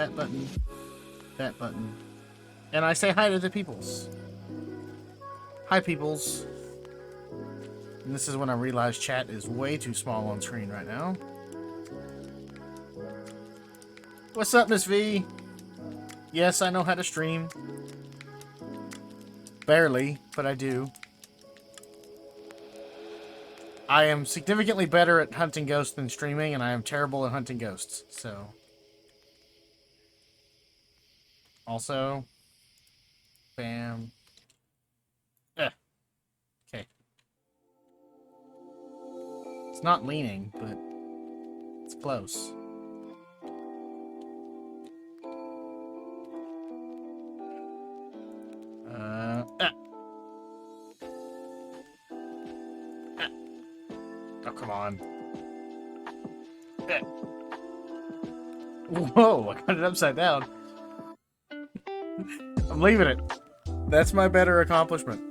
that button, that button. And I say hi to the peoples. Hi, peoples. And this is when I realize chat is way too small on screen right now. What's up, Miss V? Yes, I know how to stream. Barely, but I do. I am significantly better at hunting ghosts than streaming, and I am terrible at hunting ghosts, so... Also... Bam. Okay. It's not leaning, but... it's close. Oh, come on. Whoa, I got it upside down. I'm leaving it. That's my better accomplishment.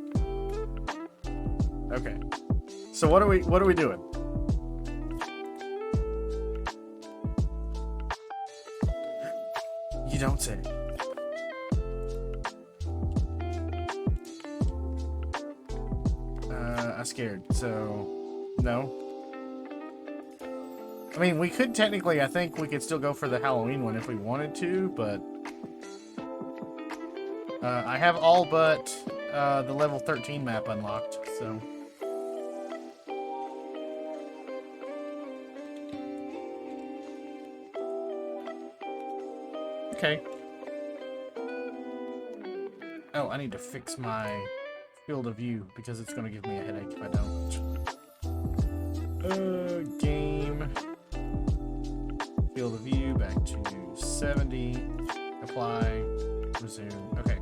Okay. So what are we doing? You don't say. I'm scared, so no. I mean, we could technically, I think we could still go for the Halloween one if we wanted to, but I have all but the level 13 map unlocked, so. Okay. Oh, I need to fix my field of view because it's going to give me a headache if I don't. Game. Field of view back to 70. Apply. Resume. Okay.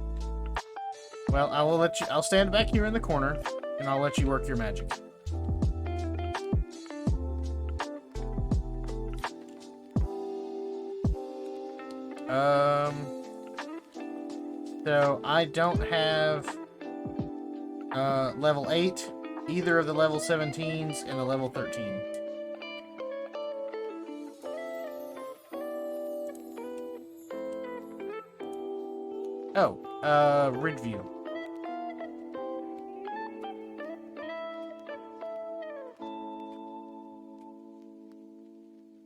Well, I will let you. I'll stand back here in the corner, and I'll let you work your magic. So I don't have level 8, either of the level 17s and the level 13. Oh, Rid View.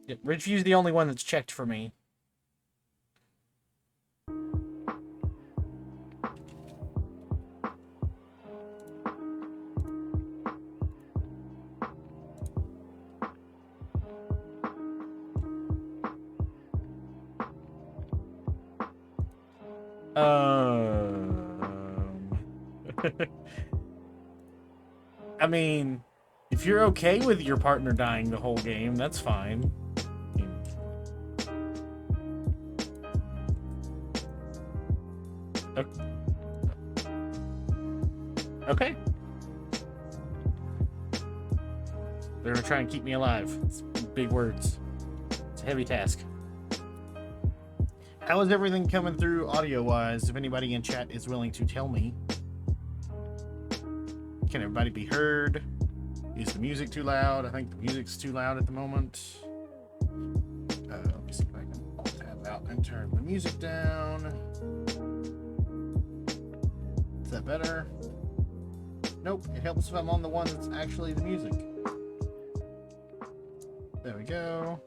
Yeah, Rid View's the only one that's checked for me. I mean, if you're okay with your partner dying the whole game, that's fine. Okay. They're gonna try and keep me alive. It's big words. It's a heavy task. How is everything coming through audio-wise? If anybody in chat is willing to tell me. Can everybody be heard? Is the music too loud? I think the music's too loud at the moment. Let me see if I can tab out and turn the music down. Is that better? Nope, it helps if I'm on the one that's actually the music. There we go.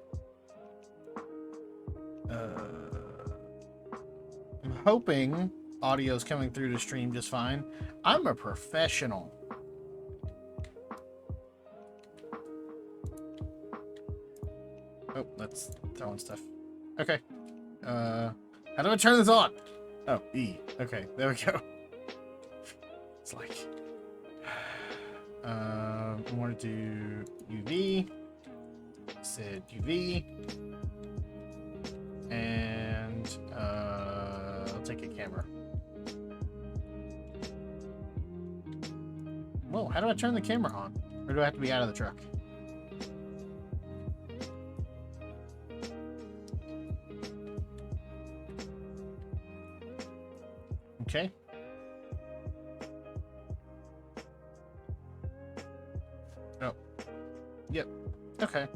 I'm hoping audio's coming through the stream just fine. I'm a professional. Oh, that's throwing stuff. Okay. How do I turn this on? Oh, E. Okay, there we go. It's like... I want to do UV. Said UV. And I'll take a camera. Whoa, how do I turn the camera on? Or do I have to be out of the truck? Okay. Oh. Yep. Okay.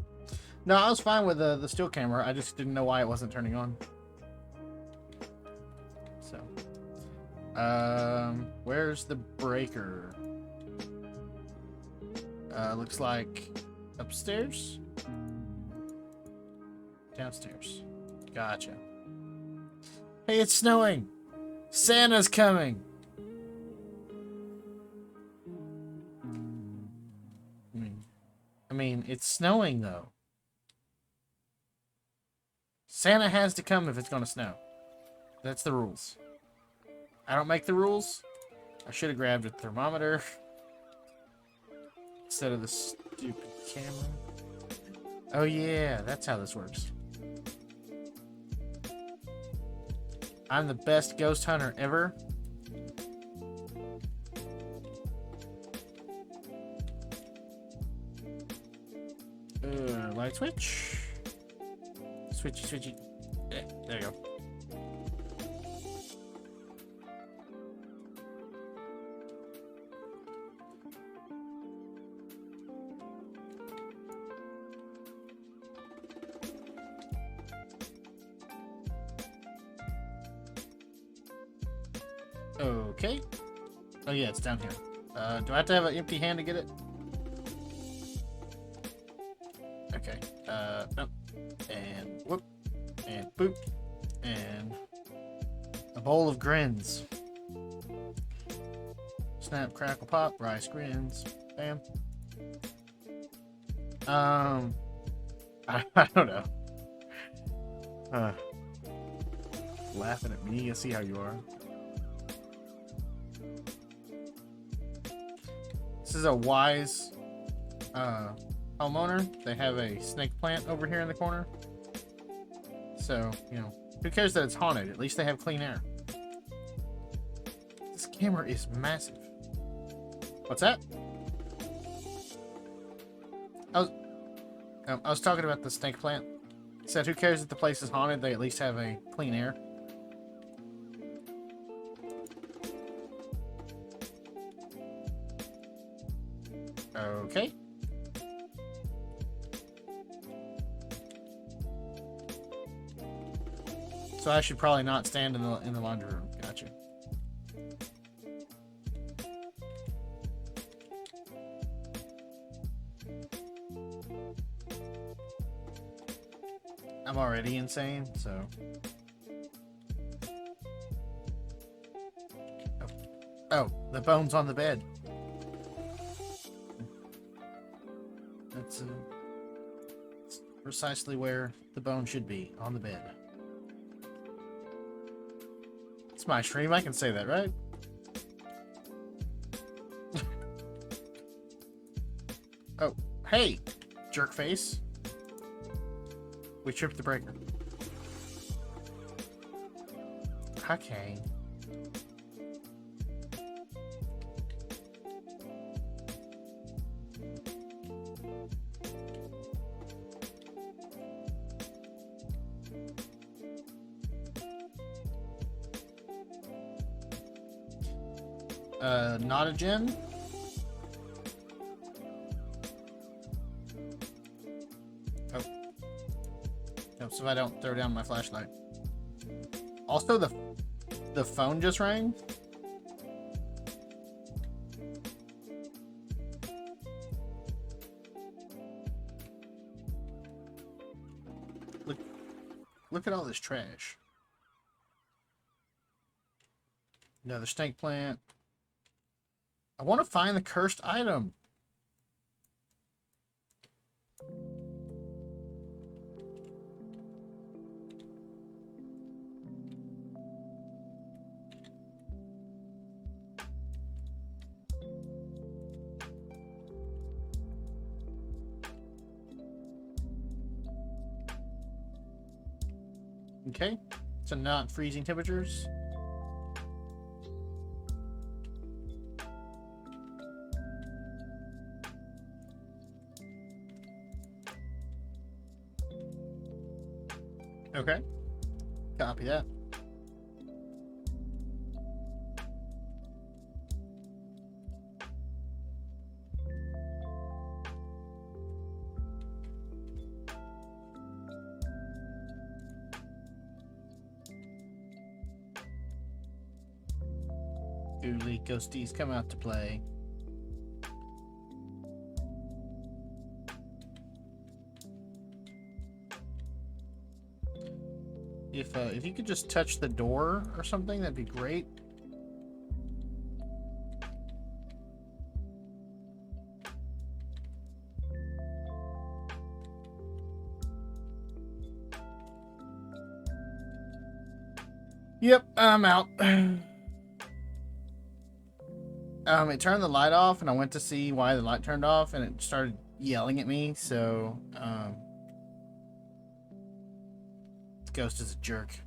No, I was fine with the still camera. I just didn't know why it wasn't turning on. Where's the breaker? Looks like upstairs? Downstairs. Gotcha. Hey, it's snowing! Santa's coming! I mean, it's snowing, though. Santa has to come if it's gonna snow. That's the rules. I don't make the rules. I should have grabbed a thermometer instead of the stupid camera. Oh yeah, that's how this works. I'm the best ghost hunter ever. Light switch. Switchy, switchy. Yeah, there you go. Okay. Oh yeah, it's down here. Do I have to have an empty hand to get it? Okay. Nope. And whoop. And boop. And a bowl of grins. Snap, crackle, pop, rice grins. Bam. I don't know. Laughing at me. I see how you are. This is a wise homeowner. They have a snake plant over here in the corner. So, you know, who cares that it's haunted? At least they have clean air. This camera is massive. What's that? I was talking about the snake plant. Said who cares if the place is haunted? They at least have a clean air. Okay. So I should probably not stand in the laundry room. Gotcha. I'm already insane, so. Oh, the bone's on the bed. That's precisely where the bone should be, on the bed. It's my stream, I can say that, right? Oh, hey, jerk face. We tripped the breaker. Okay. Not a gin? Oh. No, so I don't throw down my flashlight. Also, the phone just rang. Look at all this trash. Another snake plant. I want to find the cursed item. Okay, so not freezing temperatures. Okay, copy that. Ooley, Ghosties, come out to play. If you could just touch the door or something, that'd be great. Yep, I'm out. It turned the light off, and I went to see why the light turned off, and it started yelling at me, so, the ghost is a jerk.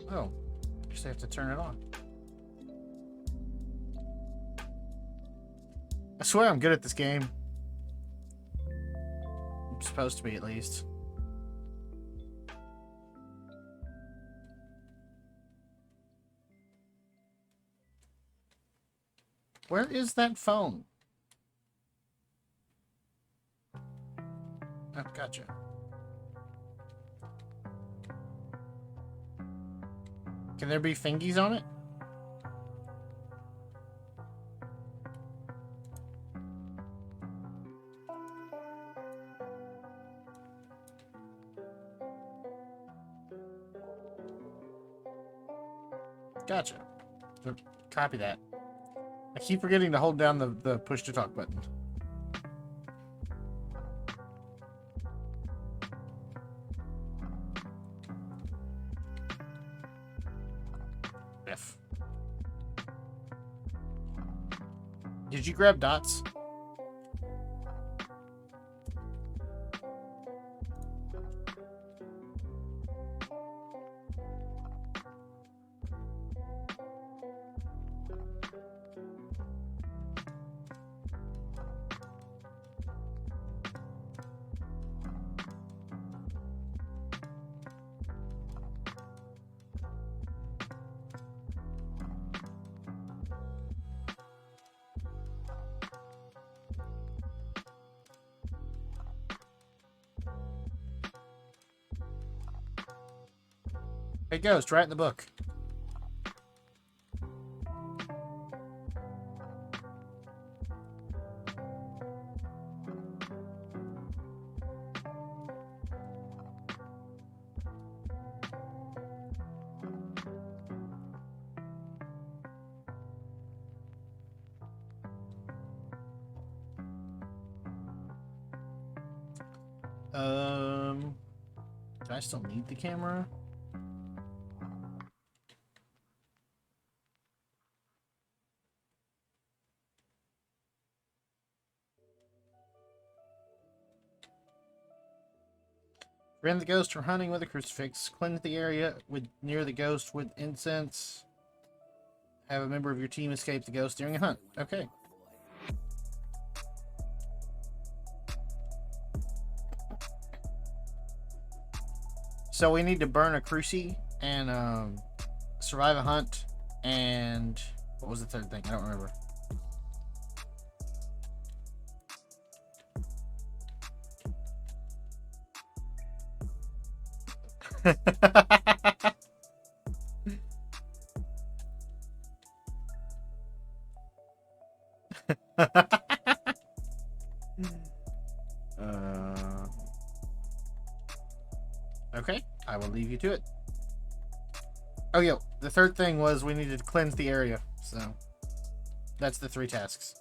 Oh, I guess I have to turn it on. I swear I'm good at this game. I'm supposed to be, at least. Where is that phone? Oh, gotcha. Can there be fingies on it? Gotcha. So, copy that. I keep forgetting to hold down the push to talk button. F. Did you grab dots? Hey, Ghost, right in the book. Do I still need the camera? Prevent the ghost from hunting with a crucifix. Cleanse the area near the ghost with incense. Have a member of your team escape the ghost during a hunt. Okay. So we need to burn a cruci and survive a hunt, and what was the third thing? I don't remember. Okay, I will leave you to it. Oh, yeah, the third thing was we needed to cleanse the area, so that's the 3 tasks.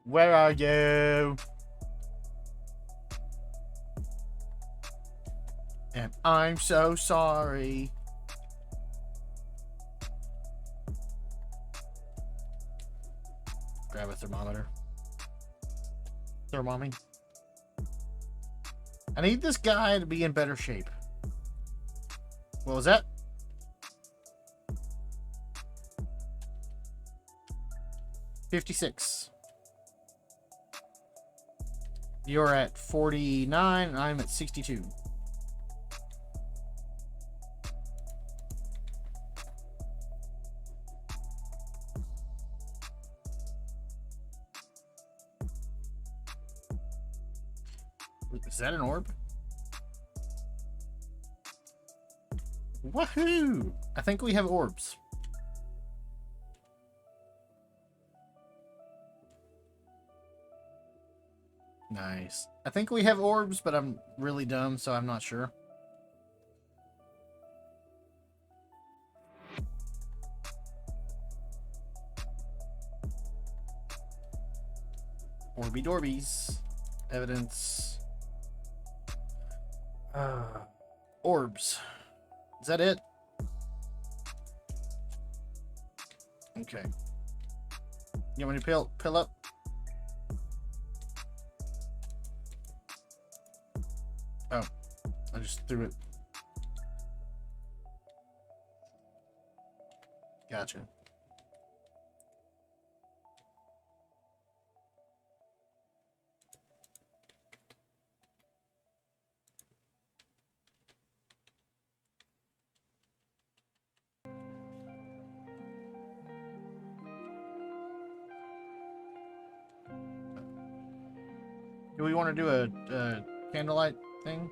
Where are you? And I'm so sorry. Grab a thermometer. Thermometer. I need this guy to be in better shape. What was that? $56. You're at 49. I'm at 62. Is that an orb? Woohoo! I think we have orbs. Nice. I think we have orbs, but I'm really dumb, so I'm not sure. Orby Dorbies. Evidence. Orbs. Is that it? Okay. You want me to pill up? Oh, I just threw it. Gotcha. Do we want to do a candlelight thing?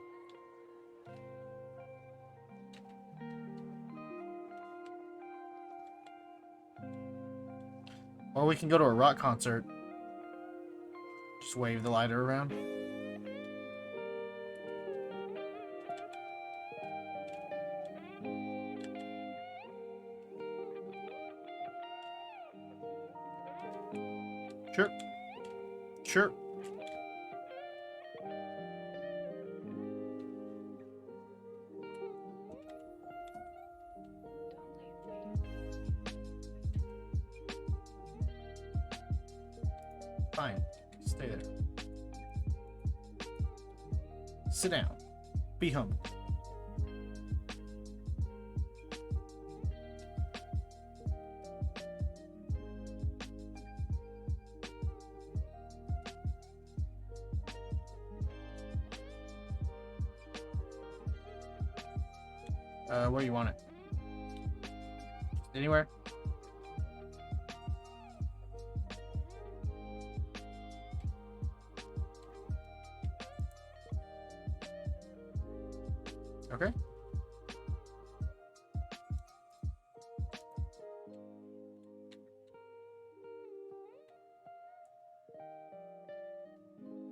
Or we can go to a rock concert. Just wave the lighter around. Sure. Sure. Fine. Stay there. Sit down. Be humble. Where you want it? Anywhere? Okay.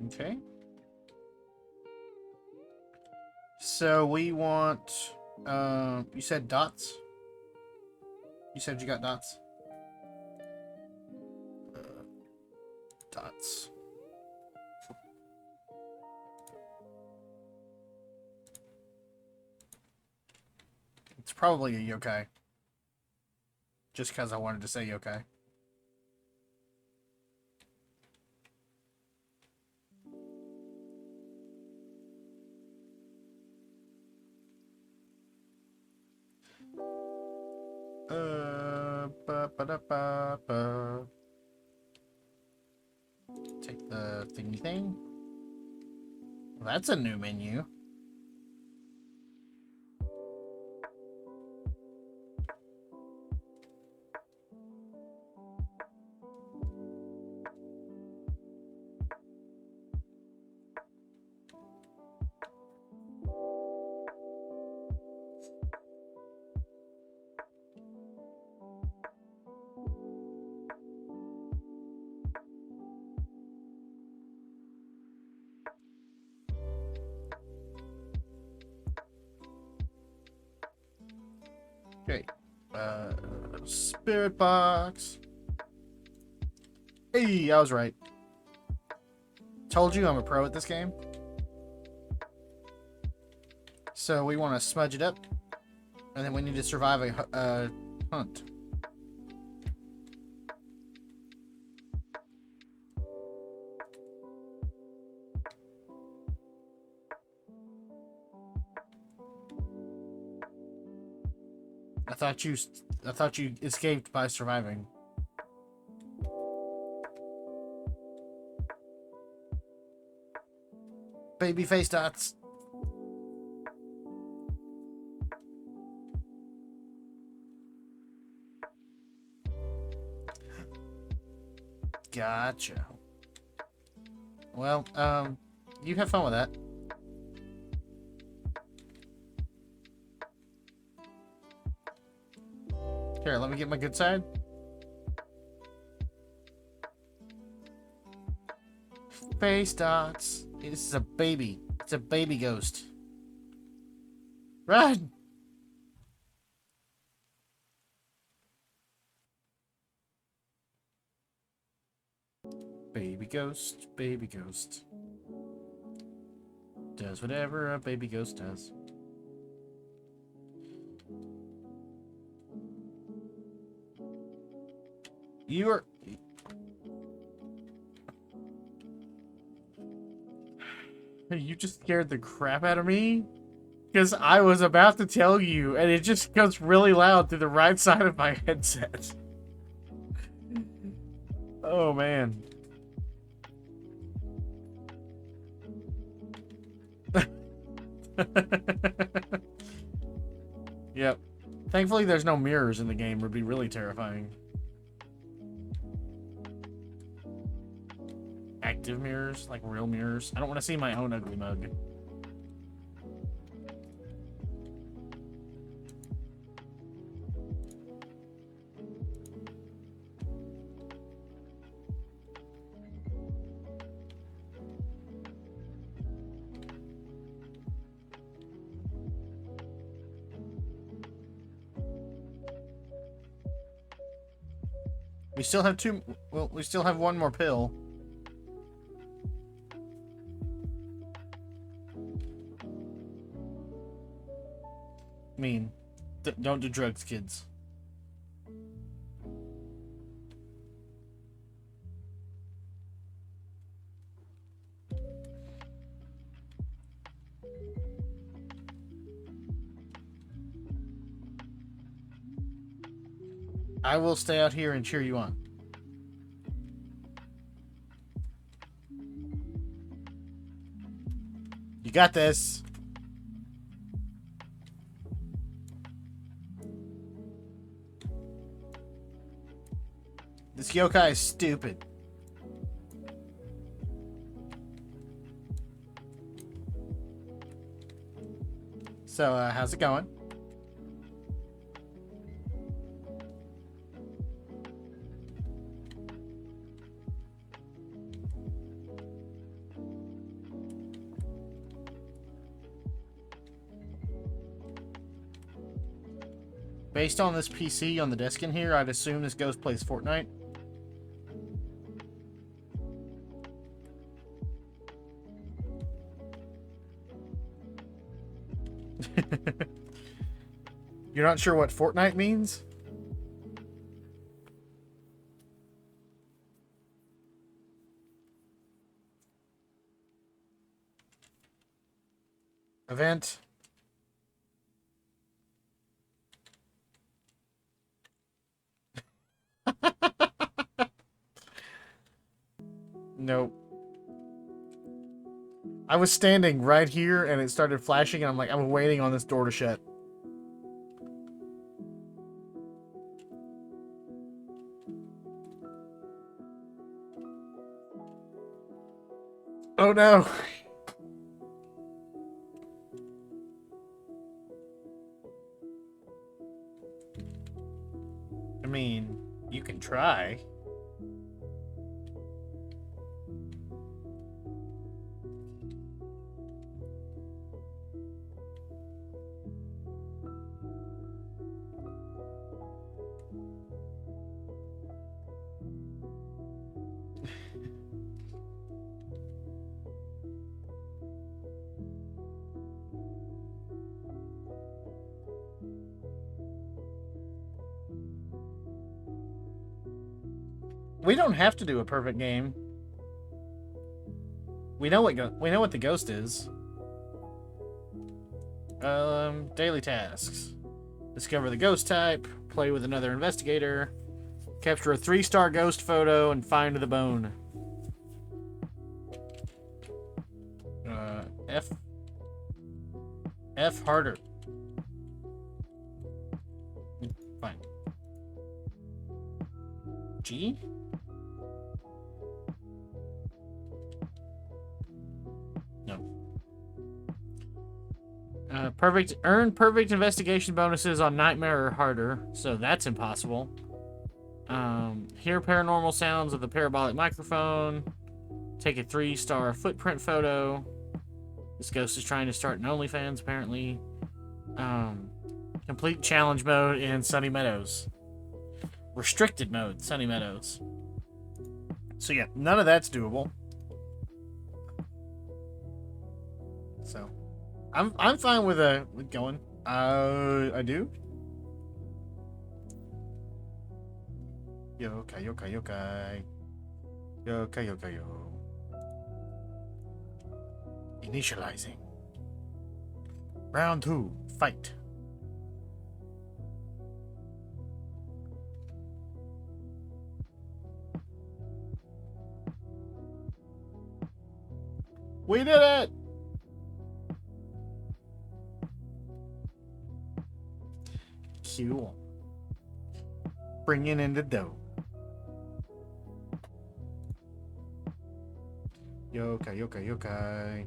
Okay. So we want, you said dots? You said you got dots? Dots. It's probably a yokai. Just because I wanted to say yokai. Ba-ba-da-ba-ba. Take the thingy thing. Well, that's a new menu. Okay. Spirit box. Hey, I was right. Told you I'm a pro at this game. So we want to smudge it up. And then we need to survive a hunt. I thought you escaped by surviving. Baby face dots. Gotcha. Well, you have fun with that. Here, let me get my good side. Face dots. This is a baby. It's a baby ghost. Run! Baby ghost, baby ghost. Does whatever a baby ghost does. You are... You just scared the crap out of me? Because I was about to tell you, and it just goes really loud through the right side of my headset. Oh, man. Yep. Thankfully, there's no mirrors in the game. It would be really terrifying. Active mirrors, like real mirrors. I don't want to see my own ugly mug. We still have two. Well, we still have one more pill. Don't do drugs, kids. I will stay out here and cheer you on. You got this. This yokai is stupid. So, how's it going? Based on this PC on the desk in here, I'd assume this ghost plays Fortnite. You're not sure what Fortnite means? Event. Nope. I was standing right here and it started flashing and I'm like, I'm waiting on this door to shut. Oh no. I mean, you can try. We don't have to do a perfect game. We know what the ghost is. Daily tasks. Discover the ghost type. Play with another investigator. Capture a 3-star ghost photo and find the bone. F. F harder. Fine. G? No. Earn perfect investigation bonuses on Nightmare or harder, so that's impossible. Hear paranormal sounds of the parabolic microphone. Take a 3-star footprint photo. This ghost is trying to start an OnlyFans, apparently. Complete challenge mode in Sunny Meadows. Restricted mode, Sunny Meadows. So yeah, none of that's doable. So, I'm fine with going. I do. Yokai, yokai, yokai. Yokai, yokai, yo. Initializing. Round 2, fight. We did it! Cool. Bringing in the dough. Yokai, yokai, yokai.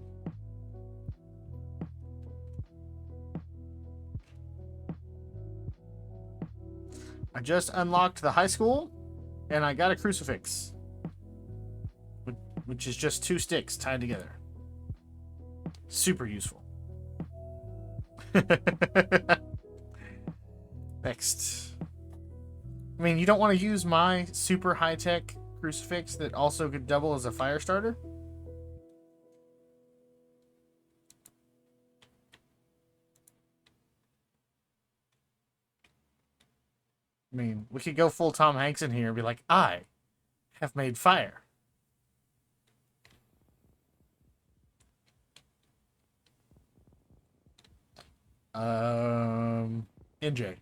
I just unlocked the high school, and I got a crucifix. Which is just 2 sticks tied together. Super useful. Next. I mean, you don't want to use my super high-tech crucifix that also could double as a fire starter? I mean, we could go full Tom Hanks in here and be like, I have made fire. NJ.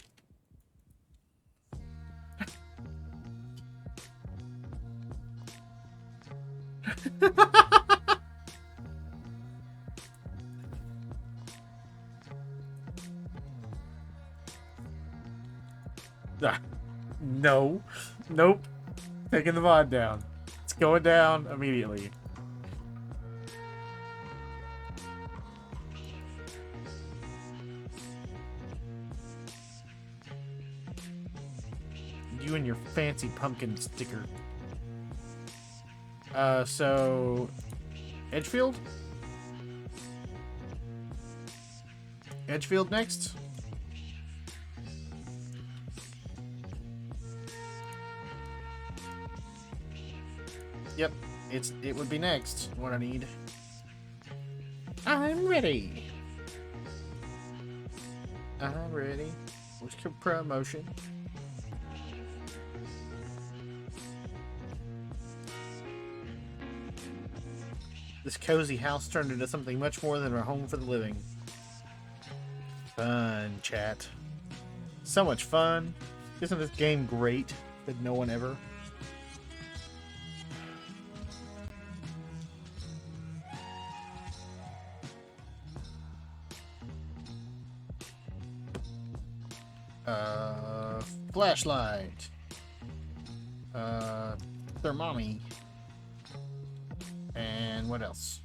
No. Nope. Taking the VOD down. It's going down immediately. You and your fancy pumpkin sticker. So... Edgefield? Edgefield next? Yep, it would be next. What I need. I'm ready. I'm ready. What's your promotion? This cozy house turned into something much more than a home for the living. Fun, chat. So much fun. Isn't this game great that no one ever... Flashlight. Thermometer. And what else?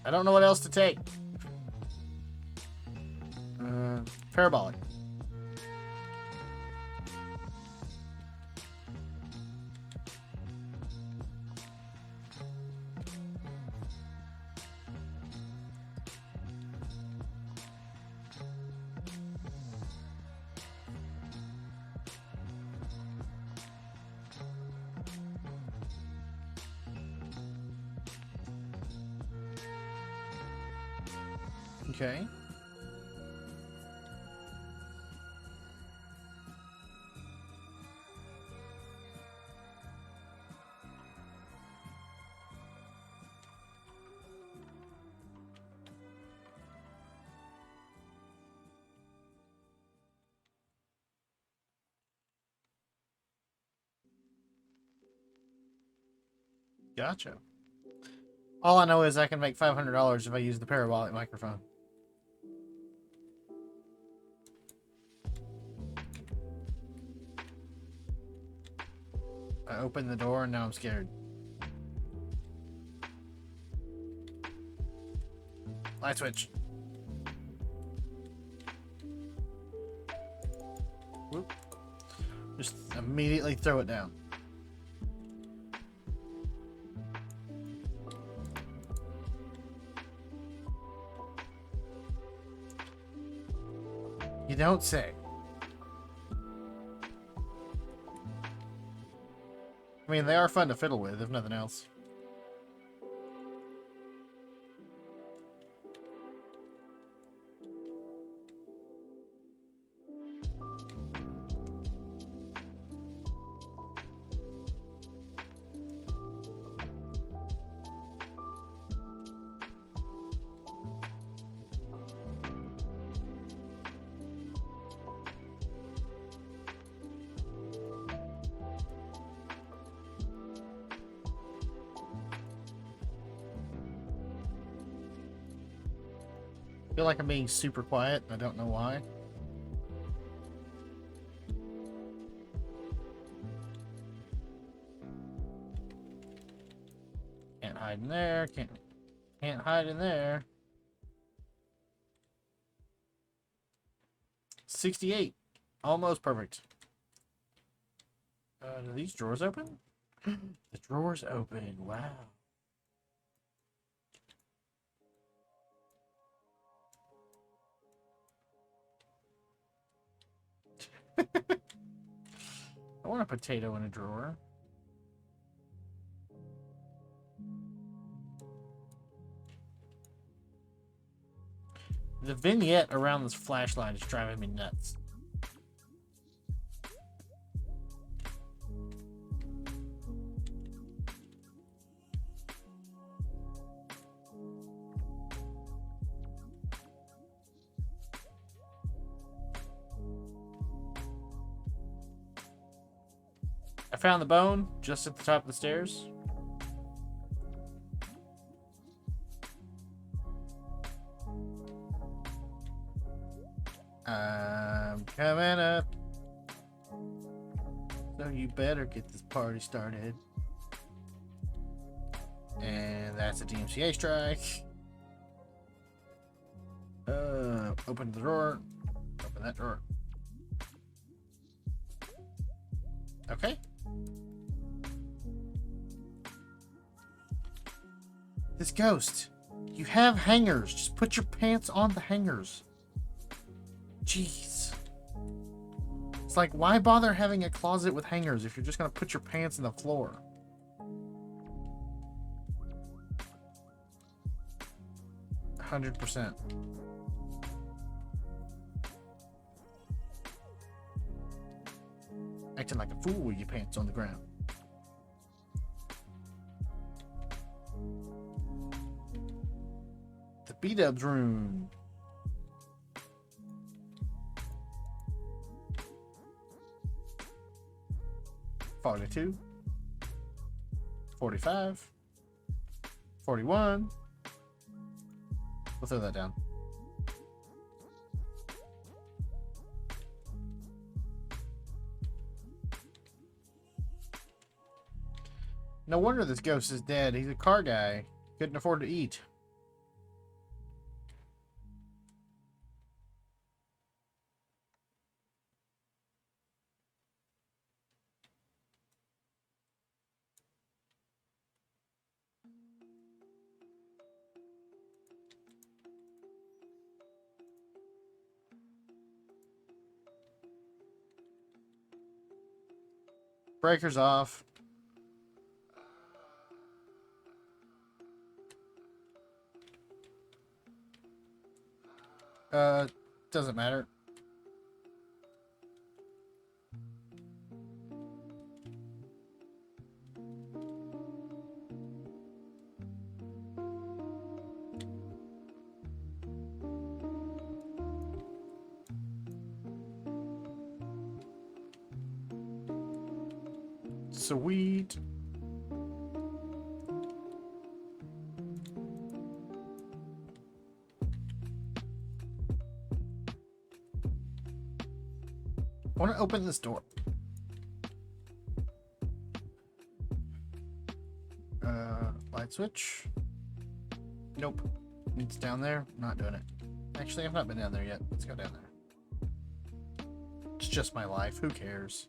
I don't know what else to take. Parabolic. Okay. Gotcha. All I know is I can make $500 if I use the parabolic microphone. I opened the door and now I'm scared. Light switch. Whoop. Just immediately throw it down. You don't say. I mean, they are fun to fiddle with, if nothing else. I feel like I'm being super quiet. I don't know why. Can't hide in there. Can't hide in there. 68. Almost perfect. Do these drawers open? The drawers open. Wow. I want a potato in a drawer. The vignette around this flashlight is driving me nuts. I found the bone just at the top of the stairs. I'm coming up. So you better get this party started. And that's a DMCA strike. Open the drawer. Open that drawer. Okay. This ghost. You have hangers. Just put your pants on the hangers. Jeez. It's like, why bother having a closet with hangers if you're just going to put your pants in the floor? %. Acting like a fool with your pants on the ground. The B-Dubs room. $42, $45, $41. We'll throw that down. No wonder this ghost is dead. He's a car guy. Couldn't afford to eat. Breaker's off. Doesn't matter. Sweet. I want to open this door. Light switch. Nope. It's down there. I'm not doing it. Actually, I've not been down there yet. Let's go down there. It's just my life. Who cares?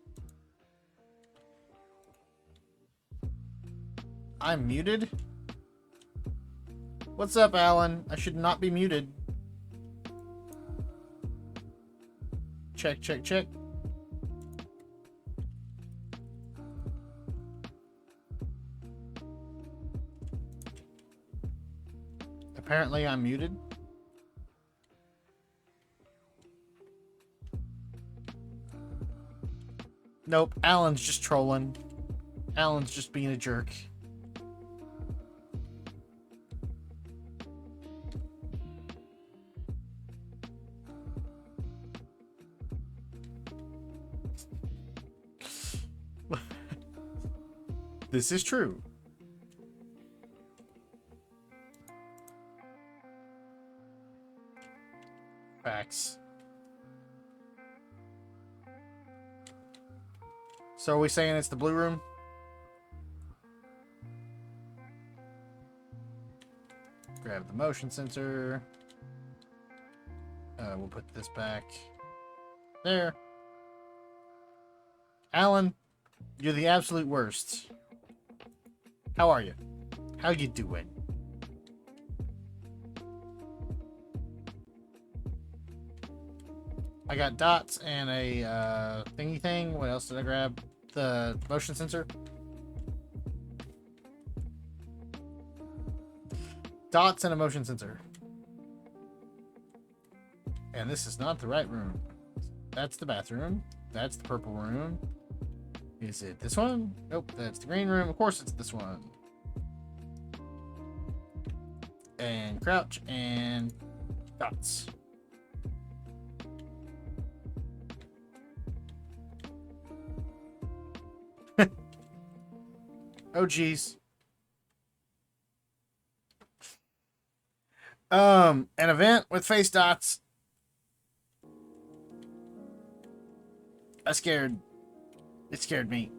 I'm muted? What's up, Alan? I should not be muted. Check, check, check. Apparently, I'm muted. Nope, Alan's just trolling. Alan's just being a jerk. This is true. Facts. So are we saying it's the blue room? Grab the motion sensor. We'll put this back there. Alan, you're the absolute worst. How are you? How you doing? I got dots and a thingy thing. What else did I grab? The motion sensor. Dots and a motion sensor. And this is not the right room. That's the bathroom. That's the purple room. Is it this one? Nope, that's the green room. Of course it's this one. And crouch and dots. Oh geez. An event with face dots. It scared me.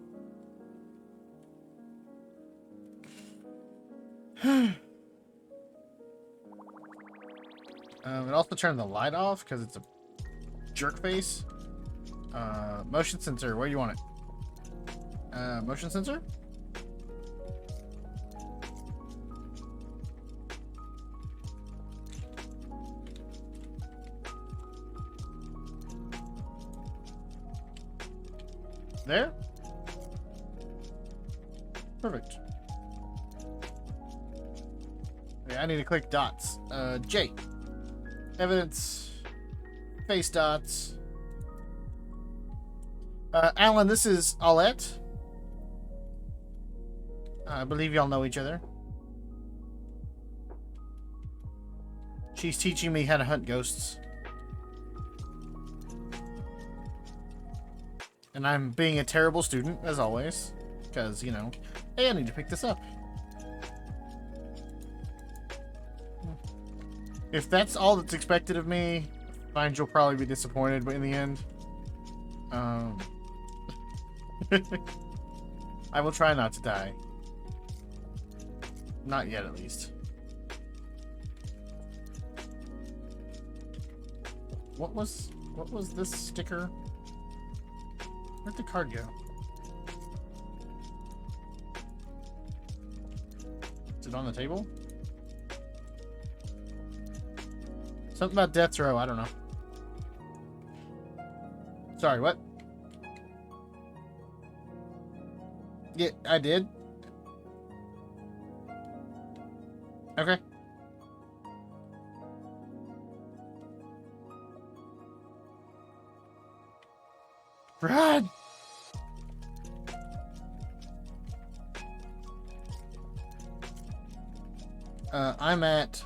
It also turned the light off because it's a jerk face. Motion sensor, where do you want it? Motion sensor? There? Perfect. Okay, I need to click dots. J. Evidence. Face dots. Alan, this is Aulette. I believe y'all know each other. She's teaching me how to hunt ghosts. And I'm being a terrible student, as always. Because, you know, hey, I need to pick this up. If that's all that's expected of me, I find you'll probably be disappointed in the end. I will try not to die. Not yet, at least. What was this sticker? Where'd the card go? Is it on the table? Something about death row, I don't know. Sorry, what? Yeah, I did. Okay. Brad! I'm at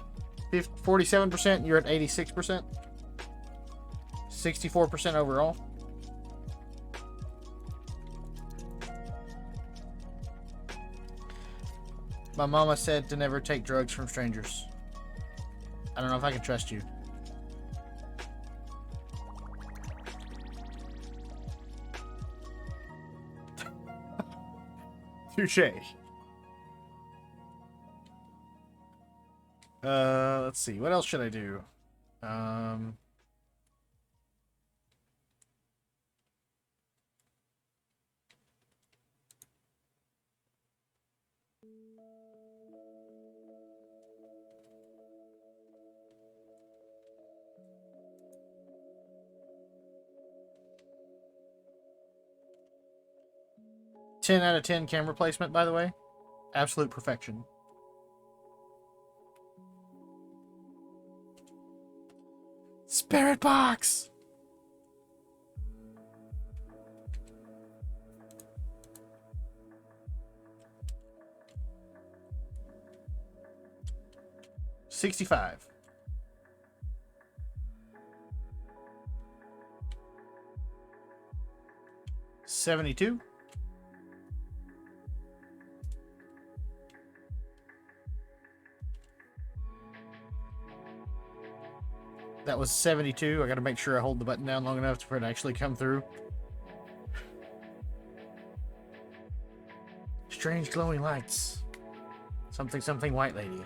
47%, you're at 86%. 64% overall. My mama said to never take drugs from strangers. I don't know if I can trust you. Touche. Let's see. What else should I do? 10 out of 10 camera placement, by the way. Absolute perfection. Spirit box! $65. $72. That was 72. I gotta make sure I hold the button down long enough for it to actually come through. Strange glowing lights. Something, something, white lady.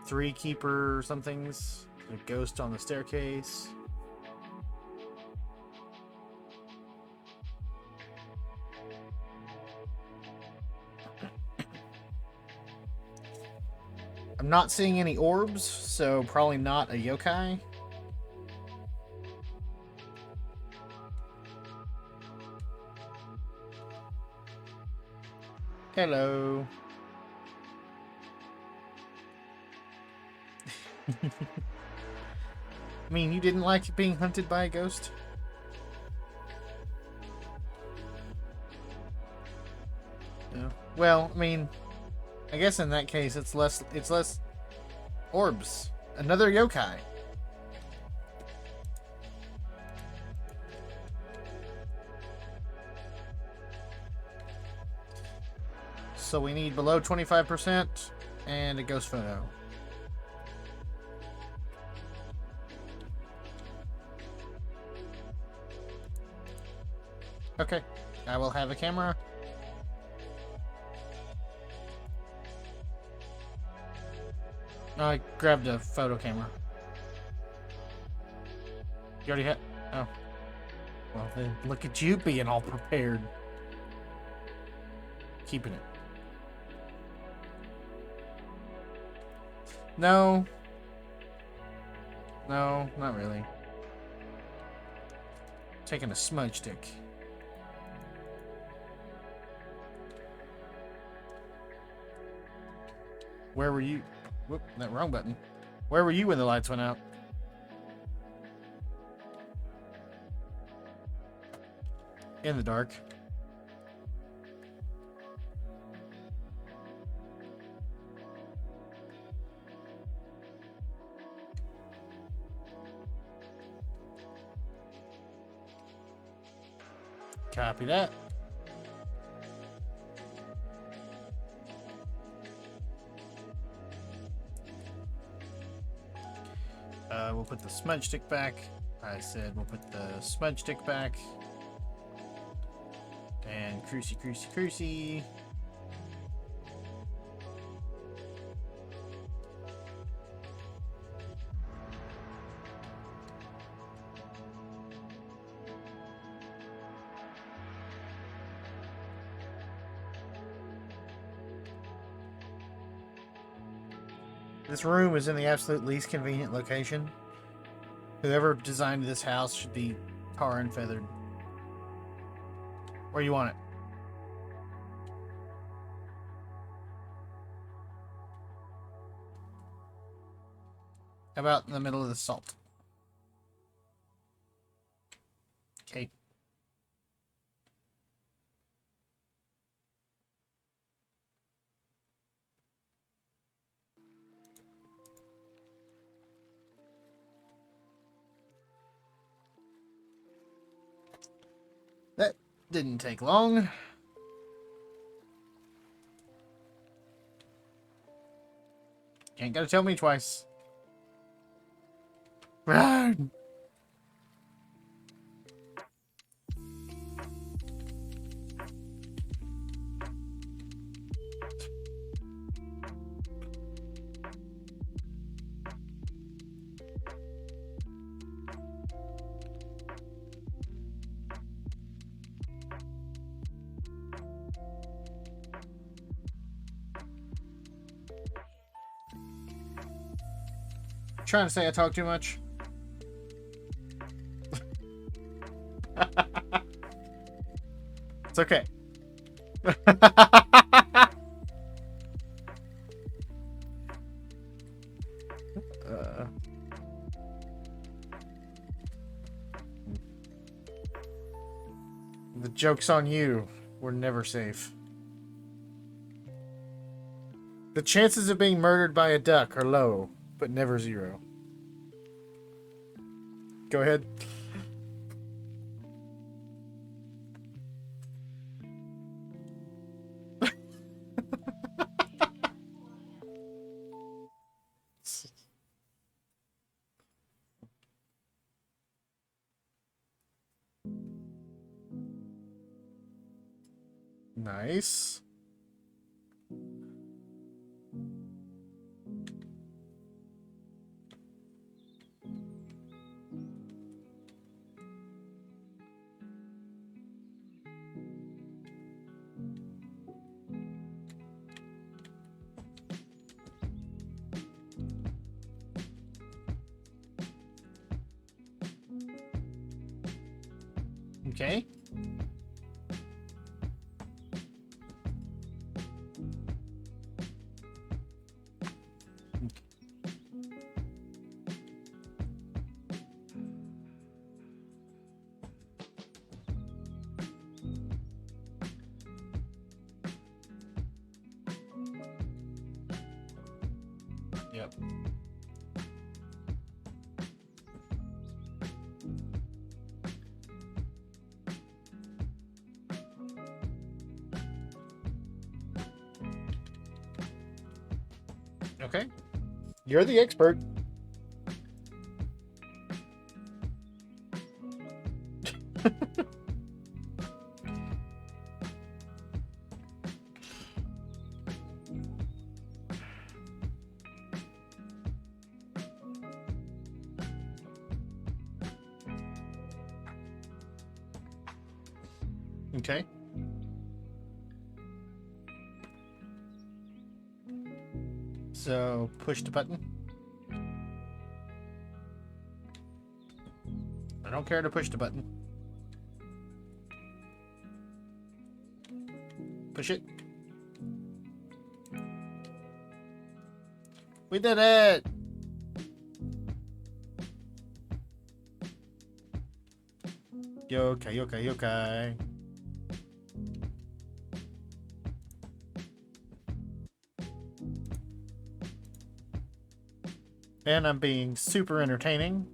3 keeper somethings. A ghost on the staircase. I'm not seeing any orbs, so probably not a yokai. Hello. I mean, you didn't like being hunted by a ghost? No. Well, I mean, I guess in that case it's less orbs. Another yokai. So we need below 25% and a ghost photo. Okay, I will have a camera. I grabbed a photo camera. You already had? Oh. Well, then look at you being all prepared. Keeping it. No. No, not really. Taking a smudge stick. Where were you? Whoop, that wrong button. Where were you when the lights went out? In the dark. Copy that. We'll put the smudge stick back. I said we'll put the smudge stick back. And crucy, crucy, crucy. This room is in the absolute least convenient location. Whoever designed this house should be tar and feathered. Where you want it? How about in the middle of the salt? Okay. That didn't take long. Ain't gotta tell me twice. Run! Trying to say I talk too much. It's okay. The joke's on you. We're never safe. The chances of being murdered by a duck are low, but never zero. Go ahead. Nice. Okay. Yep. Okay. You're the expert. Okay. So, push the button. I don't care to push the button. Push it. We did it! Yokai, yokai, yokai. And I'm being super entertaining.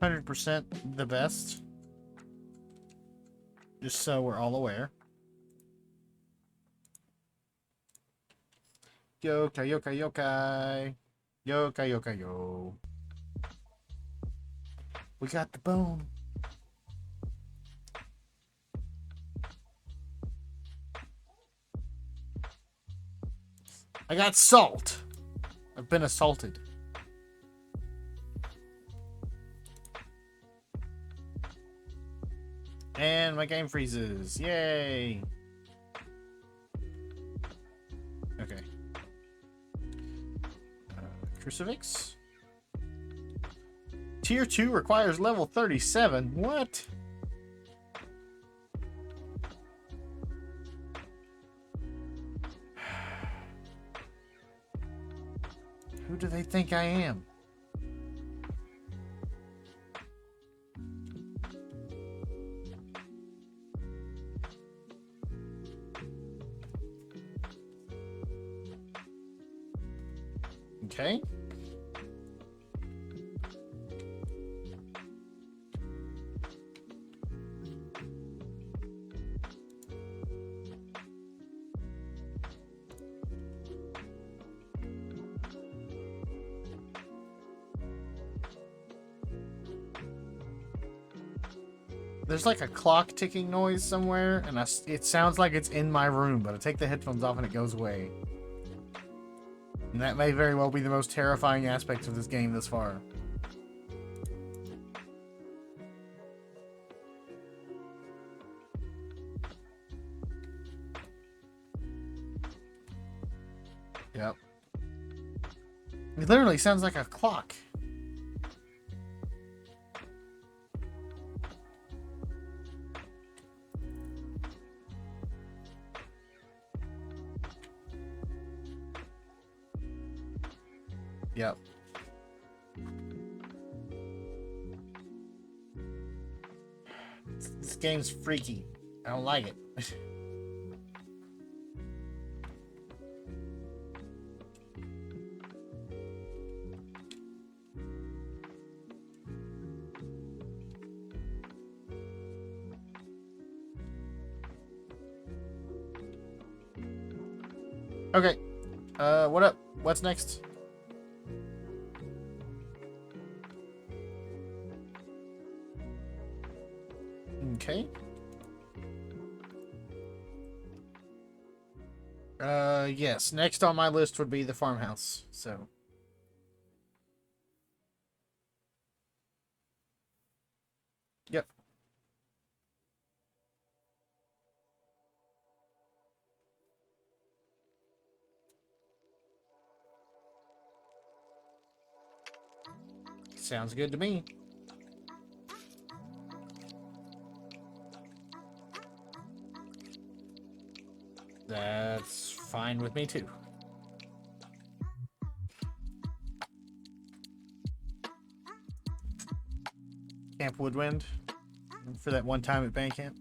100% the best. Just so we're all aware. Yokai, yokai, yokai. Yokai, yokai, yo. We got the bone. I got salt. I've been assaulted. And my game freezes. Yay. Okay. Crucifix. Tier 2 requires level 37. What? Who do they think I am? Okay. There's like a clock ticking noise somewhere, and it sounds like it's in my room, but I take the headphones off and it goes away. And that may very well be the most terrifying aspect of this game thus far. Yep. It literally sounds like a clock. Yep. This game's freaky. I don't like it. Okay. What up? What's next? Okay. Yes. Next on my list would be the farmhouse. So. Yep. Sounds good to me. That's fine with me too. Camp Woodwind for that one time at band camp.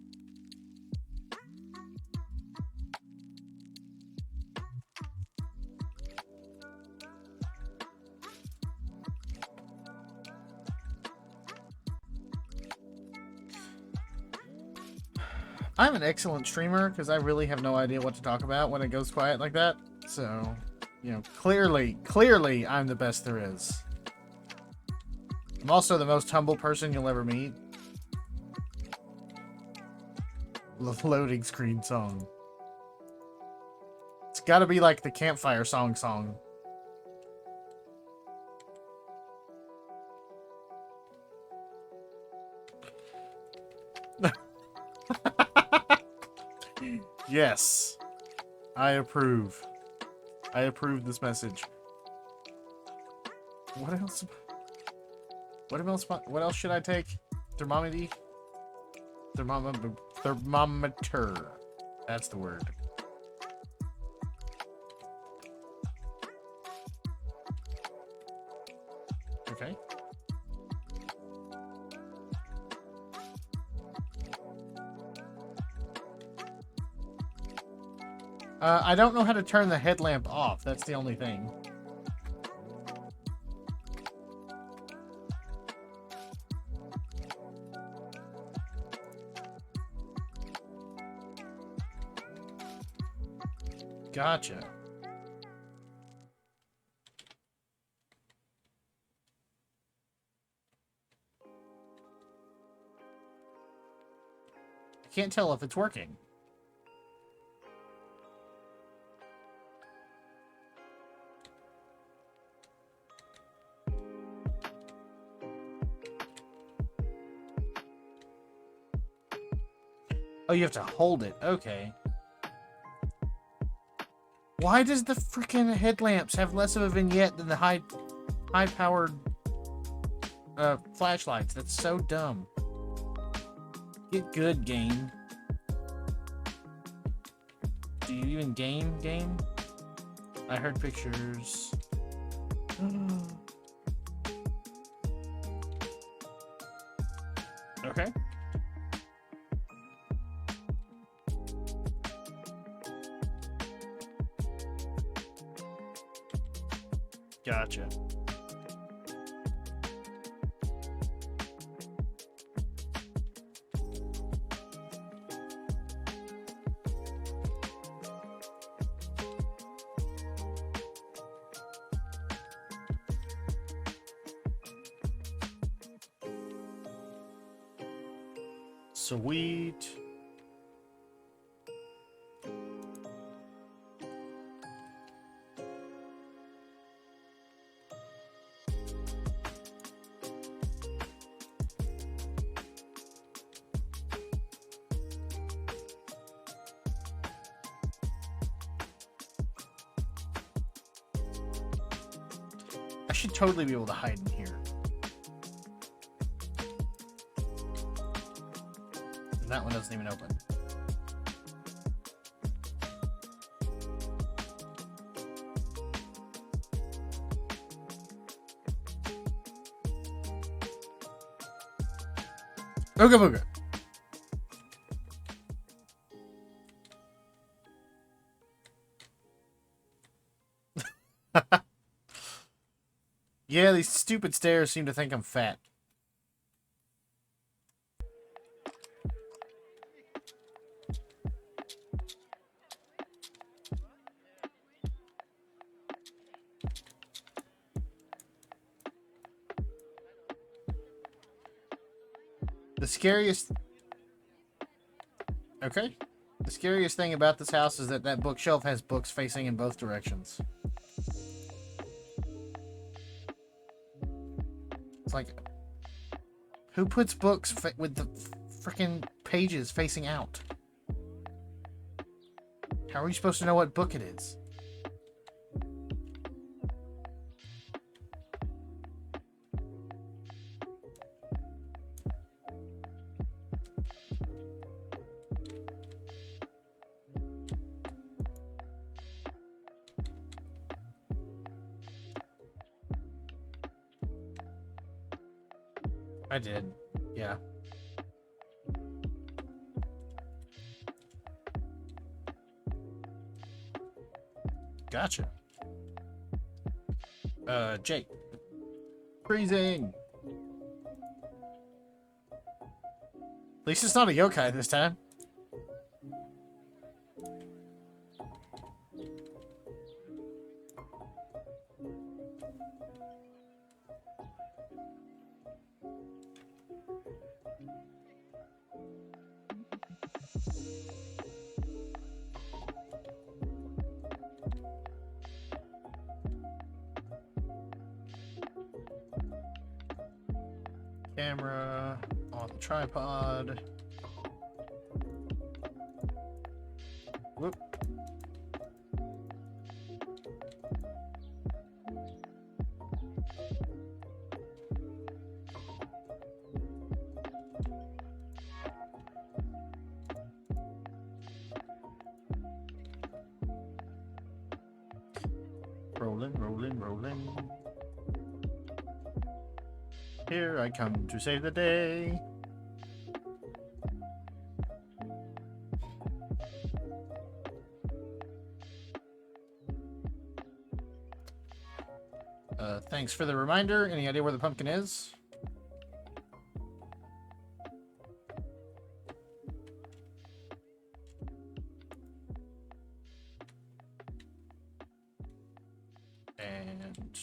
I'm an excellent streamer because I really have no idea what to talk about when it goes quiet like that. So, you know, clearly I'm the best there is. I'm also the most humble person you'll ever meet. The loading screen song. It's gotta be like the campfire song. Yes. I approve. I approve this message. What else? What else should I take? Thermometer? Thermometer. That's the word. Okay. I don't know how to turn the headlamp off. That's the only thing. Gotcha. I can't tell if it's working. Oh, you have to hold it. Okay. Why does the freaking headlamps have less of a vignette than the high-powered flashlights? That's so dumb. Get good, game. Do you even game? I heard pictures. Okay. Gotcha. Sweet. I should totally be able to hide in here. And that one doesn't even open. Ooga booga. Yeah, these stupid stairs seem to think I'm fat. The scariest... Okay. The scariest thing about this house is that that bookshelf has books facing in both directions. It's like... Who puts books with the freaking pages facing out? How are you supposed to know what book it is? I did. Yeah. Gotcha. Jake. Freezing. At least it's not a yokai this time. Camera on the tripod. Whoop. Rolling, rolling, rolling. Here I come to save the day. Thanks for the reminder. Any idea where the pumpkin is? And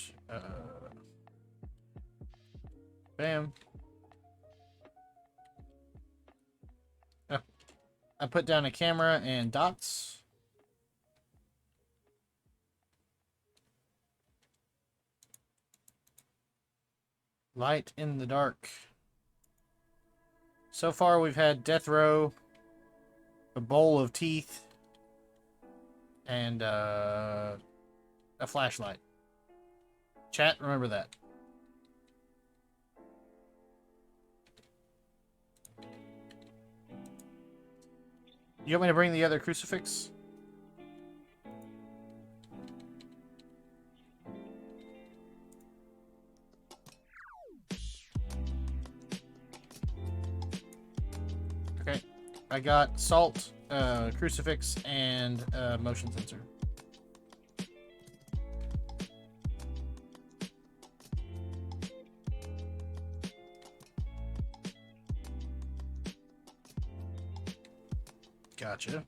bam. I put down a camera and dots. Light in the dark. So far we've had death row, a bowl of teeth, and a flashlight. Chat, remember that. You want me to bring the other crucifix? Okay. I got salt, crucifix, and motion sensor. Gotcha.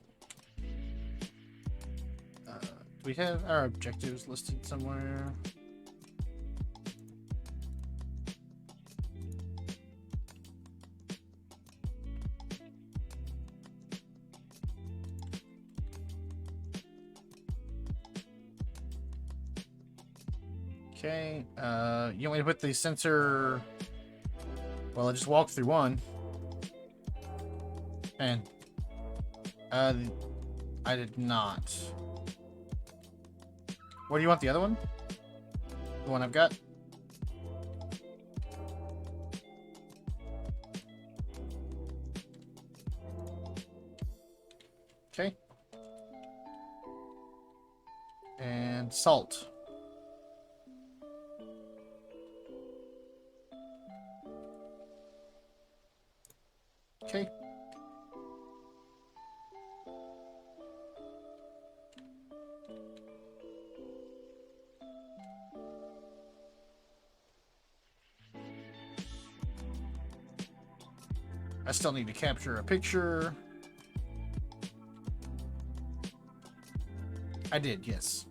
We have our objectives listed somewhere. Okay, you want me to put the sensor... Well, I just walked through one. And... I did not. What do you want, the other one? The one I've got? And salt. Okay. I still need to capture a picture. I did, yes.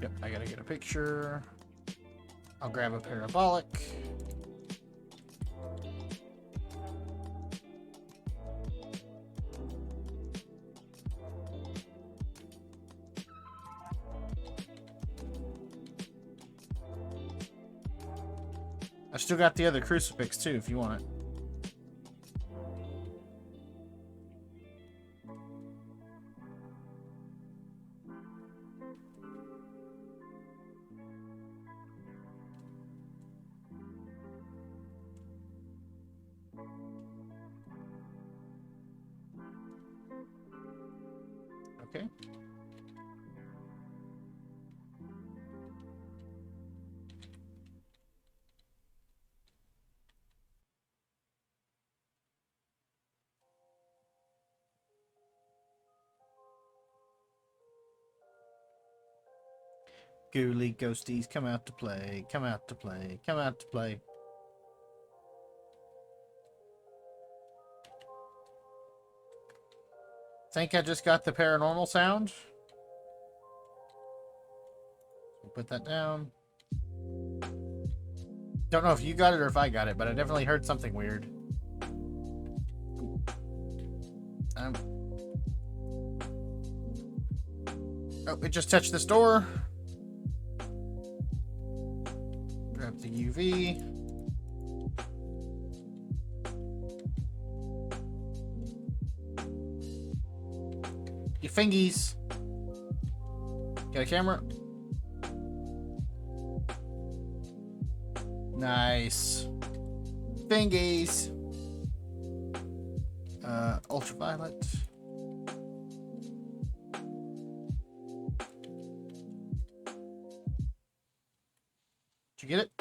Yep, I gotta get a picture. I'll grab a parabolic. I still got the other crucifix too, if you want it. Okay. Ghoulie ghosties, come out to play, come out to play, come out to play. Think I just got the paranormal sound. We'll put that down. Don't know if you got it or if I got it, but I definitely heard something weird. Oh, it just touched this door. Grab the UV. Your fingies. Got a camera? Nice. Fingies. Ultraviolet. Did you get it?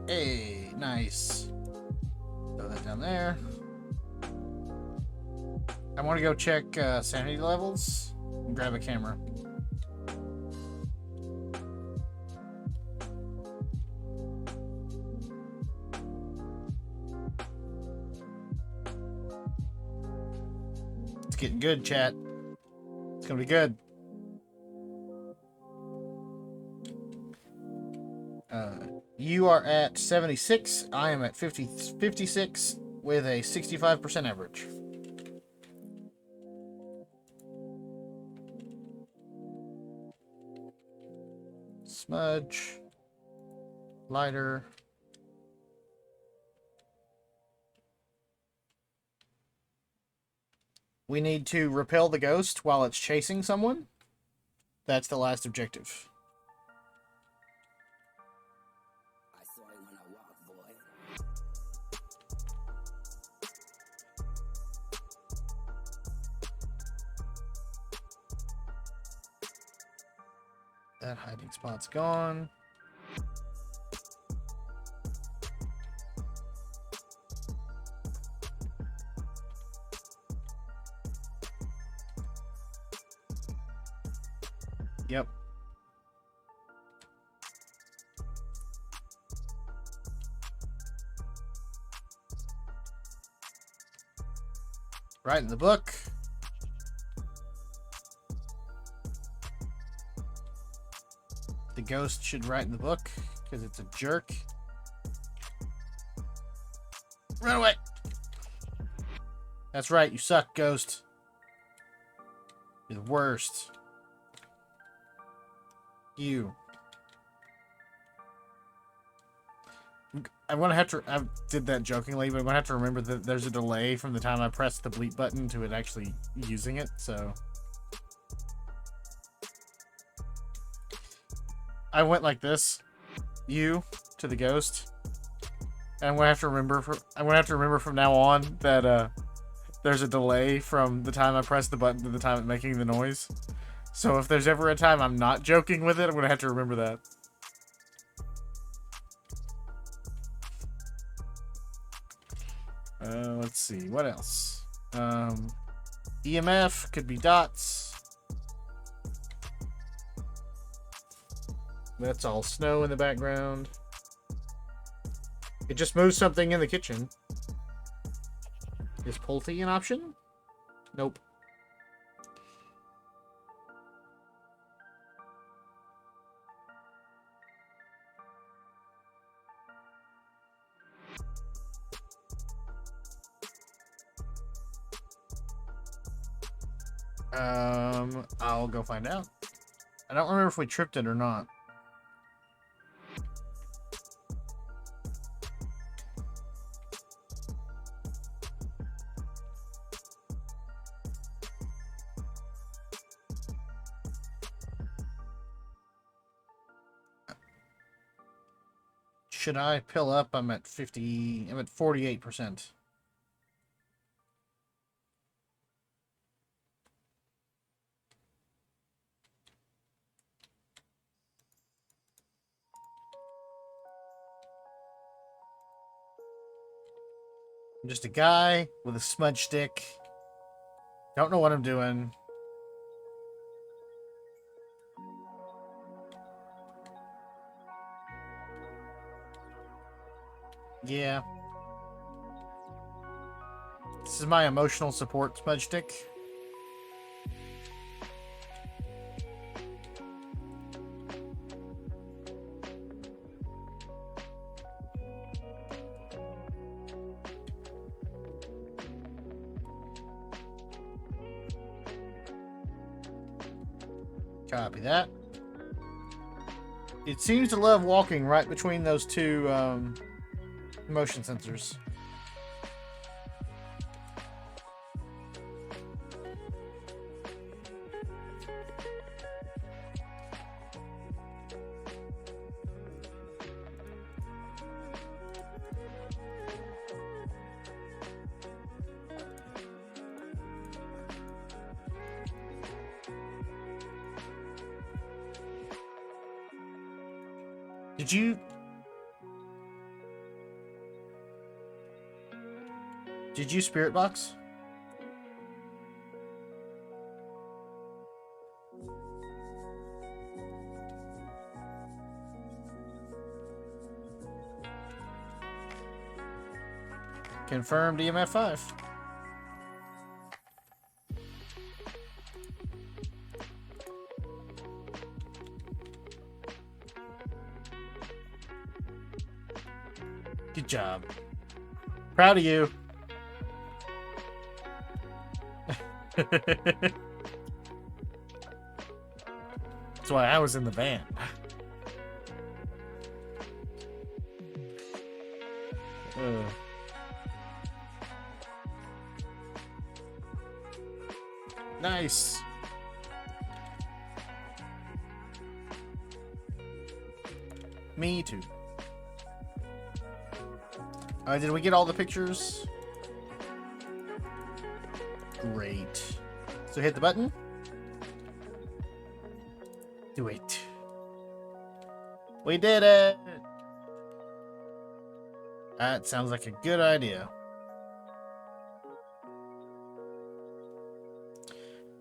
Hey, nice. Throw that down there. I want to go check sanity levels and grab a camera. It's getting good, chat. It's gonna be good. You are at 76. I am at 56 with a 65% average. Smudge. Lighter. We need to repel the ghost while it's chasing someone. That's the last objective. I saw it when I walked, boy. That hiding spot's gone. Yep. Right in the book. The ghost should write in the book because it's a jerk. Run away. That's right, you suck, ghost. You're the worst. You. I'm gonna have to. I did that jokingly, but I'm gonna have to remember that there's a delay from the time I press the bleep button to it actually using it. So I went like this. You to the ghost. And I'm gonna have to remember. I'm gonna have to remember from now on that there's a delay from the time I press the button to the time it's making the noise. So if there's ever a time I'm not joking with it, I'm gonna have to remember that. Let's see, what else? EMF could be dots. That's all snow in the background. It just moves something in the kitchen. Is Pulte an option? Nope. I'll go find out. I don't remember if we tripped it or not. Should I pill up? I'm at 50. I'm at 48%. I'm just a guy with a smudge stick. Don't know what I'm doing. Yeah. This is my emotional support smudge stick. Copy that. It seems to love walking right between those two motion sensors. Did you spirit box? Confirmed EMF 5. Good job. Proud of you. That's why I was in the van. Nice. Me too. Did we get all the pictures? Great. So hit the button. Do it. We did it! That sounds like a good idea.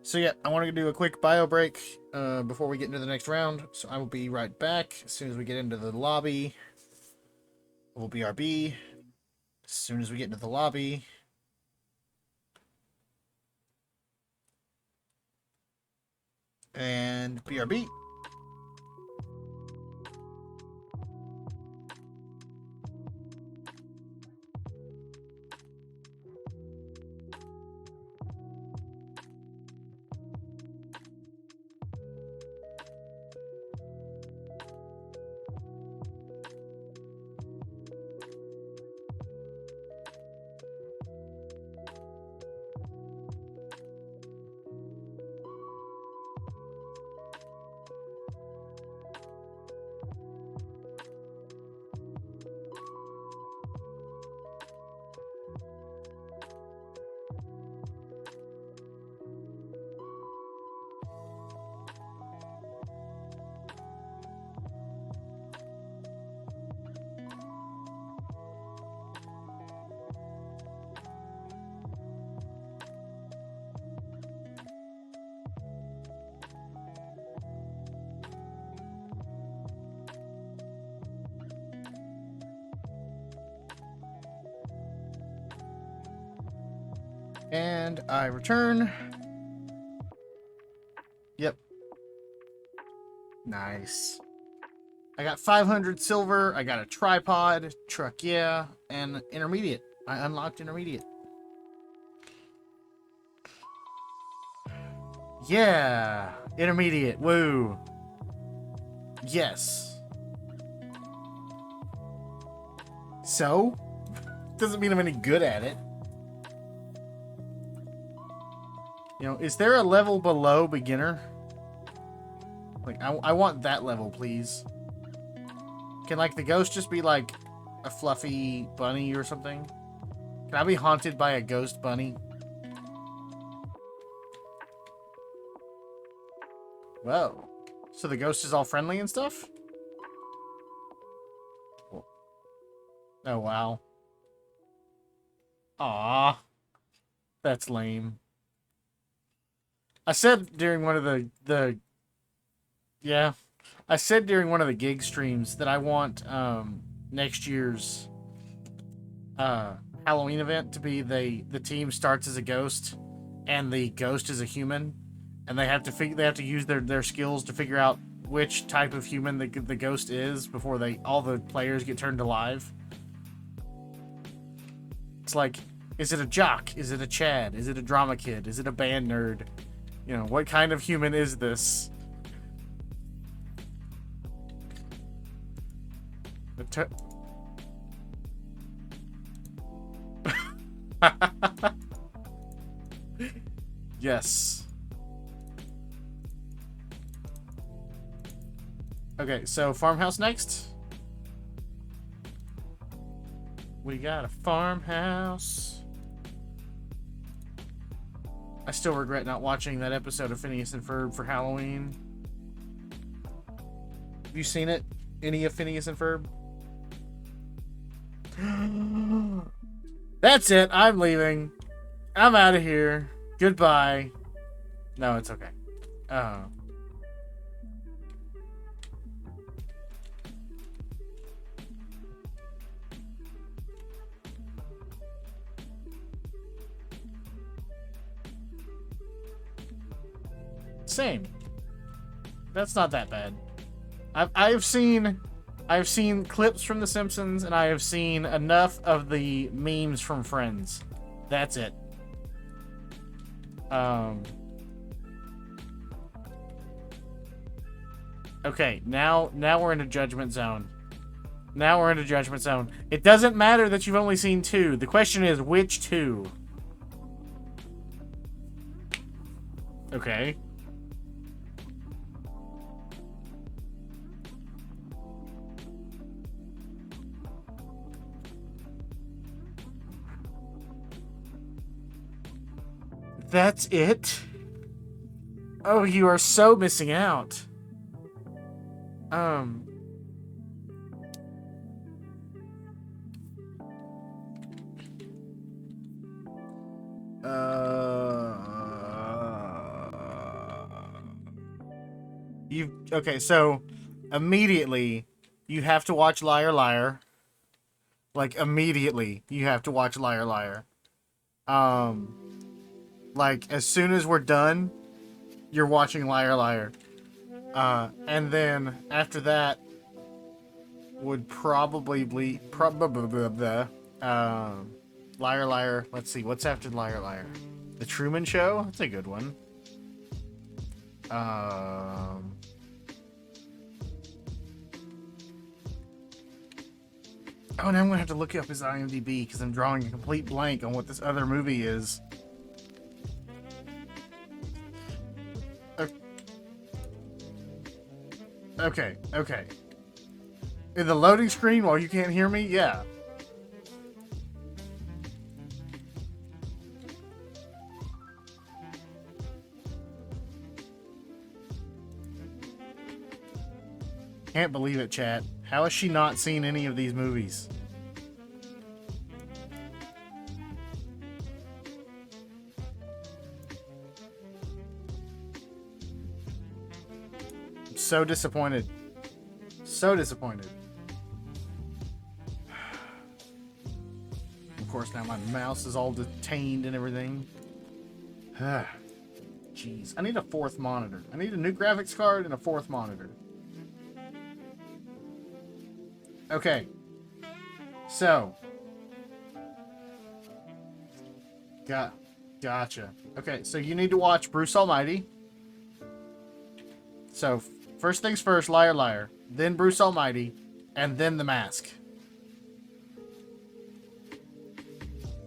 So yeah, I want to do a quick bio break before we get into the next round. So I will be right back as soon as we get into the lobby. We'll BRB. As soon as we get into the lobby. And BRB. And I return. Yep. Nice. I got 500 silver. I got a tripod. Truck, yeah. And intermediate. I unlocked intermediate. Yeah. Intermediate. Woo. Yes. So? Doesn't mean I'm any good at it. You know, is there a level below beginner? Like, I want that level, please. Can, like, the ghost just be, like, a fluffy bunny or something? Can I be haunted by a ghost bunny? Whoa. So the ghost is all friendly and stuff? Oh, wow. Aww. That's lame. I said during one of yeah. I said during one of the gig streams that I want next year's Halloween event to be the team starts as a ghost and the ghost is a human, and they have to use their skills to figure out which type of human the ghost is before all the players get turned alive. It's like, is it a jock? Is it a Chad? Is it a drama kid? Is it a band nerd? You know, what kind of human is this? Yes. Okay, so farmhouse next. We got a farmhouse. I still regret not watching that episode of Phineas and Ferb for Halloween. Have you seen it? Any of Phineas and Ferb? That's it. I'm leaving. I'm out of here. Goodbye. No, it's okay. Same. That's not that bad. I've seen clips from The Simpsons, and I have seen enough of the memes from Friends. That's it. Okay, now we're in a judgment zone. Now we're in a judgment zone. It doesn't matter that you've only seen 2. The question is, which 2? Okay. That's it? Oh, you are so missing out. Okay, so immediately you have to watch Liar Liar. Like, immediately you have to watch Liar Liar. Like, as soon as we're done, you're watching Liar Liar. And then after that would probably be Liar Liar. Let's see, what's after Liar Liar? The Truman Show? That's a good one. Oh, now I'm gonna have to look up his IMDb because I'm drawing a complete blank on what this other movie is. Okay. In the loading screen while you can't hear me? Yeah. Can't believe it, chat. How has she not seen any of these movies? I'm so disappointed. So disappointed. Of course, now my mouse is all detained and everything. Jeez, I need a fourth monitor. I need a new graphics card and a fourth monitor. Okay. So. Gotcha. Okay, so you need to watch Bruce Almighty. So, first things first, Liar Liar. Then Bruce Almighty. And then The Mask.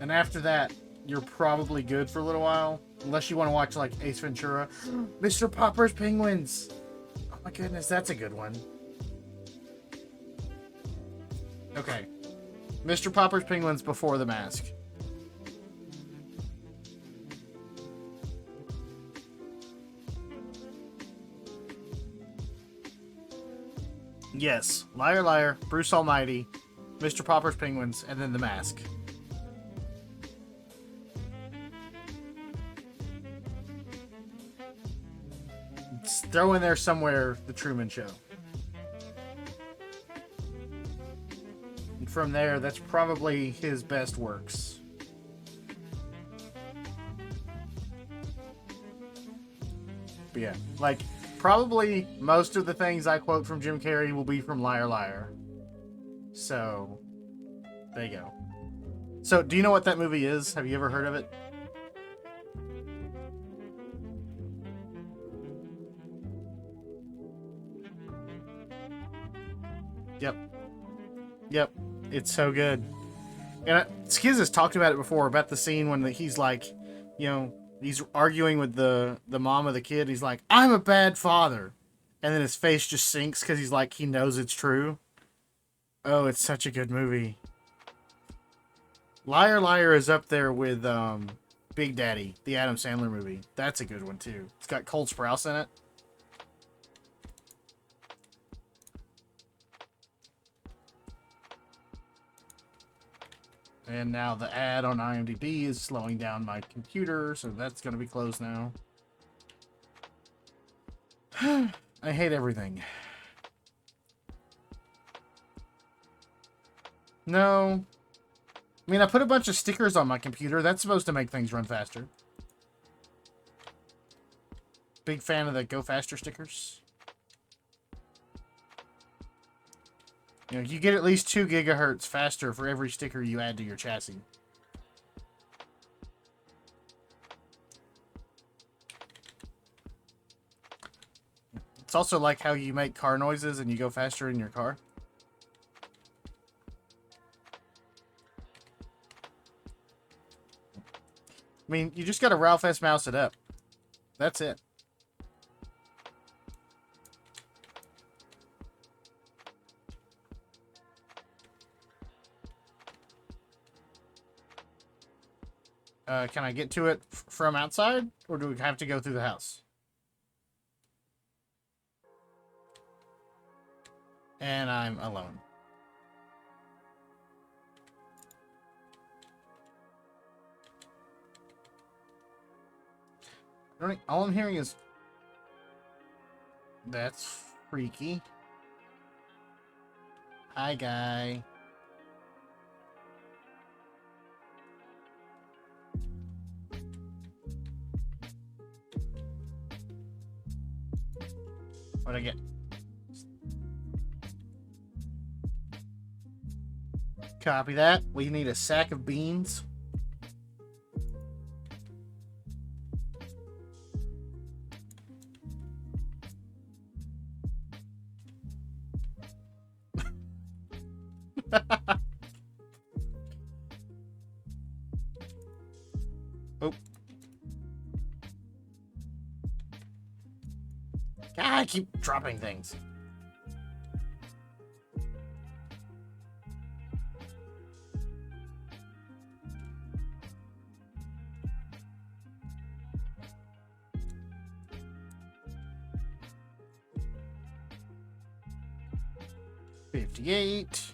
And after that, you're probably good for a little while. Unless you want to watch, like, Ace Ventura. Mr. Popper's Penguins. Oh my goodness, that's a good one. Okay. Mr. Popper's Penguins before The Mask. Yes. Liar Liar, Bruce Almighty, Mr. Popper's Penguins, and then The Mask. Throw in there somewhere The Truman Show. And from there, that's probably his best works. But yeah, like, probably most of the things I quote from Jim Carrey will be from Liar Liar. So, there you go. So, do you know what that movie is? Have you ever heard of it? Yep. It's so good. And Skiz has talked about it before, about the scene when he's like, you know, he's arguing with the mom of the kid. He's like, I'm a bad father. And then his face just sinks because he's like, he knows it's true. Oh, it's such a good movie. Liar Liar is up there with Big Daddy, the Adam Sandler movie. That's a good one, too. It's got Cole Sprouse in it. And now the ad on IMDb is slowing down my computer, so that's going to be closed now. I hate everything. No. I mean, I put a bunch of stickers on my computer. That's supposed to make things run faster. Big fan of the Go Faster stickers. You know, you get at least 2 gigahertz faster for every sticker you add to your chassis. It's also like how you make car noises and you go faster in your car. I mean, you just gotta Ralph S. Mouse it up. That's it. Can I get to it from outside? Or do we have to go through the house? And I'm alone. All I'm hearing is... That's freaky. Hi, guy. What'd I get? Copy that. We need a sack of beans. Oh. God, I keep dropping things. $58.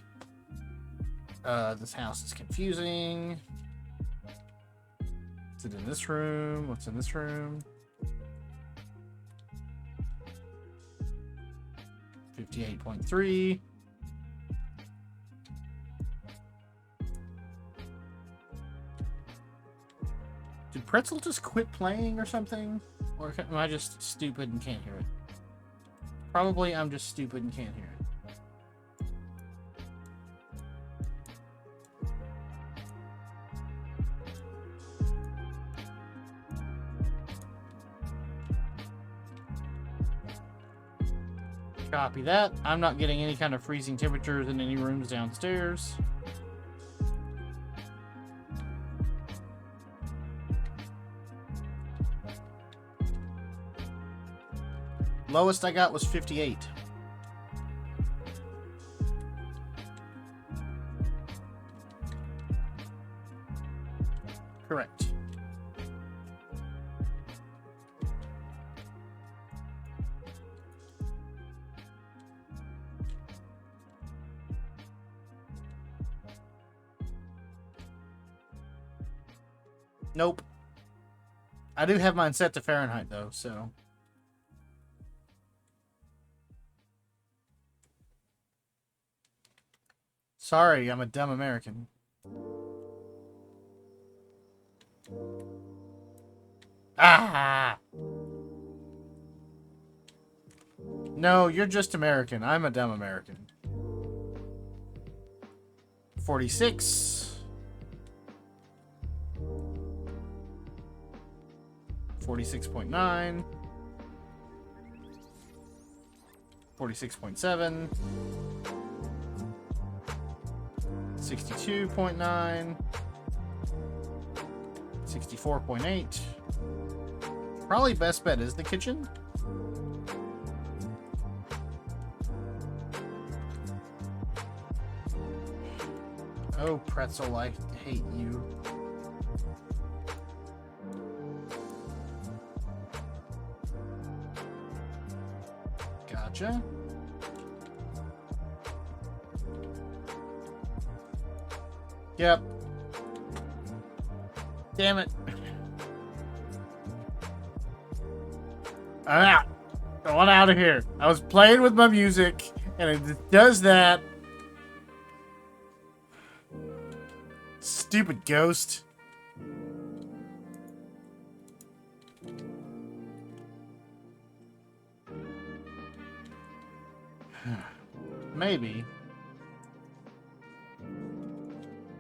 This house is confusing. Is it in this room? What's in this room? 58.3. Did Pretzel just quit playing or something? Or am I just stupid and can't hear it? Probably I'm just stupid and can't hear it. Copy that. I'm not getting any kind of freezing temperatures in any rooms downstairs. Lowest I got was 58. Correct. Nope. I do have mine set to Fahrenheit, though, so... Sorry, I'm a dumb American. Ah! No, you're just American. I'm a dumb American. 46. 46.9. 46.7. 62.9. 64.8. Probably best bet is the kitchen. Oh, Pretzel, I hate you. Gotcha. Yep. Damn it. I'm out. I want out of here. I was playing with my music, and it does that. Stupid ghost. Maybe.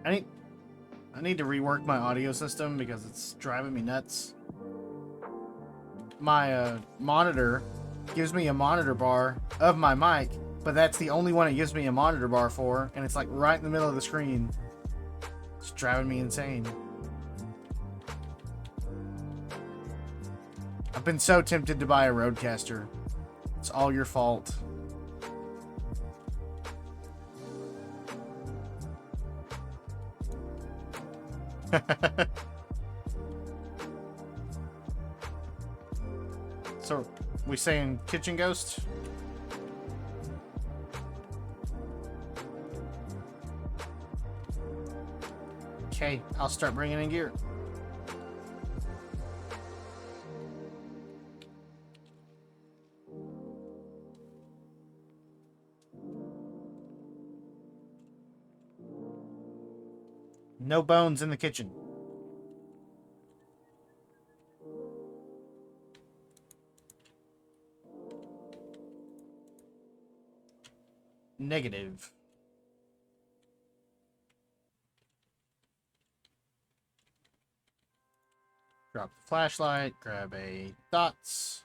I need to rework my audio system because it's driving me nuts. My monitor gives me a monitor bar of my mic, but that's the only one it gives me a monitor bar for, and it's like right in the middle of the screen. It's driving me insane. I've been so tempted to buy a Rodecaster. It's all your fault. So, we saying kitchen ghost? Okay, I'll start bringing in gear. No bones in the kitchen. Negative. Drop the flashlight, grab a dots.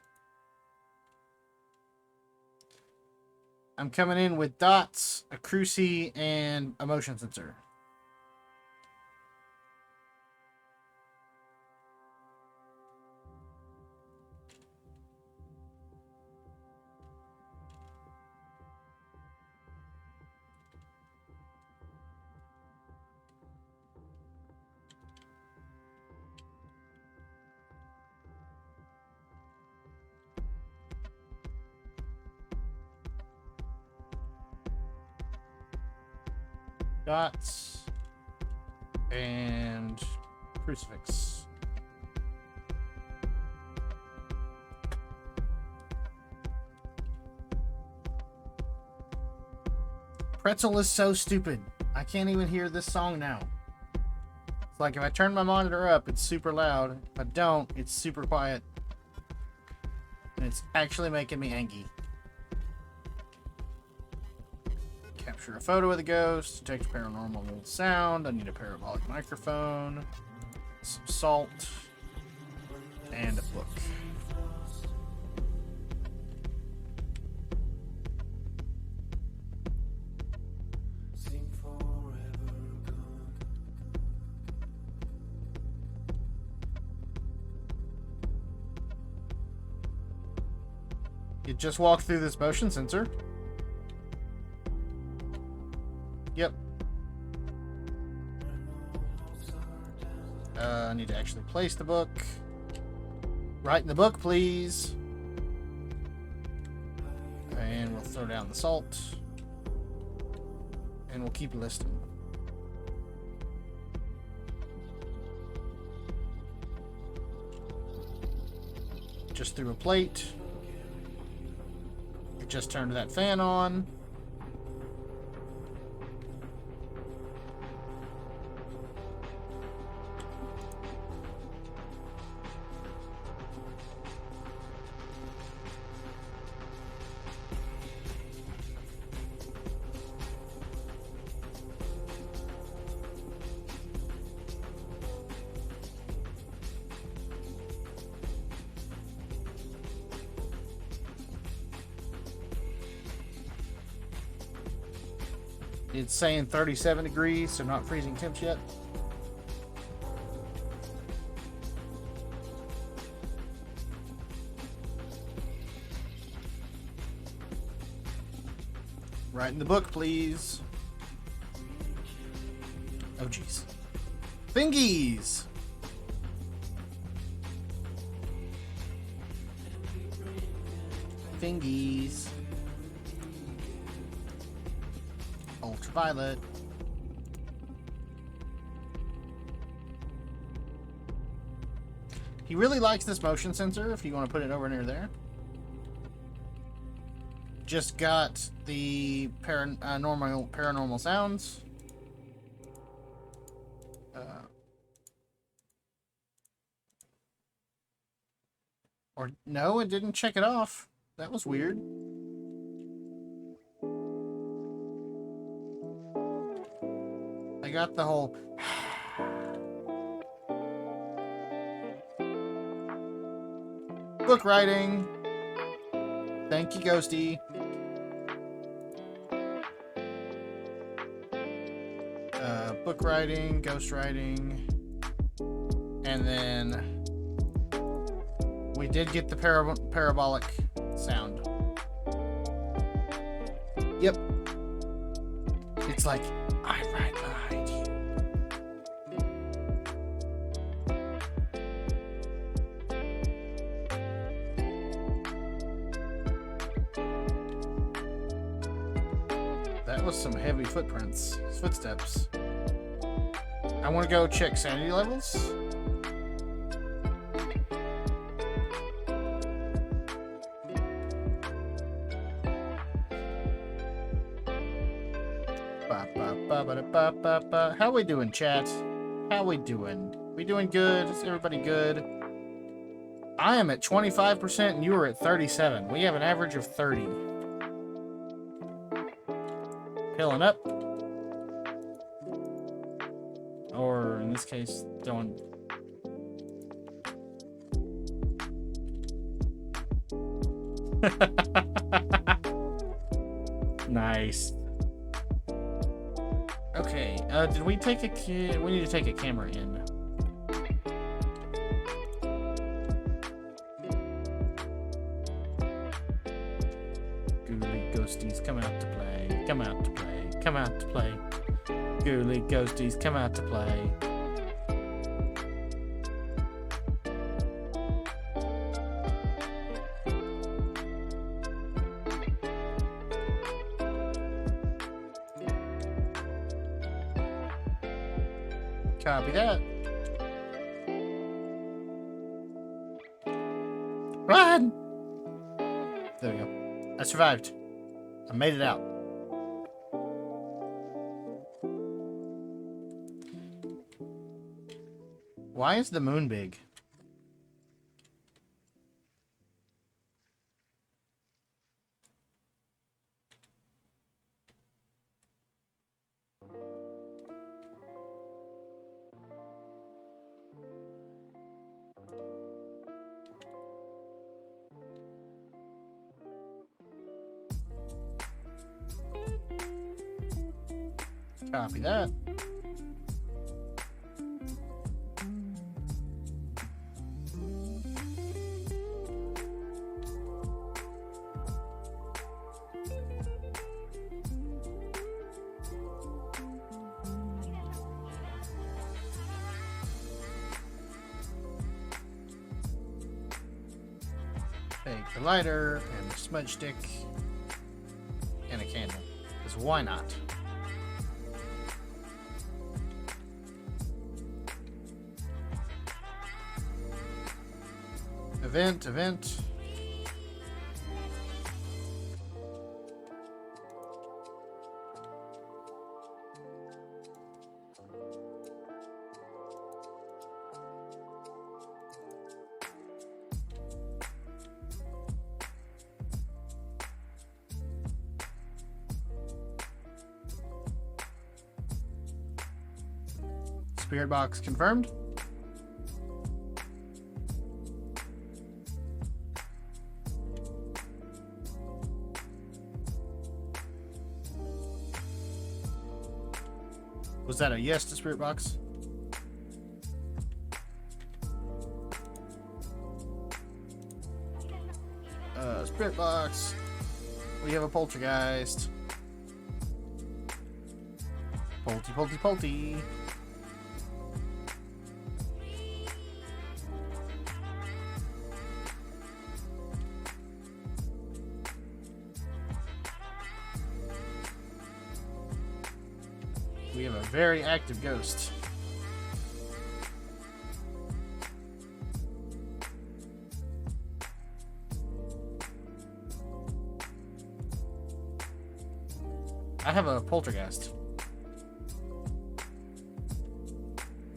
I'm coming in with dots, a cruci, and a motion sensor. Dots and crucifix. Pretzel is so stupid. I can't even hear this song now. It's like if I turn my monitor up, it's super loud. If I don't, it's super quiet. And it's actually making me angry. Capture a photo of the ghost. Detect paranormal sound. I need a parabolic microphone. Some salt. And a book. You just walk through this motion sensor. Yep. I need to actually place the book. Write in the book, please. And we'll throw down the salt. And we'll keep listing. Just threw a plate. Just turned that fan on. It's saying 37 degrees, so not freezing temps yet. Write in the book, please. Oh, jeez. Fingies! Fingies. Ultraviolet. He really likes this motion sensor if you want to put it over near there. Just got the paranormal sounds. Or no, it didn't check it off. That was weird. I got the whole book writing. Thank you, Ghosty. Book writing, ghost writing, and then we did get the parabolic sound. Yep. It's like, I'm right behind you. That was some heavy footsteps. I want to go check sanity levels. How we doing, chat? How we doing? We doing good? Is everybody good? I am at 25% and you are at 37. We have an average of 30. Pilling up. Or, in this case, throwing... Nice. Okay, did we take a... We need to take a camera in. Ghouly ghosties, come out to play. Come out to play. Come out to play. Ghouly ghosties, come out to play. Copy that. Run! There we go. I survived. I made it out. Why is the moon big? Copy that. Take the lighter and the smudge stick and a candle. Because why not? Event. Spirit box confirmed. Was that a yes to spirit box? Spirit box. We have a poltergeist. Polty. We have a very active ghost. I have a poltergeist.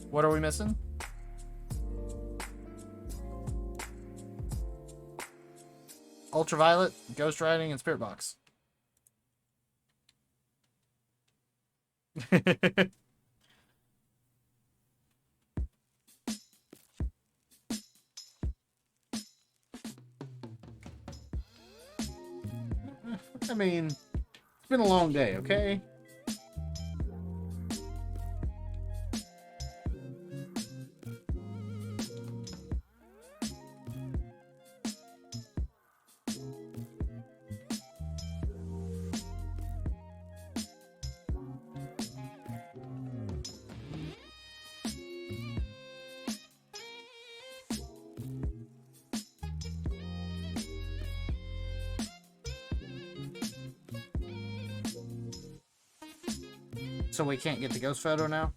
What are we missing? Ultraviolet, ghost riding, and spirit box. I mean, it's been a long day, okay? So we can't get the ghost photo now?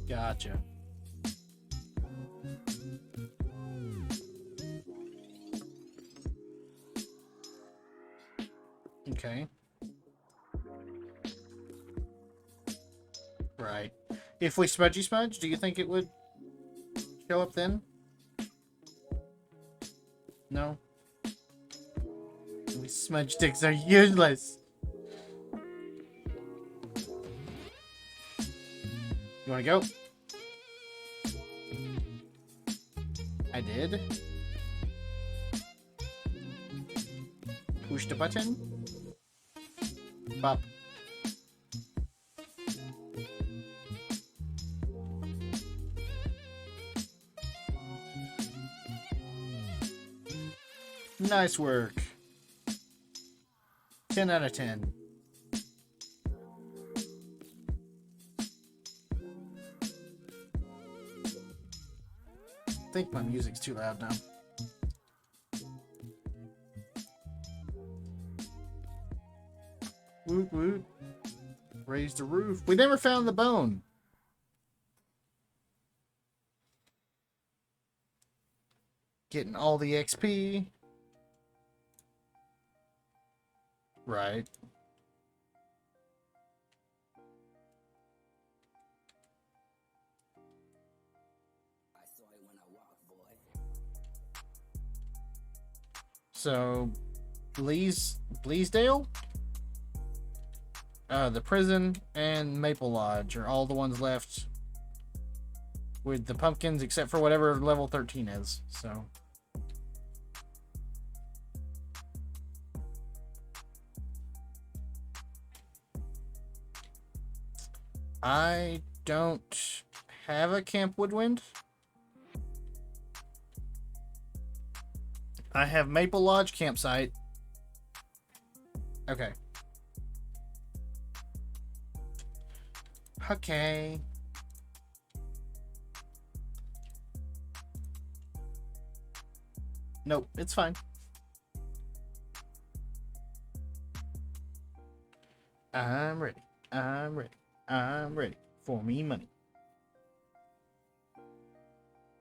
Gotcha. Okay. Right. If we smudge, do you think it would show up then? No? These smudge sticks are useless. You wanna go? I did. Push the button. Bop. Nice work. 10 out of 10. I think my music's too loud now. Woot woot. Raise the roof. We never found the bone. Getting all the XP. Right. I saw it when I walked, boy. So, Bleasdale? The prison and Maple Lodge are all the ones left with the pumpkins, except for whatever level 13 is. So, I don't have a Camp Woodwind. I have Maple Lodge campsite. Okay. Okay. Nope, it's fine. I'm ready. I'm ready. I'm ready for me money.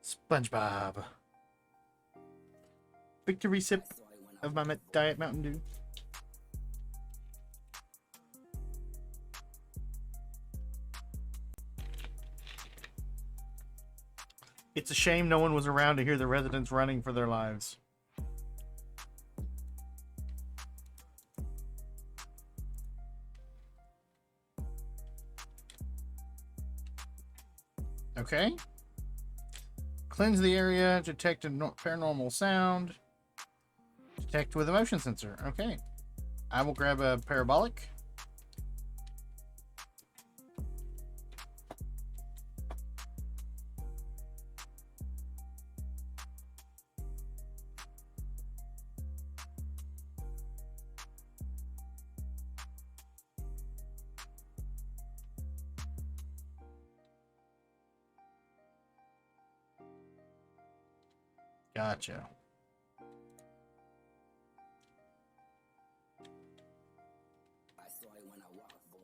SpongeBob. Victory sip I saw it when I of my walked, boy. Diet Mountain Dew. It's a shame no one was around to hear the residents running for their lives. Okay. Cleanse the area, detect a paranormal sound. Detect with a motion sensor. Okay. I will grab a parabolic. Gotcha. I saw it when I walked, boy.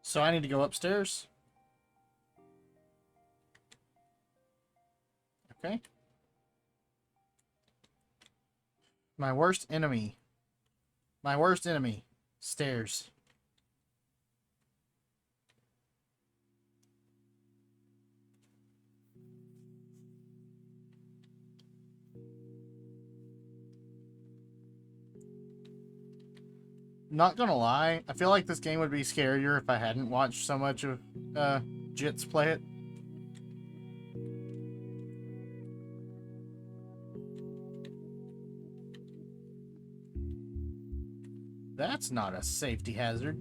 So I need to go upstairs. Okay. My worst enemy. My worst enemy. Stairs. Not gonna lie, I feel like this game would be scarier if I hadn't watched so much of Jits play it. That's not a safety hazard.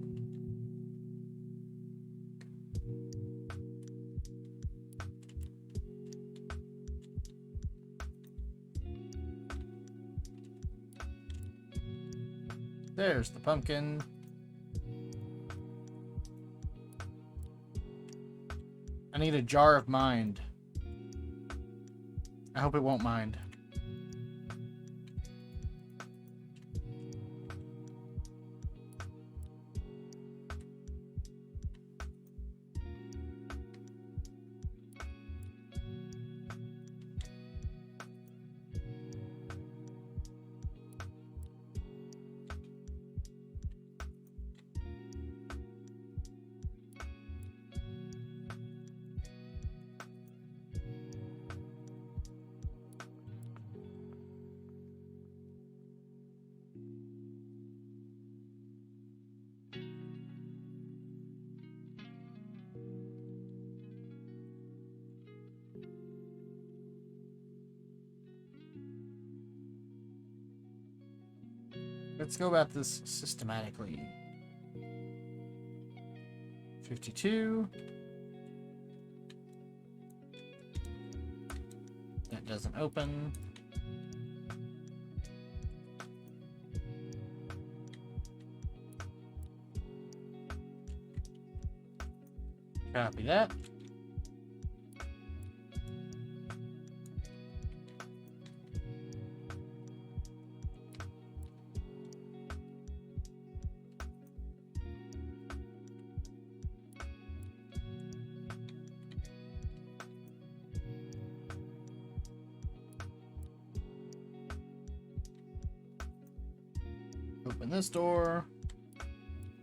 There's the pumpkin. I need a jar of mind. I hope it won't mind. Let's go about this systematically. 52. That doesn't open. Copy that. Open this door.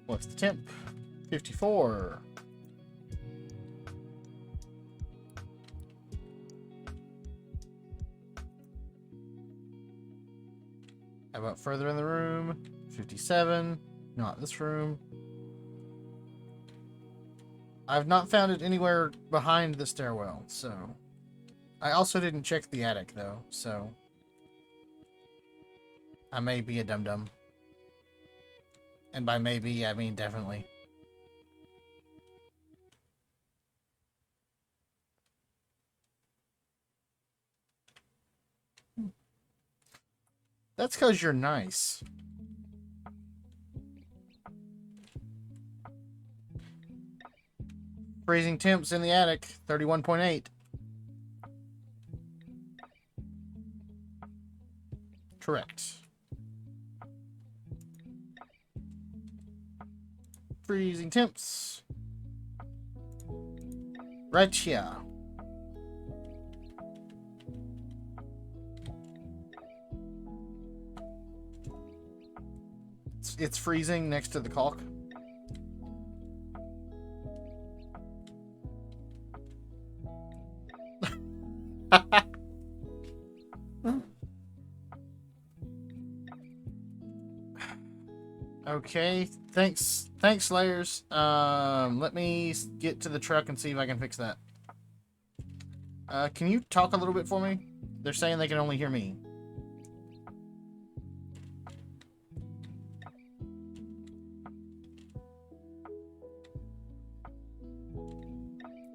What's the temp? 54. How about further in the room? 57. Not this room. I've not found it anywhere behind the stairwell, so... I also didn't check the attic, though, so... I may be a dum-dum. And by maybe, I mean definitely. That's because you're nice. Freezing temps in the attic, 31.8. Correct. Freezing temps. Right here. It's freezing next to the caulk. Okay, thanks, Slayers. Let me get to the truck and see if I can fix that. Can you talk a little bit for me? They're saying they can only hear me.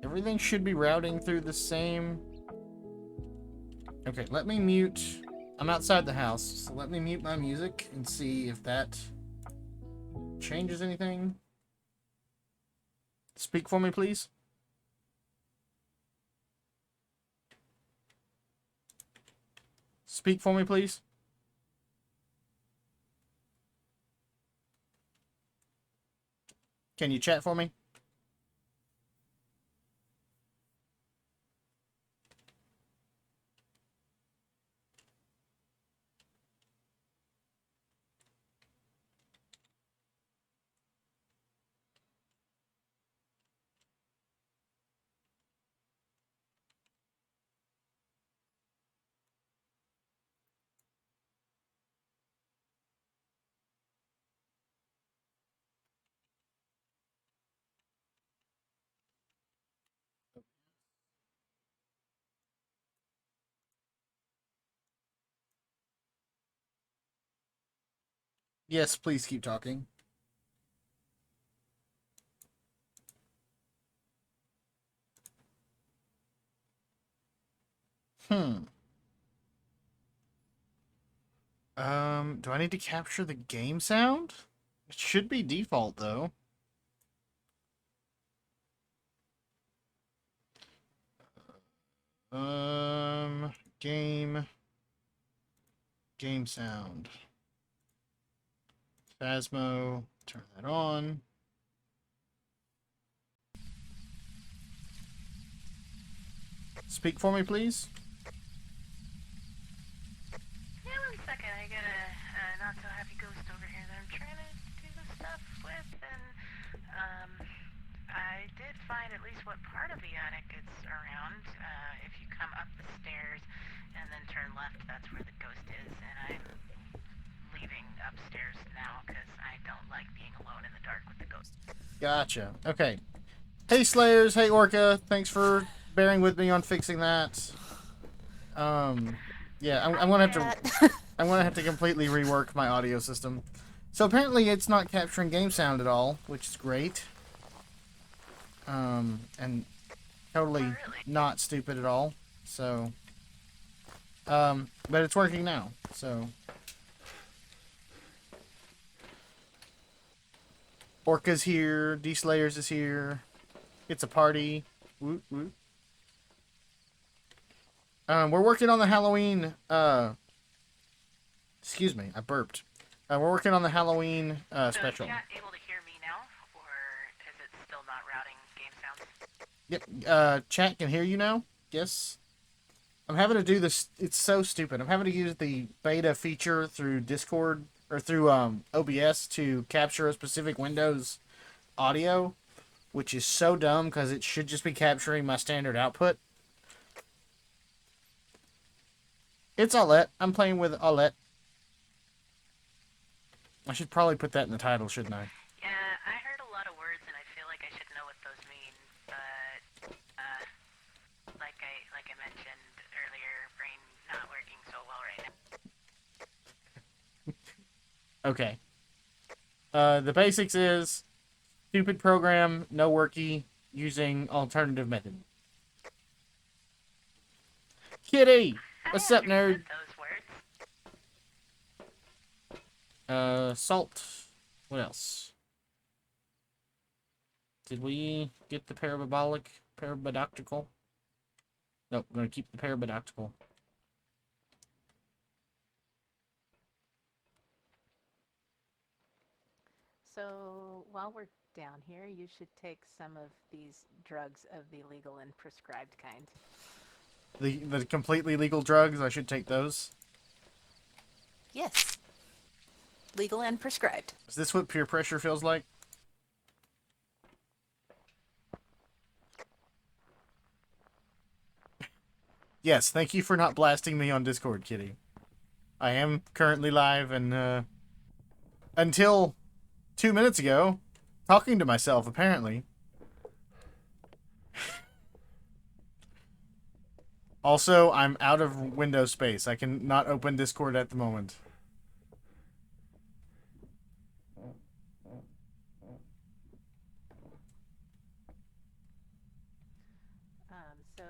Everything should be routing through the same... Okay, let me mute... I'm outside the house, so let me mute my music and see if that changes anything. Speak for me, please. Speak for me, please. Can you chat for me? Yes, please keep talking. Do I need to capture the game sound? It should be default, though. Game sound. Phasmo, turn that on. Speak for me, please. Yeah, one second. I got a not so happy ghost over here that I'm trying to do the stuff with, and I did find at least what part of the attic it's around. If you come up the stairs and then turn left, that's where the ghost is, and I'm leaving upstairs now because I don't like being alone in the dark with the ghost. Gotcha. Okay. Hey, Slayers. Hey, Orca. Thanks for bearing with me on fixing that. Yeah, I'm gonna have to. I'm gonna have to completely rework my audio system. So apparently, it's not capturing game sound at all, which is great. And totally Oh, really? not stupid at all. So But it's working now, so. Orca's here. D-Slayers is here. It's a party. Woot, woot. We're working on the Halloween, excuse me, I burped. We're working on the Halloween, special. Is chat able to hear me now, or is it still not routing game sounds? Yep, chat can hear you now? Yes. I'm having to do this, it's so stupid. I'm having to use the beta feature through Discord, or through, OBS to capture a specific Windows audio, which is so dumb, because it should just be capturing my standard output. It's Aulette. I'm playing with Aulette. I should probably put that in the title, shouldn't I? Yeah, I heard a lot of words, and I feel like I should know what those mean, but like I mentioned earlier, brain not working so well right now. Okay. The basics is stupid program, no worky, using alternative method. Kitty! What's up, nerd? Those words. Salt. What else? Did we get the parabodoctical? Nope, I'm gonna keep the parabodoctical. So while we're down here, you should take some of these drugs of the legal and prescribed kind. The completely legal drugs, I should take those. Yes. Legal and prescribed. Is this what peer pressure feels like? Yes, thank you for not blasting me on Discord, Kitty. I am currently live and, until 2 minutes ago, talking to myself, apparently. Also, I'm out of window space. I can not open Discord at the moment. So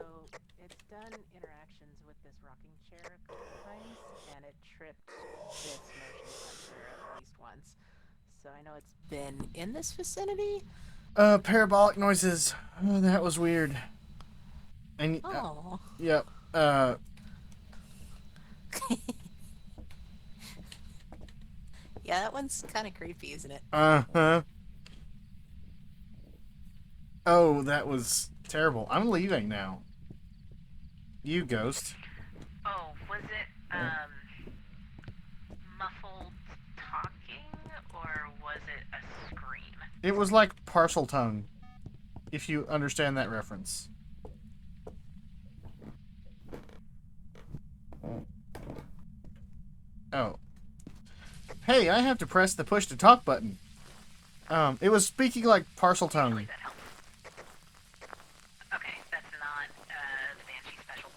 it's done interactions with this rocking chair a couple times, and it tripped this motion sensor at least once. So I know it's been in this vicinity. Parabolic noises. Oh, that was weird. And Oh. yep. Yeah, that one's kind of creepy, isn't it? Uh-huh. Oh, that was terrible. I'm leaving now. You, Ghost. Oh, was it muffled talking, or was it a scream? It was like parcel tongue, if you understand that reference. Oh. Hey, I have to press the push to talk button. It was speaking like parcel tongue. That helps. Okay, that's not the Banshee special.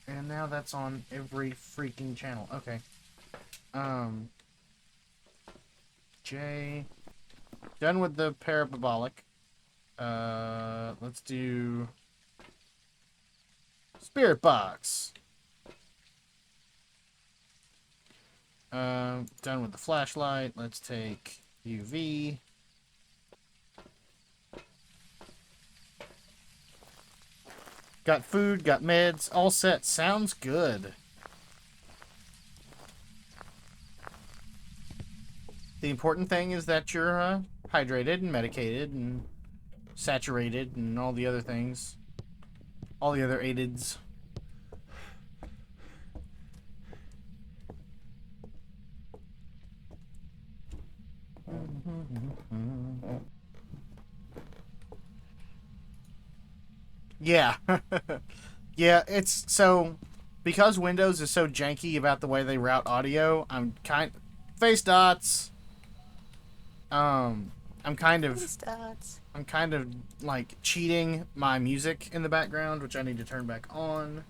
And now that's on every freaking channel. Okay. J. Done with the parabolic. Let's do Spirit Box. Done with the flashlight. Let's take UV. Got food, got meds, all set. Sounds good. The important thing is that you're hydrated and medicated and saturated and all the other things. All the other aidids. Yeah. Yeah, it's so because Windows is so janky about the way they route audio, face dots. I'm kind of like cheating my music in the background, which I need to turn back on.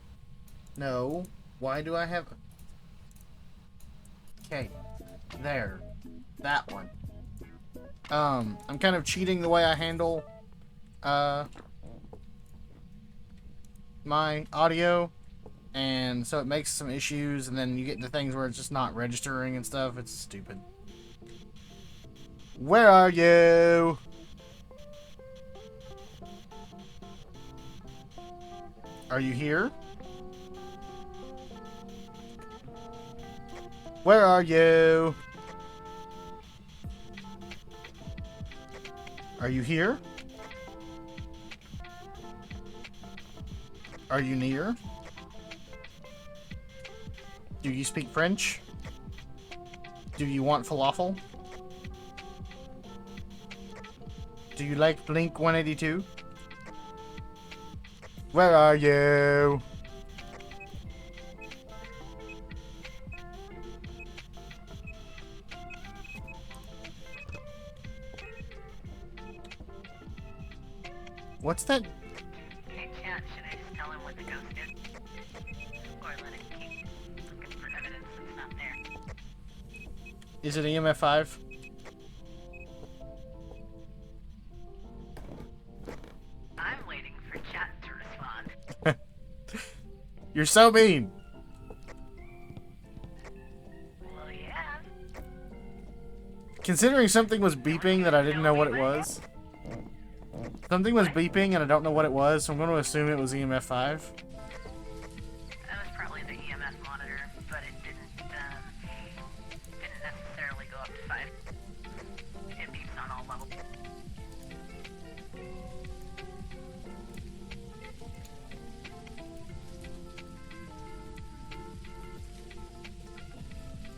No. Why do I have Okay. There. That one. I'm kind of cheating the way I handle my audio And so it makes some issues, and then you get into things where it's just not registering and stuff. It's stupid. Where are you? Are you here? Where are you? Are you here? Are you near? Do you speak French? Do you want falafel? Do you like Blink 182? Where are you? What's that? Hey, chat, should I just tell him what the ghost is? Or let it keep looking for evidence that's not there? Is it EMF 5? I'm waiting for chat to respond. You're so mean. Well, yeah. Considering something was beeping that I didn't know what it was. Something was beeping and I don't know what it was, so I'm going to assume it was EMF 5. That was probably the EMF monitor, but it didn't necessarily go up to 5. It beeps on all levels.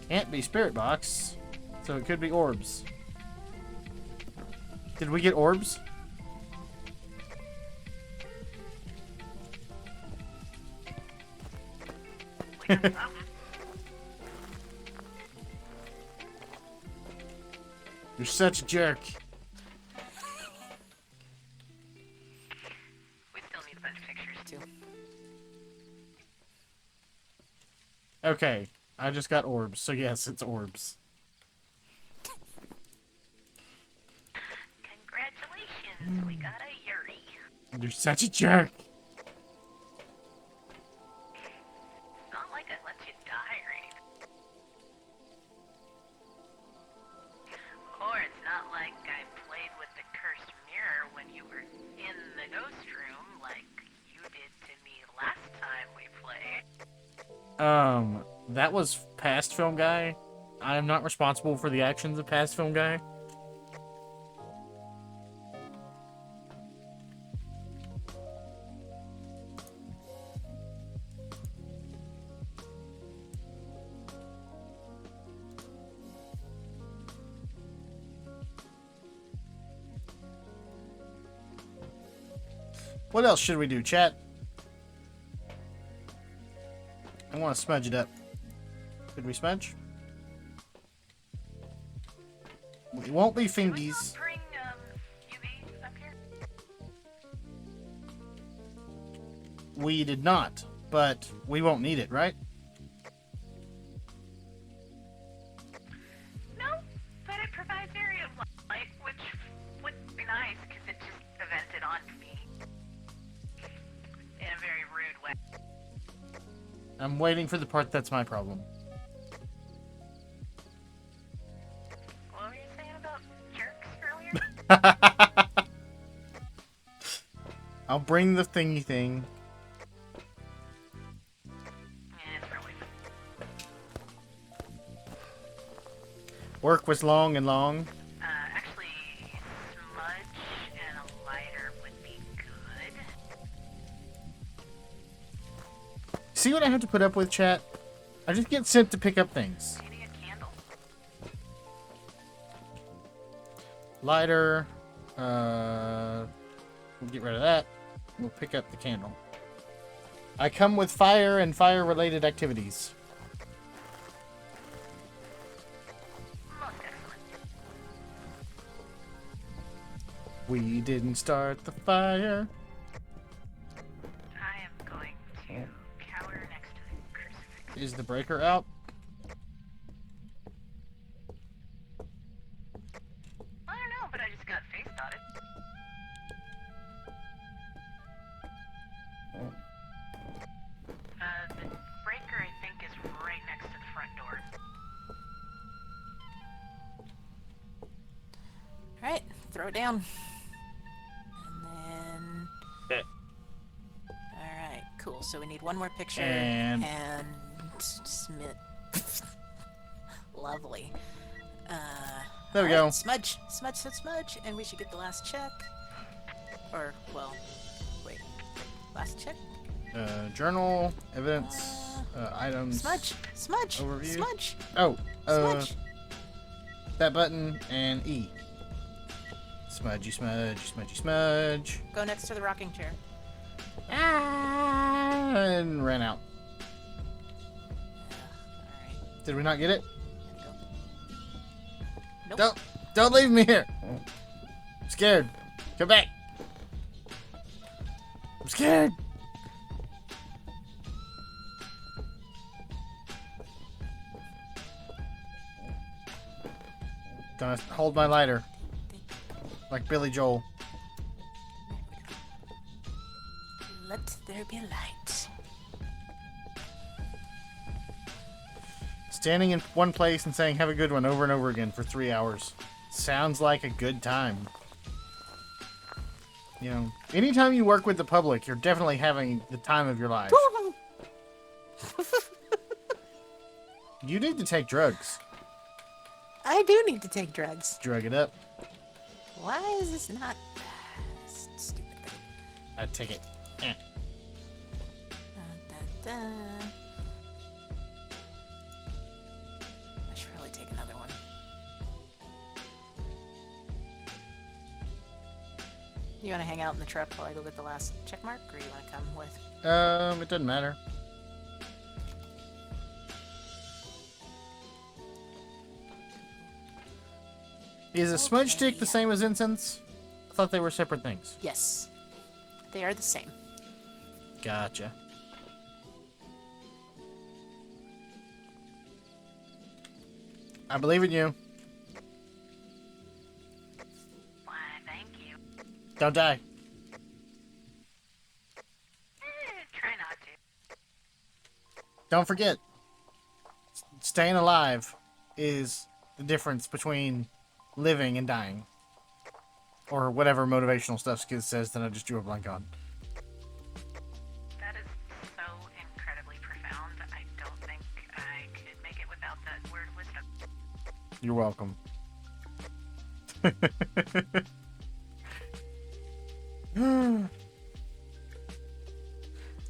Can't be spirit box, so it could be orbs. Did we get orbs? We got something. You're such a jerk. We still need a bunch of pictures, too. Okay, I just got orbs, so yes, it's orbs. Congratulations, we got a Yuri. You're such a jerk. It's not like it lets you die or anything. Or it's not like I played with the cursed mirror when you were in the ghost room like you did to me last time we played. That was Past Film Guy. I am not responsible for the actions of Past Film Guy. What else should we do, chat? I want to smudge it up. Could we smudge? We won't be Did we not fingies. bring UV up here? We did not, but we won't need it, right? No, but it provides area of light, which would be nice because it just evented onto me in a very rude way. I'm waiting for the part that's my problem. What were you saying about jerks earlier? I'll bring the thingy thing. Yeah, it's probably Work was long and long. actually smudge and a lighter would be good. See what I have to put up with, chat? I just get sent to pick up things. Maybe a candle. Lighter. We'll get rid of that. We'll pick up the candle. I come with fire and fire-related activities. Most excellent. We didn't start the fire. I am going to cower next to the crucifix. Is the breaker out? I don't know, but I just got face dotted. The throw it down. And then... Okay. Alright, cool. So we need one more picture. And- Smith. Lovely. There we alright, go. Smudge. Smudge said smudge. And we should get the last check. Or, well... Wait. Last check? Journal, evidence, items. Smudge! Smudge! Overview. Smudge! Oh, Smudge! that button and E. Smudgy, smudgy, smudgy, smudge. Go next to the rocking chair. Ah, and ran out. Alright. Did we not get it? Nope. Don't leave me here. I'm scared. Come back. I'm scared. Gonna hold my lighter. Like Billy Joel. Let there be light. Standing in one place and saying have a good one over and over again for 3 hours. Sounds like a good time. You know, anytime you work with the public, you're definitely having the time of your life. You need to take drugs. I do need to take drugs. Drug it up. Why is this not... Stupid thing. I take it. Eh. Da, da, da. I should probably take another one. You want to hang out in the truck while I go get the last check mark, or you want to come with? It doesn't matter. Is a smudge stick the same as incense? I thought they were separate things. Yes. They are the same. Gotcha. I believe in you. Why, thank you. Don't die. Try not to. Don't forget. Staying alive is the difference between living and dying. Or whatever motivational stuff Skid says that I just drew a blank on. That is so incredibly profound. I don't think I could make it without that word of wisdom. You're welcome.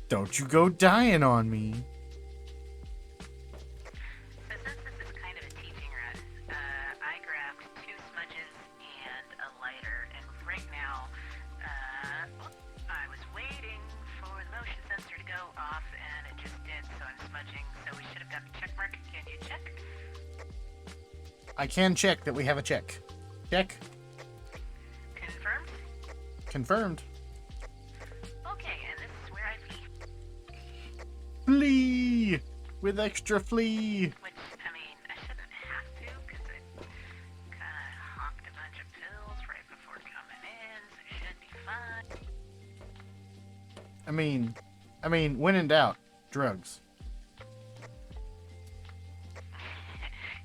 Don't you go dying on me. So since this is kind of a teaching run, I grabbed 2 smudges and a lighter, and right now, I was waiting for the motion sensor to go off, and it just did, so I'm smudging, so we should have got the check mark. Can you check? I can check that we have a check. Check. Confirmed? Confirmed. Okay, and this is where I pee. Flee! With extra flee. Which, I mean, I shouldn't have to, because I kind of honked a bunch of pills right before coming in, so it should be fine. I mean, when in doubt, drugs.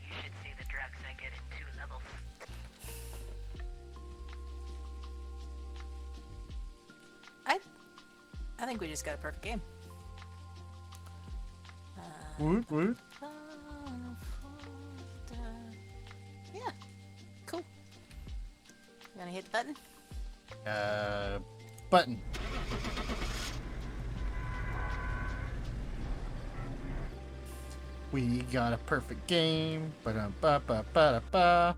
You should see the drugs I get in 2 levels. I think we just got a perfect game. Woot woot. Yeah. Cool. You wanna hit the button? Button. We got a perfect game. Ba-da-ba-ba-ba-da-ba.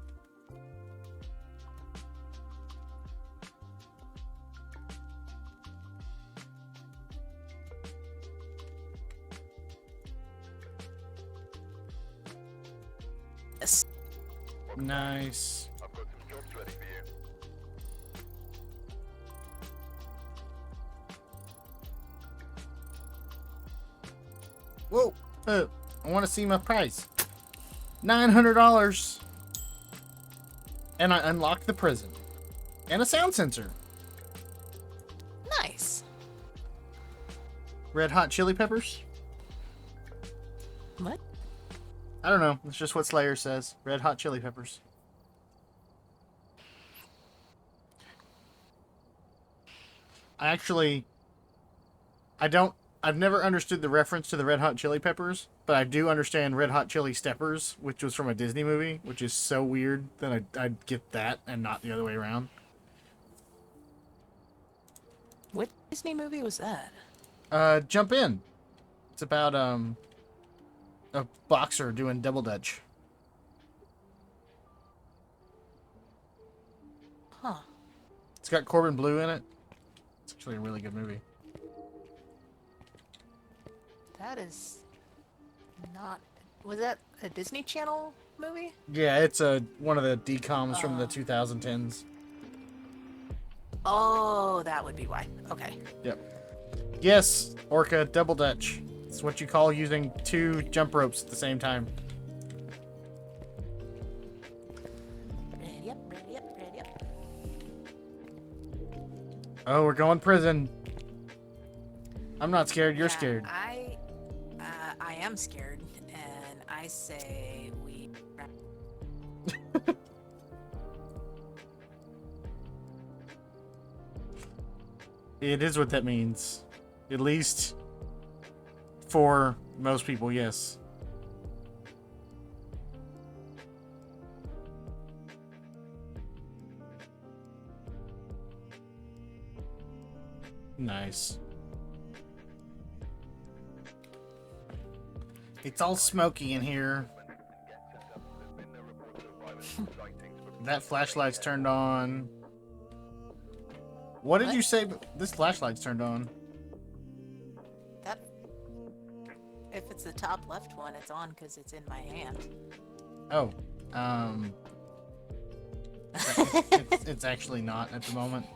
Yes. Nice. I've got some jobs ready for you. Whoa. I want to see my price. $900. And I unlocked the prison. And a sound sensor. Nice. Red Hot Chili Peppers? What? I don't know. It's just what Slayer says. Red Hot Chili Peppers. I've never understood the reference to the Red Hot Chili Peppers, but I do understand Red Hot Chili Steppers, which was from a Disney movie, which is so weird that I'd get that and not the other way around. What Disney movie was that? Jump In. It's about, a boxer doing double dutch. Huh. It's got Corbin Bleu in it. It's actually a really good movie. That is not... Was that a Disney Channel movie? Yeah, it's one of the DComs from the 2010s. Oh, that would be why. Okay. Yep. Yes, Orca, double dutch. It's what you call using 2 jump ropes at the same time. Ready up, ready up, ready up. Oh, we're going prison. I'm not scared. You're Yeah, scared. I am scared, and I say we... It is what that means. At least for most people, yes. Nice. It's all smoky in here. That flashlight's turned on. What did you say? This flashlight's turned on. That... If it's the top left one, it's on because it's in my hand. Oh, it's actually not at the moment.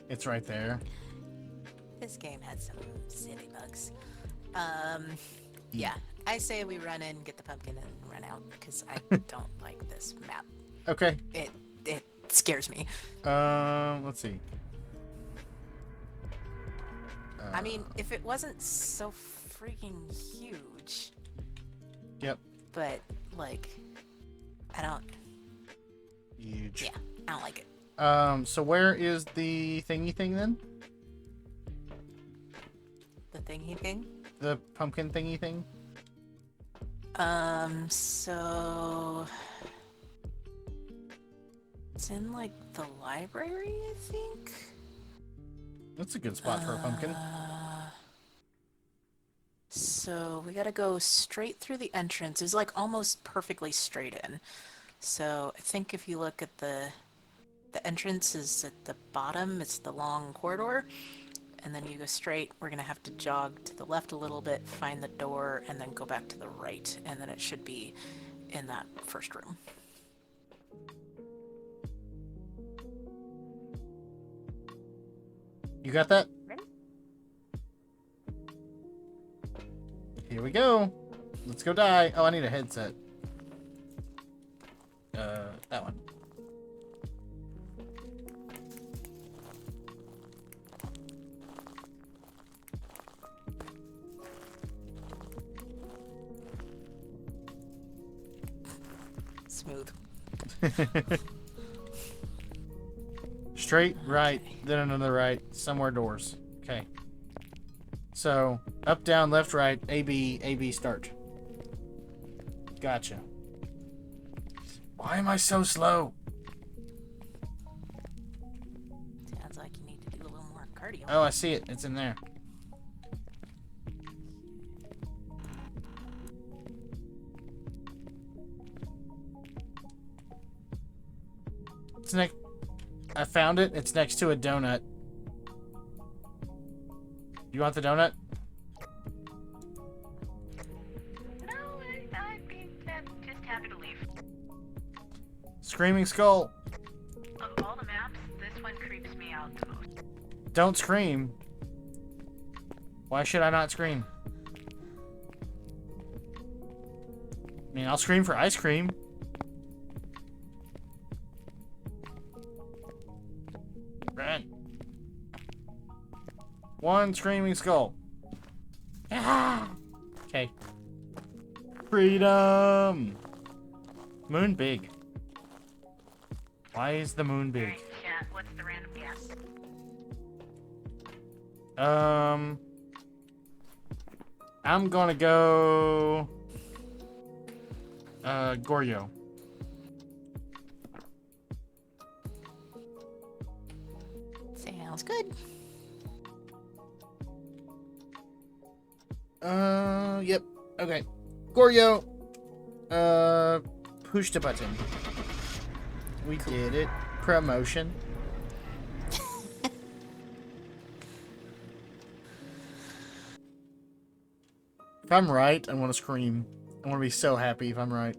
It's right there. This game had some silly bugs. Yeah, I say we run in, get the pumpkin, and run out because I don't like this map. Okay. It scares me. Let's see. I mean, if it wasn't so freaking huge. Yep. But like, I don't. Huge. Yeah, I don't like it. So where is the thingy thing then? The thingy thing. The pumpkin thingy thing? So it's in like the library, I think. That's a good spot for a pumpkin. So we gotta go straight through the entrance. It's like almost perfectly straight in. So I think if you look at the entrance is at the bottom, it's the long corridor. And then you go straight. We're gonna have to jog to the left a little bit, find the door, and then go back to the right. And then it should be in that first room. You got that? Ready? Here we go. Let's go die. Oh, I need a headset. That one. Smooth. Straight, right, then another right, somewhere doors. Okay. So, up, down, left, right, A, B, start. Gotcha. Why am I so slow? Sounds like you need to do a little more cardio. Oh, I see it. It's in there. It's next. I found it. It's next to a donut. You want the donut? No, I'd be just happy to leave. Screaming skull. Of all the maps, this one creeps me out the most. Don't scream. Why should I not scream? I mean, I'll scream for ice cream. Run. One screaming skull. Ah! Okay. Freedom! Moon big. Why is the moon big? Alright, chat, what's the random guess? I'm gonna go Goryo. Sounds good. Yep. Okay. Goryo. Push the button. We did it. Promotion. If I'm right, I want to scream. I want to be so happy if I'm right.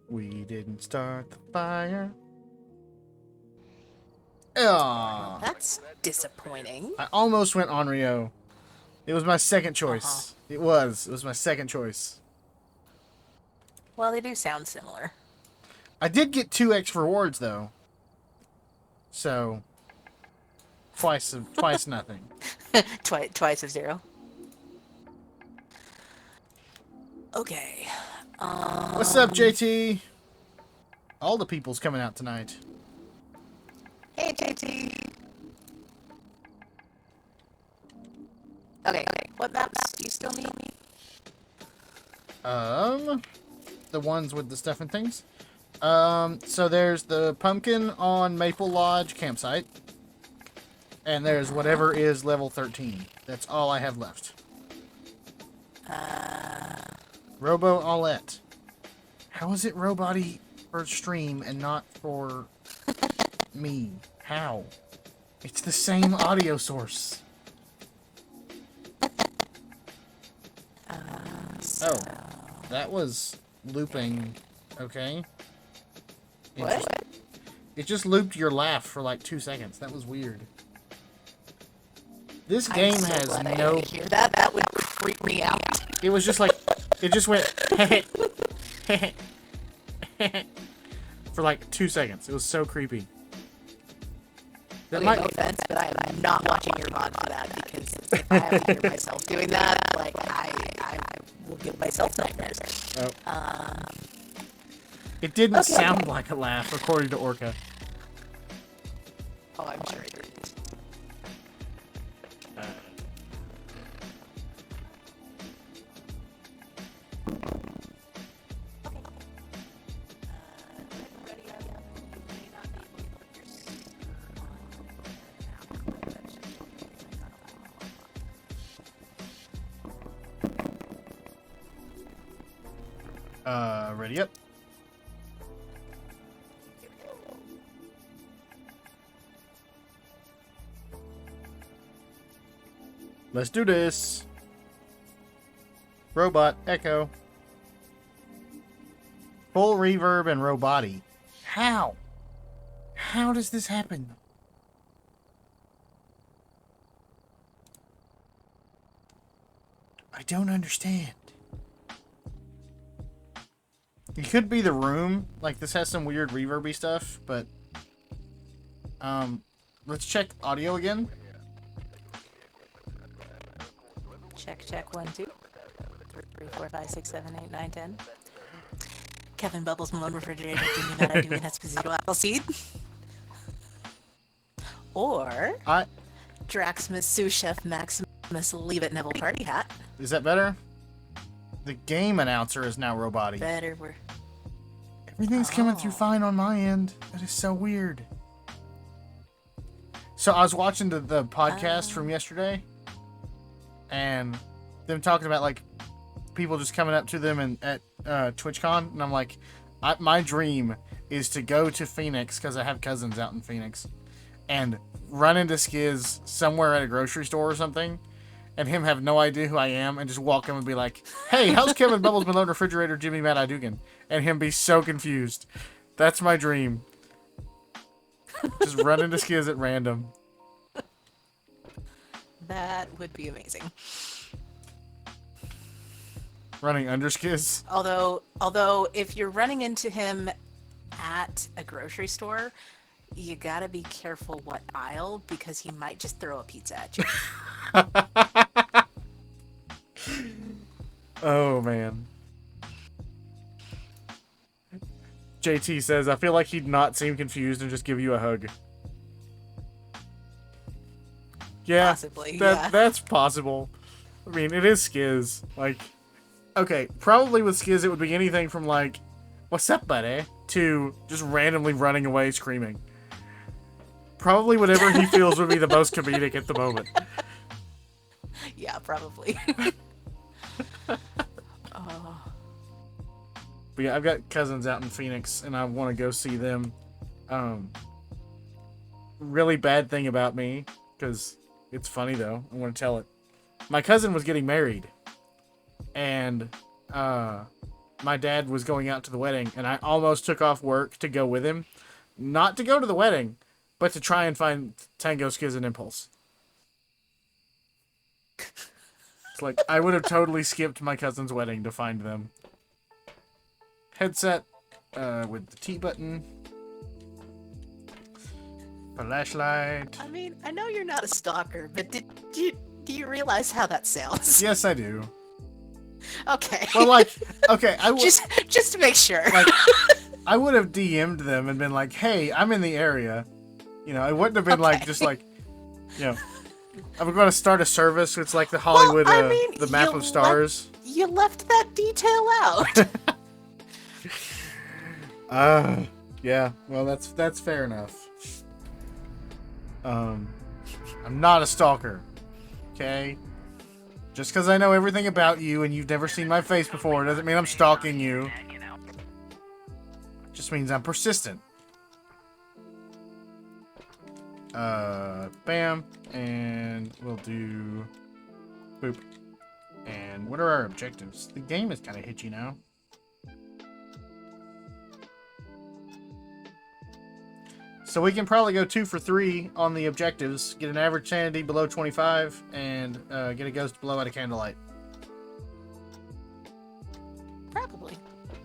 We didn't start the fire. Ah, That's disappointing. I almost went on Rio. It was my second choice. It was my second choice. Well, they do sound similar. I did get 2x rewards though. So twice nothing. Twice of 0. Okay. What's up, JT? All the people's coming out tonight. Hey, JT. Okay. What maps do you still need? The ones with the stuff and things. So there's the pumpkin on Maple Lodge campsite. And there's whatever is level 13. That's all I have left. Robo Aulette. How is it Robody for stream and not for me? How? It's the same audio source. Oh, that was looping. Okay. What? It just looped your laugh for like 2 seconds. That was weird. This game I'm so has glad I no. didn't hear that. That would creep me out. It was just like it just went for like 2 seconds. It was so creepy. That Okay, might. no offense, but I am not watching your VOD for that because if I have to hear myself doing that, like I will give myself nightmares. Oh. It didn't Okay. sound like a laugh, according to Orca. Oh, I'm sure it didn't. Ready up. Let's do this. Robot Echo. Full reverb and roboti. How? How does this happen? I don't understand. It could be the room. Like, this has some weird reverby stuff, but... let's check audio again. Check 1, 2, 3, 4, 5, 6, 7, 8, 9, 10. Kevin Bubbles, Malone Refrigerator, Jimmy Meta, doing Esposito Appleseed. Or Draxmas Sous Chef Maximus Leave It Neville Party Hat. Is that better? The game announcer is now roboti. Better. We're Everything's coming through fine on my end. That is so weird. So I was watching the podcast from yesterday, and them talking about like people just coming up to them and at TwitchCon, and I'm like, my dream is to go to Phoenix because I have cousins out in Phoenix, and run into Skiz somewhere at a grocery store or something, and him have no idea who I am, and just walk him and be like, "Hey, how's Kevin Bubbles Malone Refrigerator Jimmy Mad Dugan?" And him be so confused. That's my dream. Just run into Skiz at random. That would be amazing. Running under Skiz. Although if you're running into him at a grocery store, you gotta be careful what aisle because he might just throw a pizza at you. Oh man. JT says, I feel like he'd not seem confused and just give you a hug. Yeah, Possibly, yeah. that's possible. I mean, it is Skiz. Like, okay, probably with Skiz, it would be anything from like, "What's up, buddy?" to just randomly running away screaming. Probably whatever he feels would be the most comedic at the moment. Yeah, probably. Oh. But yeah, I've got cousins out in Phoenix, and I want to go see them. Really bad thing about me, because it's funny though. I want to tell it. My cousin was getting married, and my dad was going out to the wedding, and I almost took off work to go with him, not to go to the wedding, but to try and find Tango, Skiz, and Impulse. It's like I would have totally skipped my cousin's wedding to find them. Headset with the T button. Flashlight. I mean, I know you're not a stalker, but do you realize how that sounds? Yes, I do. Okay. Well, like, okay, I would just to make sure. like, I would have DM'd them and been like, "Hey, I'm in the area." You know, it wouldn't have been like just like, you know, I'm going to start a service. It's like the Hollywood, Well, I mean, the map of stars. You left that detail out. Yeah. Well, that's fair enough. I'm not a stalker. Okay? Just because I know everything about you and you've never seen my face before doesn't mean I'm stalking you. Just means I'm persistent. Bam. And we'll do... Boop. And what are our objectives? The game is kind of hitchy now. So we can probably go 2 for 3 on the objectives, get an average sanity below 25, and get a ghost blow out of candlelight. Probably. Mm-hmm.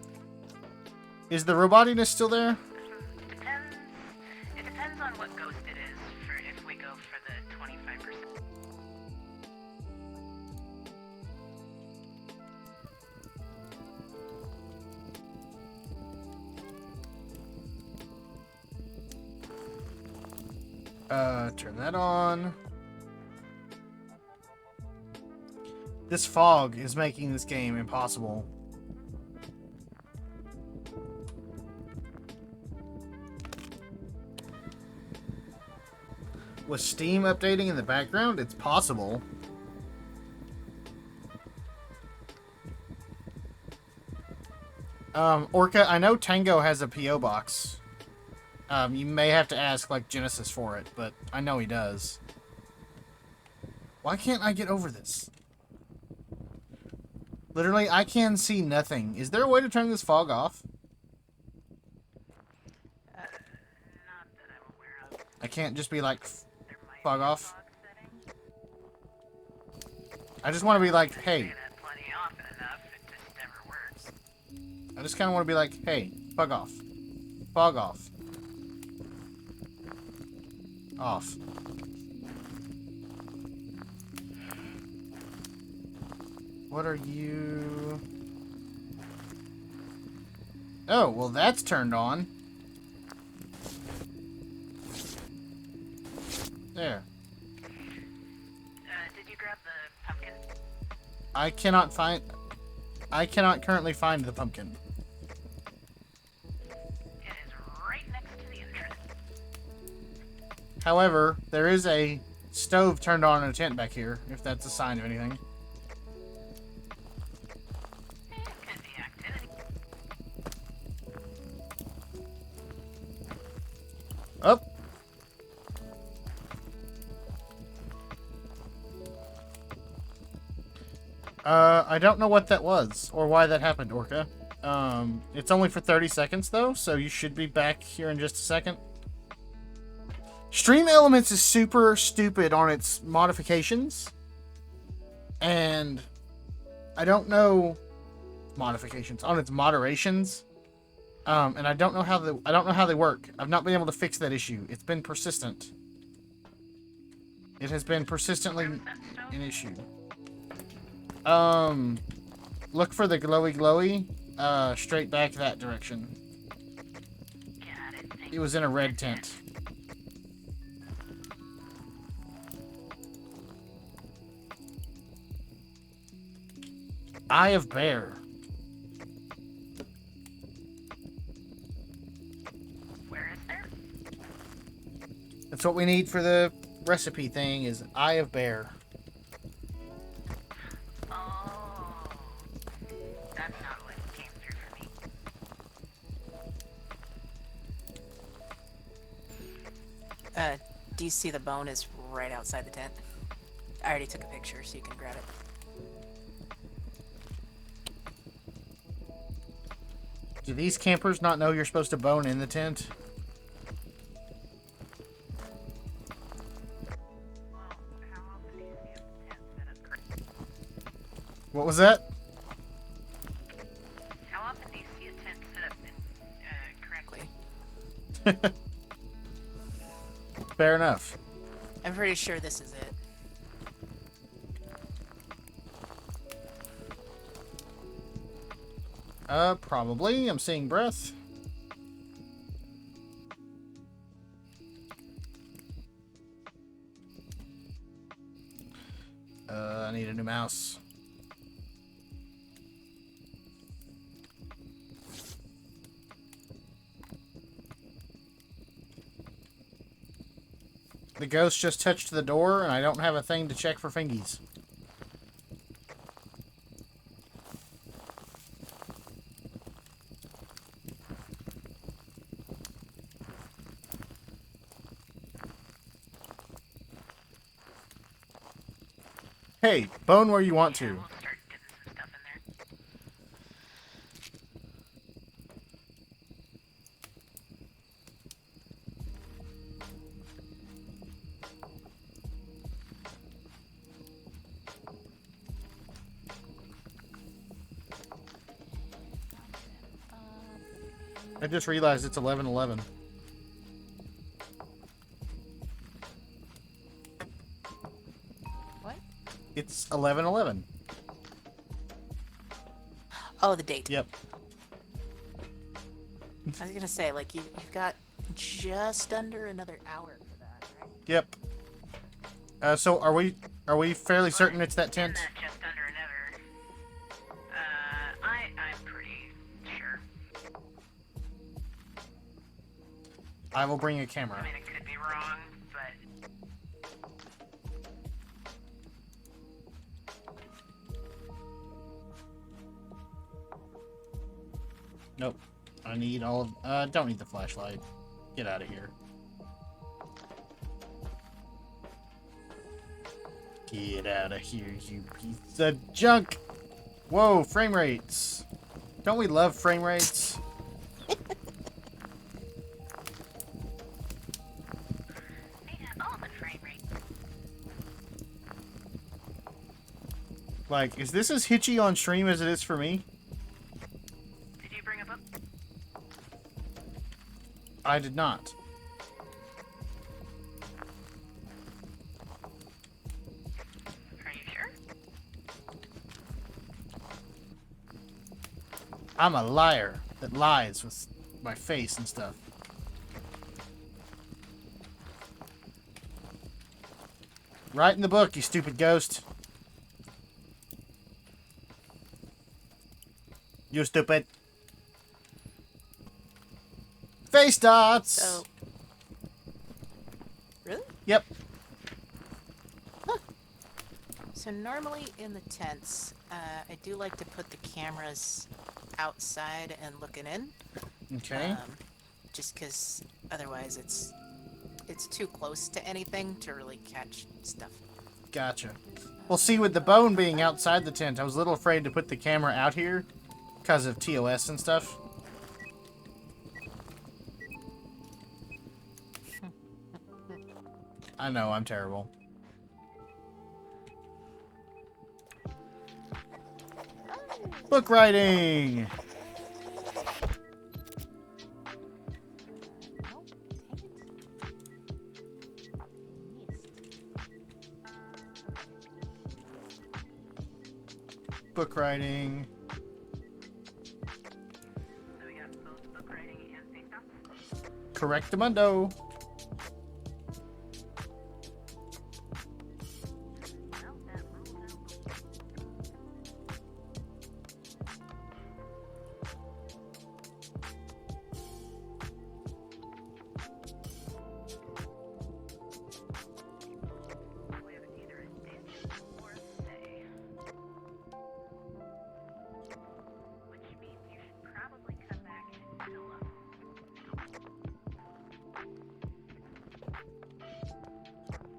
Is the robotiness still there? Depends. It depends on what ghost it is for if we go for the 25%. Turn that on. This fog is making this game impossible. With Steam updating in the background, it's possible. Orca, I know Tango has a P.O. box. You may have to ask, like, Genesis for it, but I know he does. Why can't I get over this? Literally, I can see nothing. Is there a way to turn this fog off? Not that I'm aware of. I can't just be like, There might fog be a off. fog setting. I just want to be like, hey. Say that plenty often enough, it just never works. I just kind of want to be like, hey, fog off. Fog off. Off. What are you? Oh, well that's turned on. There. Did you grab the pumpkin? I cannot currently find the pumpkin. It is right next to the entrance. However, there is a stove turned on in a tent back here, if that's a sign of anything. Could be activity. Up. I don't know what that was, or why that happened, Orca. It's only for 30 seconds, though, so you should be back here in just a second. Stream Elements is super stupid on its modifications. And I don't know modifications on its moderations. And I don't know how they work. I've not been able to fix that issue. It's been persistent. It has been persistently an issue. Look for the glowy, straight back that direction. Got it. It was in a red tent. Eye of Bear. Where is there? That's what we need for the recipe thing, is Eye of Bear. Oh, that's not what came through for me. Do you see the bone is right outside the tent? I already took a picture, so you can grab it. Do these campers not know you're supposed to bone in the tent? Well, how often do you see a tent set up correctly? What was that? How often do you see a tent set up correctly? Fair enough. I'm pretty sure this is it. Probably. I'm seeing breath. I need a new mouse. The ghost just touched the door, and I don't have a thing to check for fingies. Hey, bone where you want Yeah, to. we'll start getting some stuff in there. I just realized it's 11:11. What? It's 11:11. Oh, the date. Yep. I was gonna say, like, you've got just under another hour for that, right? Yep. So are we fairly certain it's that In tent? that just under an hour. I'm pretty sure. I will bring a I camera. mean, it could be wrong, but Nope. I need all of don't need the flashlight. Get out of here. Get out of here, you piece of junk! Whoa, frame rates. Don't we love frame rates? all the frame rate. Like, is this as hitchy on stream as it is for me? Did you bring a book? I did not. Are you sure? I'm a liar that lies with my face and stuff. Right in the book, you stupid ghost. You stupid. Face dots! So, really? Yep. So normally in the tents, I do like to put the cameras outside and looking in. Okay. Just because otherwise it's too close to anything to really catch stuff. Gotcha. Well, see, with the bone being outside the tent, I was a little afraid to put the camera out here because of TOS and stuff. I know, I'm terrible. Book writing! Oh, Book writing. So we got both book writing and face dots. Correctamundo. Well, that rules out.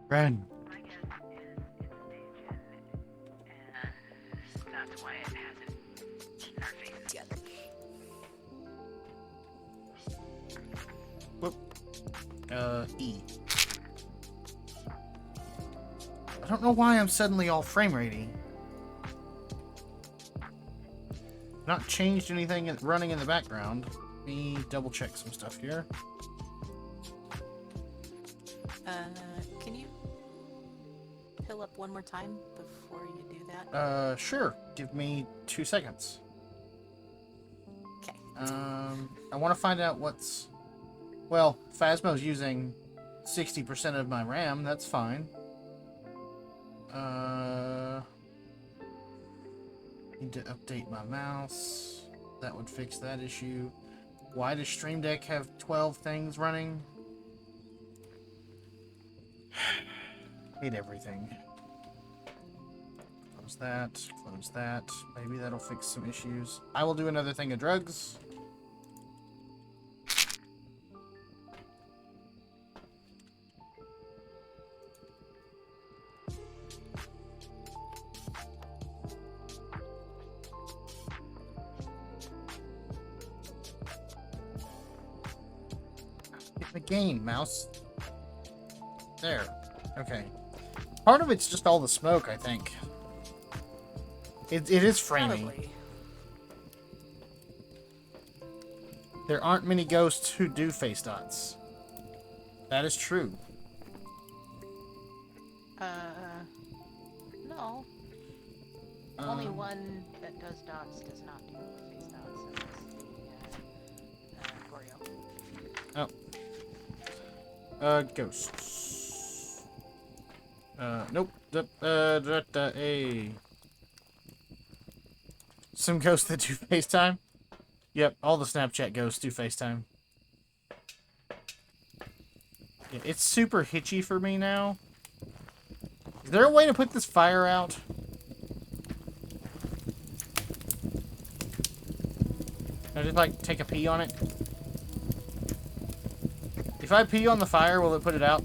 Ren. My guess is it's stage and that's why it hasn't eaten our faces yet. Whoop. E. I don't know why I'm suddenly all frame ratey. Not changed anything running in the background. Let me double check some stuff here. Can you fill up one more time before you do that? Sure. Give me 2 seconds. Okay. I want to find out what's... Well, Phasmo's using 60% of my RAM. That's fine. Need to update my mouse. That would fix that issue. Why does Stream Deck have 12 things running? Hate everything. Close that. Close that. Maybe that'll fix some issues. I will do another thing of drugs. Get the game, mouse. There. Okay. Part of it's just all the smoke, I think. It is framing. Probably. There aren't many ghosts who do face dots. That is true. No. Only one that does dots does not do face dots, and that's the Goryo. Ghosts. Nope. Some ghosts that do FaceTime. Yep, all the Snapchat ghosts do FaceTime. Yeah, it's super hitchy for me now. Is there a way to put this fire out? Can I just, like, take a pee on it? If I pee on the fire, will it put it out?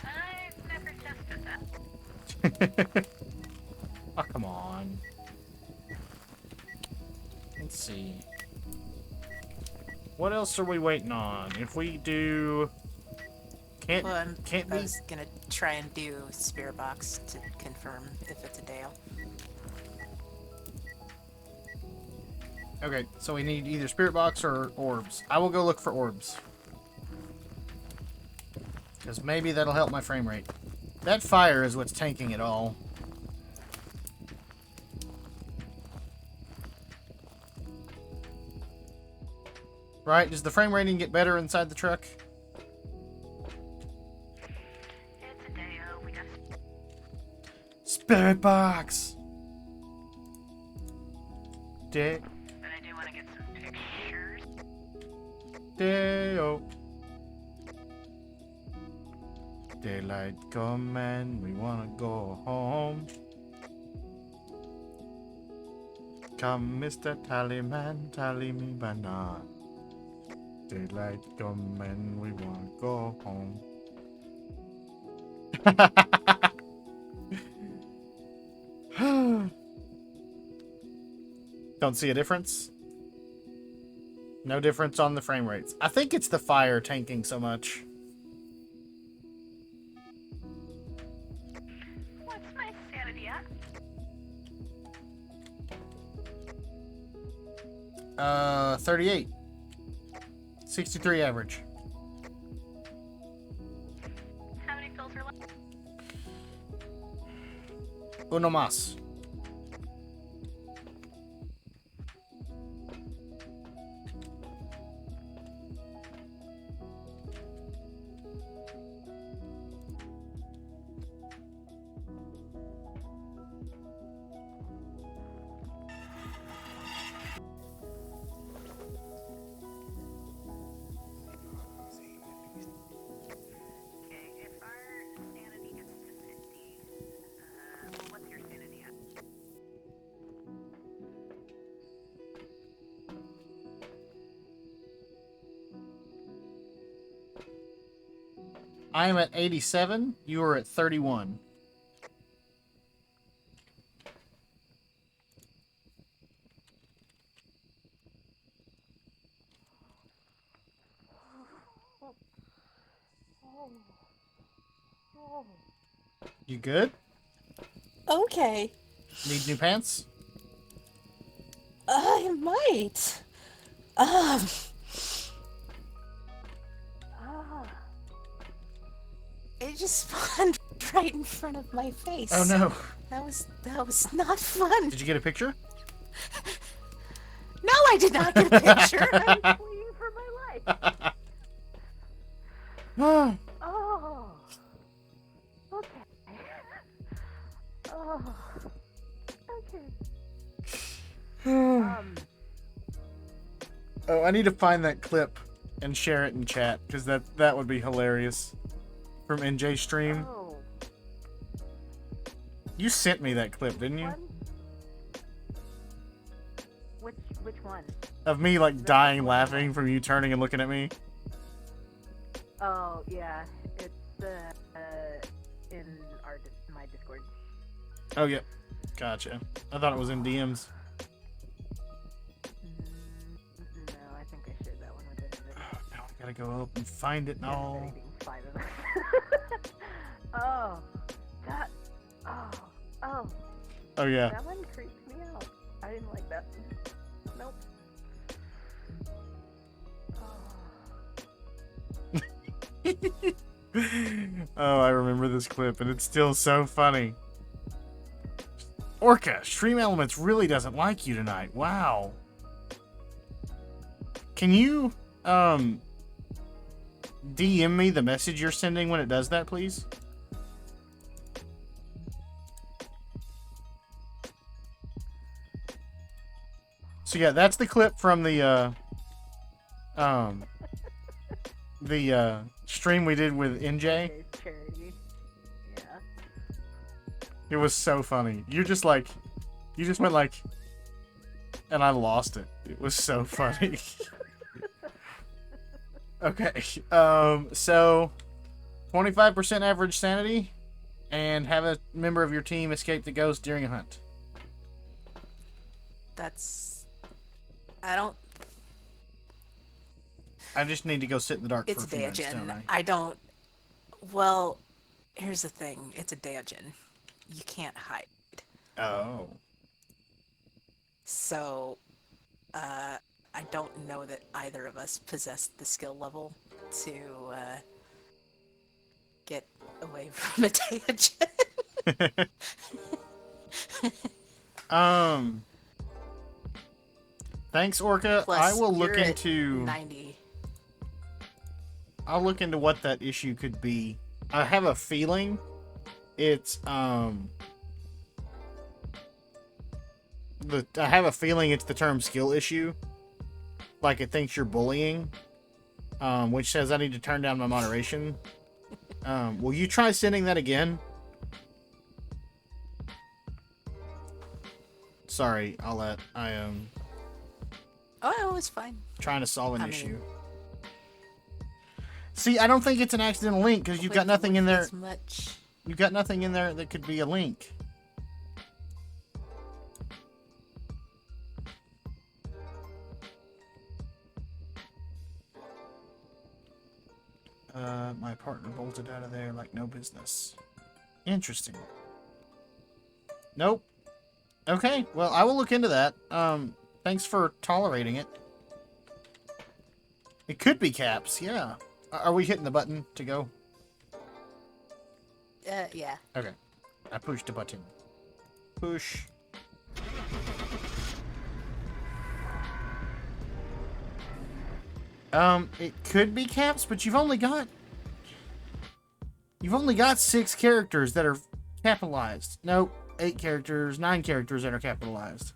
I've never tested that. Oh, come on. Let's see. What else are we waiting on? If we do... Can't Well, I we... was gonna try and do Spirit Box to confirm if it's a Dale. Okay, so we need either Spirit Box or orbs. I will go look for orbs. Because maybe that'll help my frame rate. That fire is what's tanking it all. Right, does the frame rating get better inside the truck? It's a day-o. We got Spirit Box! Day. but I do want to get some pictures. Day-o. Daylight come and we wanna go home. Come, Mr. Tallyman, tally me banana. Daylight come and we wanna go home. Don't see a difference? No difference on the frame rates. I think it's the fire tanking so much. What's my sanity at? 38. 63 average. How many pills are left? Uno más. Okay, if our sanity gets to 50, what's your sanity at? I am at 87. You are at 31. You good? Okay. Need new pants? I might. Um. It just spawned right in front of my face. Oh no. That was not fun. Did you get a picture? No, I did not get a picture. I'm fleeing for my life. Oh. Okay. Oh. Okay. Oh, I need to find that clip and share it in chat because that would be hilarious. From NJ stream. Oh, You sent me that clip, didn't you? one? Which one? Of me like dying laughing from you turning and looking at me. Oh, yeah. It's in my Discord. Oh yeah. Gotcha. I thought it was in DMs. No, I think I shared that one with everybody. Now I gotta go up and find it and all. Reading 5 of us. Oh, that. Oh. Oh yeah. That one creeps me out. I didn't like that one. Nope. Oh, I remember this clip and it's still so funny. Orca, Stream Elements really doesn't like you tonight. Wow. Can you DM me the message you're sending when it does that, please? So yeah, that's the clip from the stream we did with NJ. Okay, charity. Yeah. It was so funny. You just went like, and I lost it. It was so funny. Okay. So 25% average sanity, and have a member of your team escape the ghost during a hunt. I just need to go sit in the dark It's for a few minutes, don't Daijin. I? I don't. Well, here's the thing. It's a Daijin. You can't hide. Oh. So, I don't know that either of us possess the skill level to get away from a Daijin. Thanks, Orca. Plus, I will look you're at into. 90. I'll look into what that issue could be. I have a feeling it's I have a feeling it's the term skill issue. Like it thinks you're bullying. Which says I need to turn down my moderation. Will you try sending that again? Sorry, Aulette. I am Oh, it was fine. trying to solve an I mean- issue. See, I don't think it's an accidental link because you've got Click nothing in with there. as much. You've got nothing in there that could be a link. My partner bolted out of there like no business. Interesting. Nope. Okay, well, I will look into that. Thanks for tolerating it. It could be caps, yeah. Are we hitting the button to go? Yeah. Okay. I pushed the button. Push. It could be caps, but you've only got 6 characters that are capitalized. Nope, 8 characters, 9 characters that are capitalized.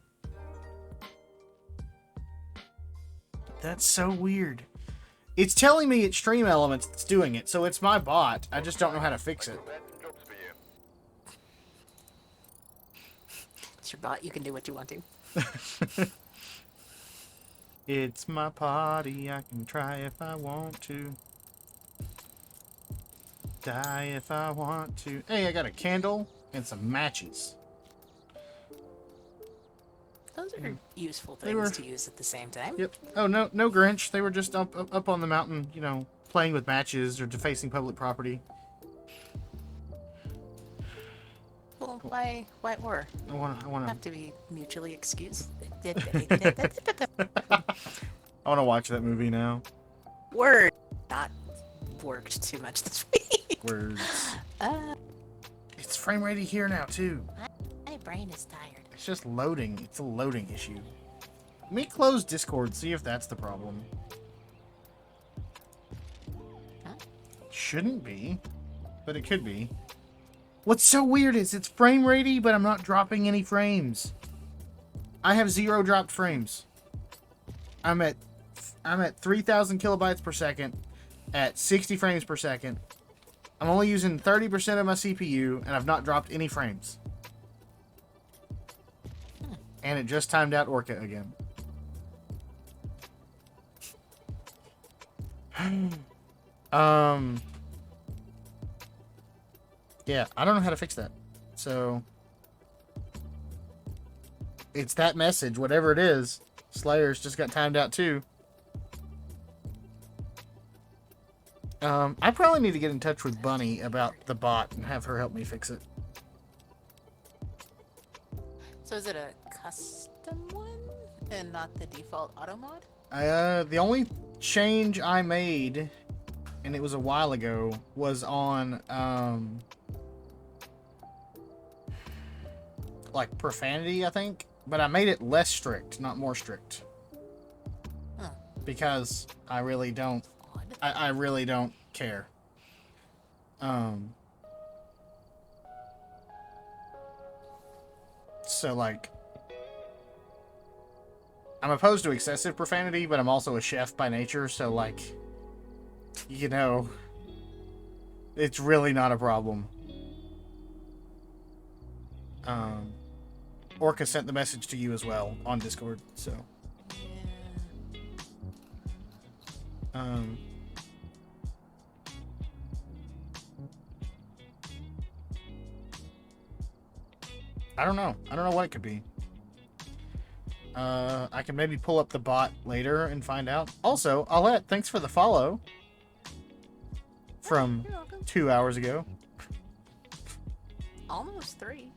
That's so weird. It's telling me it's Stream Elements that's doing it, so it's my bot. I just don't know how to fix it. Random jobs for you. It's your bot. You can do what you want to. It's my party, I can try if I want to. Die if I want to. Hey, I got a candle and some matches. Those are useful They things were- to use at the same time. Yep. Oh, no Grinch. They were just up on the mountain, you know, playing with matches or defacing public property. Well, why war? I wanna Have to be mutually excused. I wanna watch that movie now. Word. Not worked too much this week. Words. Uh, It's frame rate here now too. my brain is tired. It's just loading. It's a loading issue. Let me close Discord, see if that's the problem. Huh? Shouldn't be, but it could be. What's so weird is it's frame ratey, but I'm not dropping any frames. I have 0 dropped frames. I'm at 3,000 kilobytes per second at 60 frames per second. I'm only using 30% of my CPU, and I've not dropped any frames. And it just timed out Orca again. Yeah, I don't know how to fix that. So it's that message, whatever it is. Slayer's just got timed out too. I probably need to get in touch with Bunny about the bot and have her help me fix it. So is it a custom one and not the default auto mod? The only change I made, and it was a while ago, was on like profanity, I think. But I made it less strict, not more strict. Huh. Because I really don't Odd. I really don't care. So like I'm opposed to excessive profanity, but I'm also a chef by nature, so like, you know, it's really not a problem. Orca sent the message to you as well on Discord, so Yeah. I don't know. I don't know what it could be. I can maybe pull up the bot later and find out. Also, Aulette, thanks for the follow from You're welcome. 2 hours ago. Almost 3.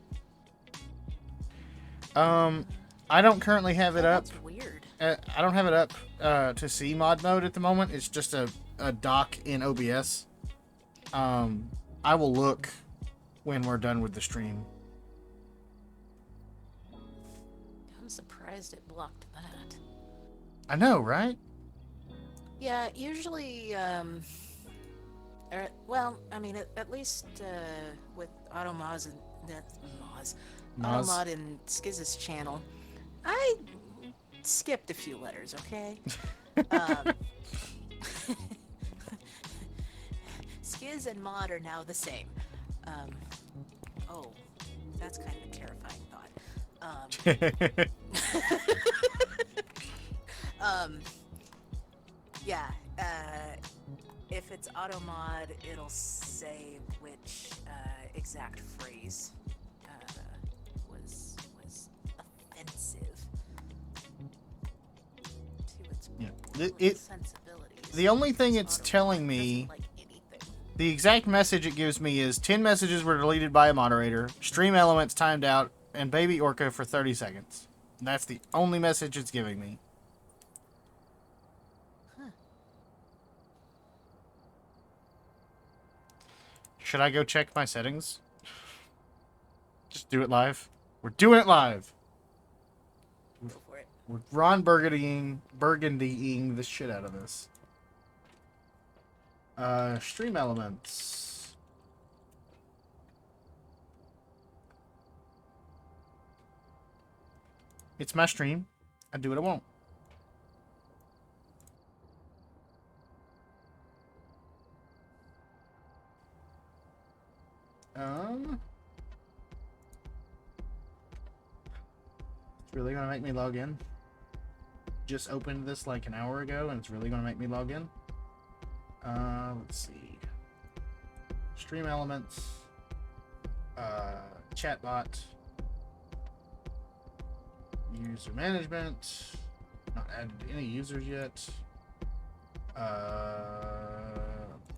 I don't currently have it up. That's weird. I don't have it up to see mod mode at the moment. It's just a doc in OBS. I will look when we're done with the stream. I'm surprised it blocked that. I know, right? Yeah, usually, well, I mean, at least with Automaz and Automod and Skiz's channel, I skipped a few letters, okay? Skiz and Mod are now the same. Oh, that's kind of a terrifying thought. Yeah, if it's automod, it'll say which exact phrase was offensive to its Yeah. sensibilities. The only thing it's Automod telling me, doesn't like anything. the exact message it gives me is 10 messages were deleted by a moderator, stream elements timed out, and baby orca for 30 seconds. That's the only message it's giving me. Huh. Should I go check my settings? Just do it live. We're doing it live. Go for it. We're Ron Burgundying the shit out of this. Stream elements. It's my stream. I do what I want. It's really gonna make me log in. Just opened this like an hour ago, and it's really gonna make me log in. Let's see. Stream elements. Chatbot. User management. Not added any users yet.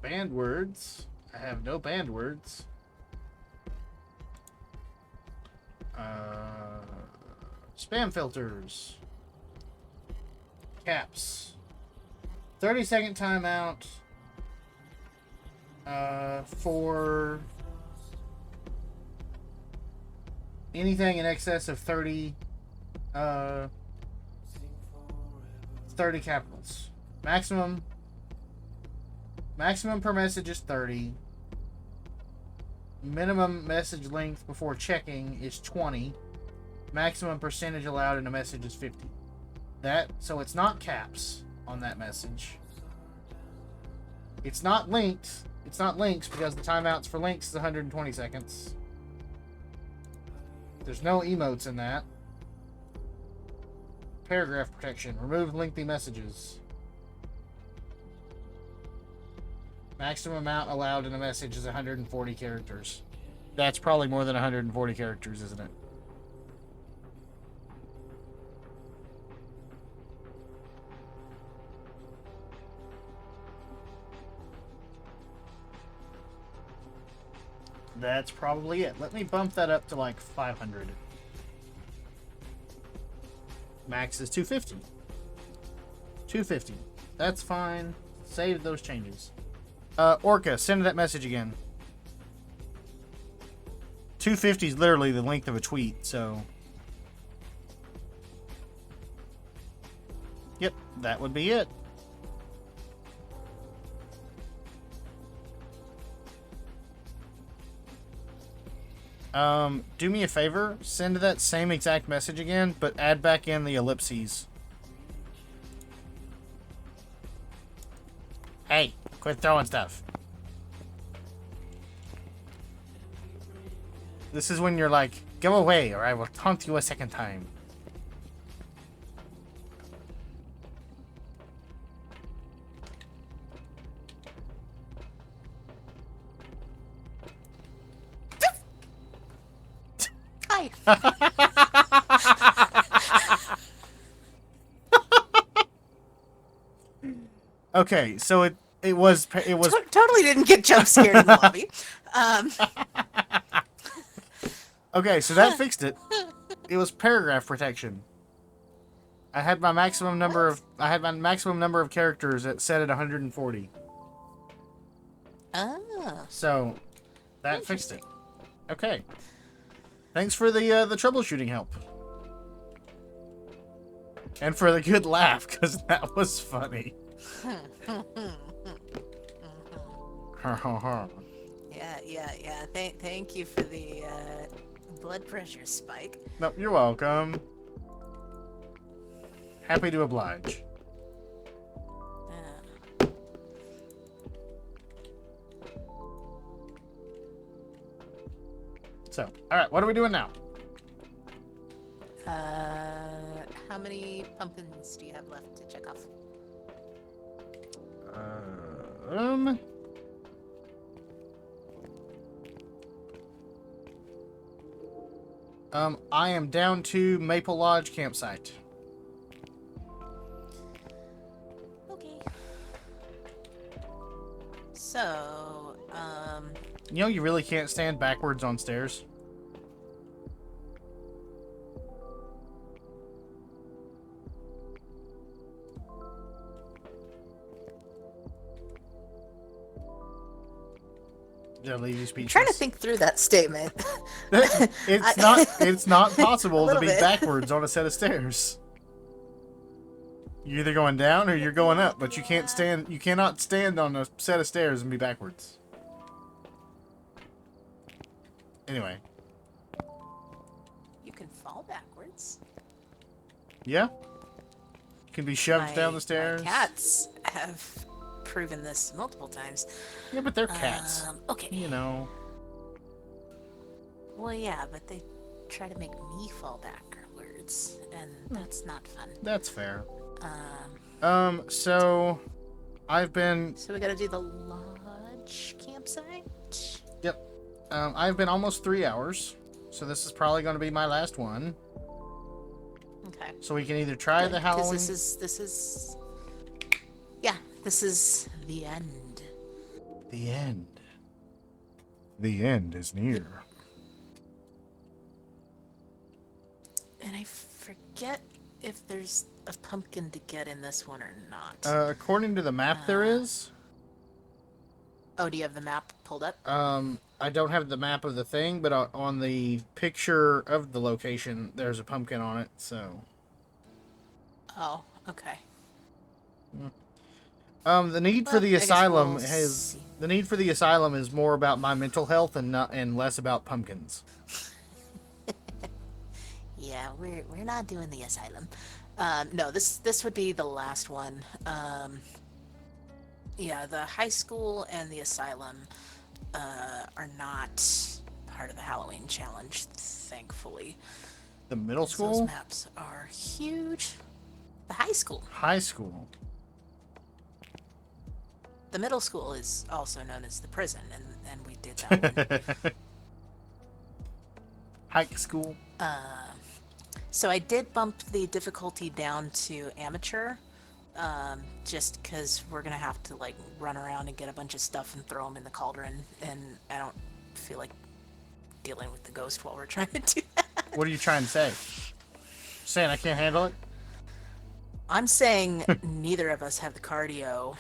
Banned words. I have no banned words. Spam filters. Caps. 30-second timeout. For anything in excess of 30 capitals. Maximum per message is 30. Minimum message length before checking is 20. Maximum percentage allowed in a message is 50. So it's not caps on that message. It's not linked. It's not links because the timeouts for links is 120 seconds. There's no emotes in that. Paragraph protection. Remove lengthy messages. Maximum amount allowed in a message is 140 characters. That's probably more than 140 characters, isn't it? That's probably it. Let me bump that up to like 500. Max is 250. 250. That's fine. Save those changes. Orca, send that message again. 250 is literally the length of a tweet, so... Yep, that would be it. Do me a favor, send that same exact message again, but add back in the ellipses. Hey, quit throwing stuff. This is when you're like, go away or I will taunt you a second time. Hi. Okay, so it was Totally didn't get jump scared in the lobby. Okay, so that fixed it. It was paragraph protection. I had my maximum number of characters set at 140. Oh. So that fixed it. Okay. Thanks for the troubleshooting help. And for the good laugh, because that was funny. Yeah. Thank you for the blood pressure spike. Nope, you're welcome. Happy to oblige. So, alright, what are we doing now? How many pumpkins do you have left to check off? I am down to Maple Lodge campsite. Okay. So, You know you really can't stand backwards on stairs? Did I leave you speechless? I'm trying to think through that statement. It's not possible to be bit. backwards on a set of stairs. You're either going down or you're going up, but you cannot stand on a set of stairs and be backwards. Anyway. You can fall backwards. Yeah? You can be shoved down the stairs. My cats have proven this multiple times. Yeah, but they're cats. Okay. You know. Well, yeah, but they try to make me fall backwards, and that's not fun. That's fair. So I've been... we gotta do the lodge campsite? Yep. I've been almost 3 hours, so this is probably going to be my last one. Okay. So we can either try the Because Halloween. this is the end. The end. The end is near. And I forget if there's a pumpkin to get in this one or not. According to the map, there is. Oh, do you have the map pulled up? I don't have the map of the thing, but on the picture of the location, there's a pumpkin on it. So. Oh, okay. The need for Well, the I guess asylum we'll has see. the need for the asylum is more about my mental health and less about pumpkins. Yeah, we're not doing the asylum. No, this would be the last one. Yeah, the high school and the asylum are not part of the Halloween challenge, thankfully. The middle Those school, maps are huge. The high school. high school. The middle school is also known as the prison, and we did that one. High school. So I did bump the difficulty down to amateur, just because we're gonna have to like run around and get a bunch of stuff and throw them in the cauldron, and I don't feel like dealing with the ghost while we're trying to do that. What are you trying to say? Saying I can't handle it? I'm saying neither of us have the cardio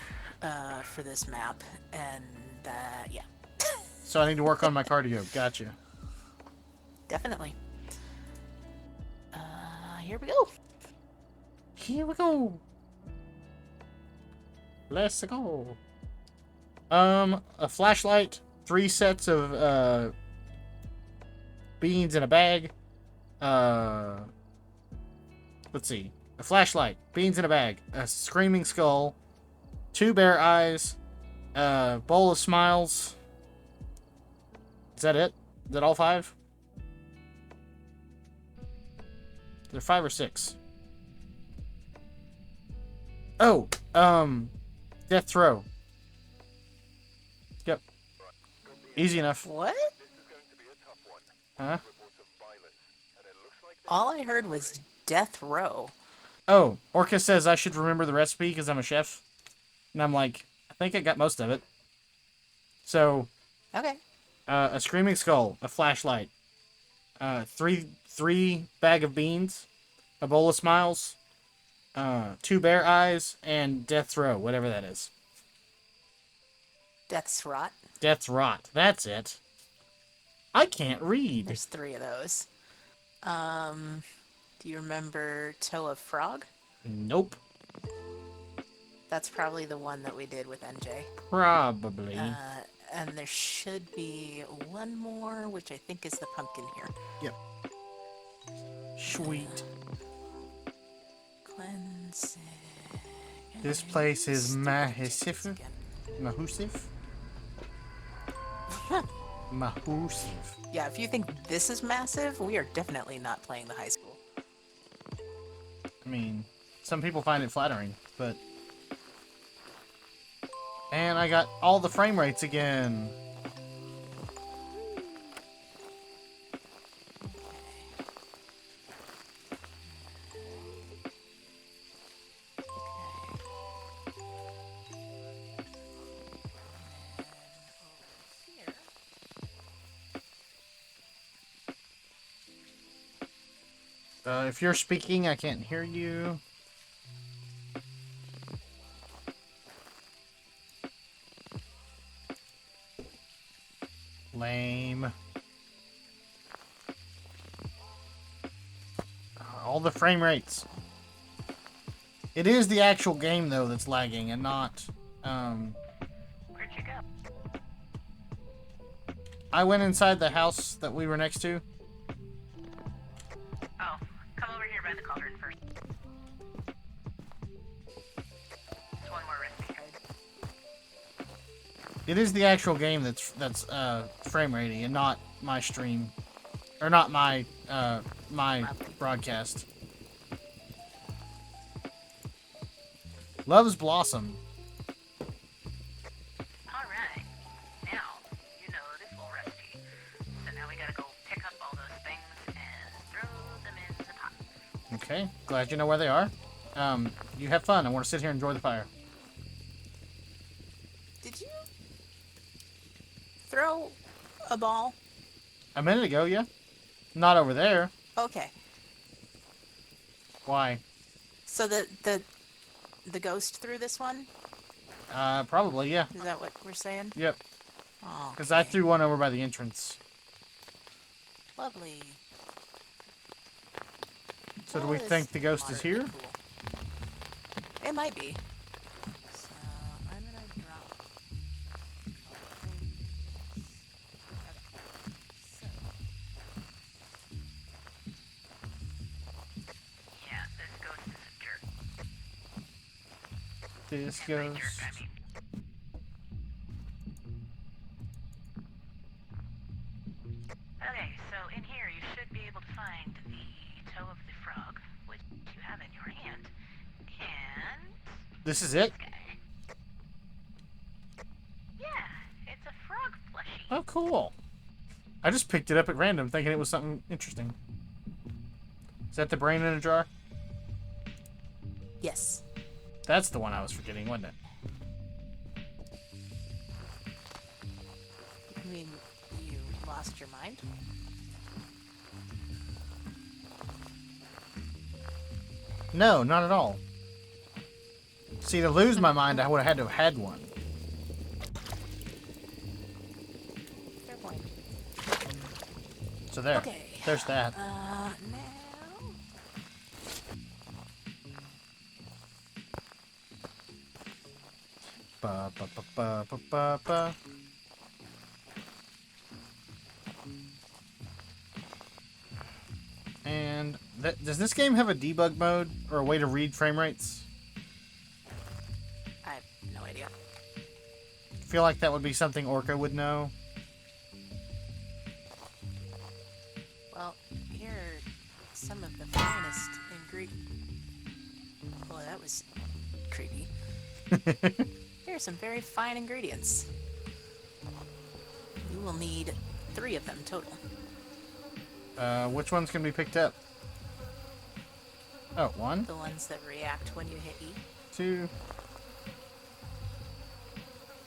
for this map, and yeah, So I need to work on my cardio. Gotcha. definitely. Here we go. Here we go. Let's go. A flashlight, 3 sets of beans in a bag. Let's see. A flashlight, beans in a bag, a screaming skull, 2 bear eyes, a bowl of smiles. Is that it? Is that all 5? There 5 or 6. Oh, death throw. Yep. Easy enough. What? Huh? All I heard was death row. Oh, Orca says I should remember the recipe because I'm a chef. And I'm like, I think I got most of it. So, Okay. a screaming skull, a flashlight, 3 bag of beans, a bowl of smiles, 2 bear eyes, and death's row, whatever that is. Death's rot. Death's rot. That's it. I can't read. There's 3 of those. Do you remember Toe of Frog? Nope. That's probably the one that we did with NJ. Probably. And there should be one more, which I think is the pumpkin here. Yep. Sweet. Cleansing. This place is massive. Again. Mahusive? Mahusive. Yeah, if you think this is massive, we are definitely not playing the high school. I mean, some people find it flattering, but... And I got all the frame rates again. If you're speaking, I can't hear you. Lame. All the frame rates. It is the actual game, though, that's lagging, and not, Where'd you go? I went inside the house that we were next to. Oh, come over here by the cauldron first. It's one more recipe card. It is the actual game that's frame rating, and not my stream, or not my my broadcast. Love's Blossom. Alright. Now, you know this will Okay, glad you know where they are. You have fun. I want to sit here and enjoy the fire. Did you throw a ball? A minute ago, yeah. Not over there. Okay. Why? So the ghost threw this one? Probably, yeah. Is that what we're saying? Yep. Oh. Because I threw one over by the entrance. Lovely. So do we That think is the ghost is here? moderately cool. It might be. So I'm gonna drop. Okay. So Yeah, this ghost is a jerk. This Jerk, ghost. I mean. Okay, so in here you should be able to find the toe of the frog, which you have in your hand, and This is it? this guy. Yeah, it's a frog plushie. Oh, cool. I just picked it up at random, thinking it was something interesting. Is that the brain in a jar? yes. That's the one I was forgetting, wasn't it? I mean, you lost your mind? No, not at all. See, to lose my mind, I would have had to have had one. Fair point. So there. Okay. There's that. Now. Ba, ba, ba, ba, ba, ba, ba. And does this game have a debug mode or a way to read frame rates? I have no idea. I feel like that would be something Orca would know. Well, here are some of the finest ingredients. Boy, that was creepy. Here are some very fine ingredients. You will need 3 of them total. Which ones can be picked up? Oh, 1, The ones that react when you hit E. 2,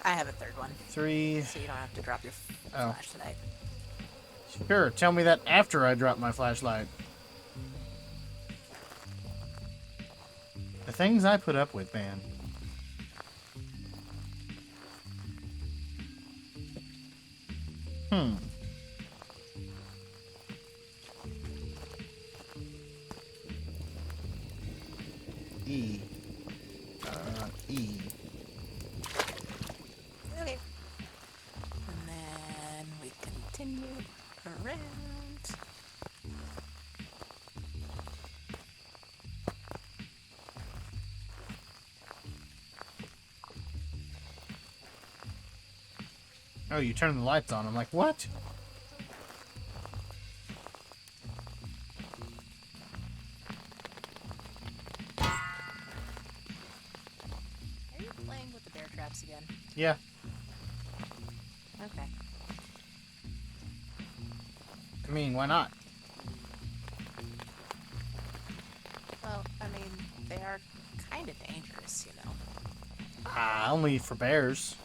I have a 3rd one, 3. so you don't have to drop your Oh. flashlight. Sure, tell me that after I drop my flashlight. The things I put up with, man. Hmm. E. E. Okay. And then we continue around. Oh, you turn the lights on. I'm like, what? Are you playing with the bear traps again? Yeah. Okay. I mean, why not? Well, I mean, they are kind of dangerous, you know. Only for bears.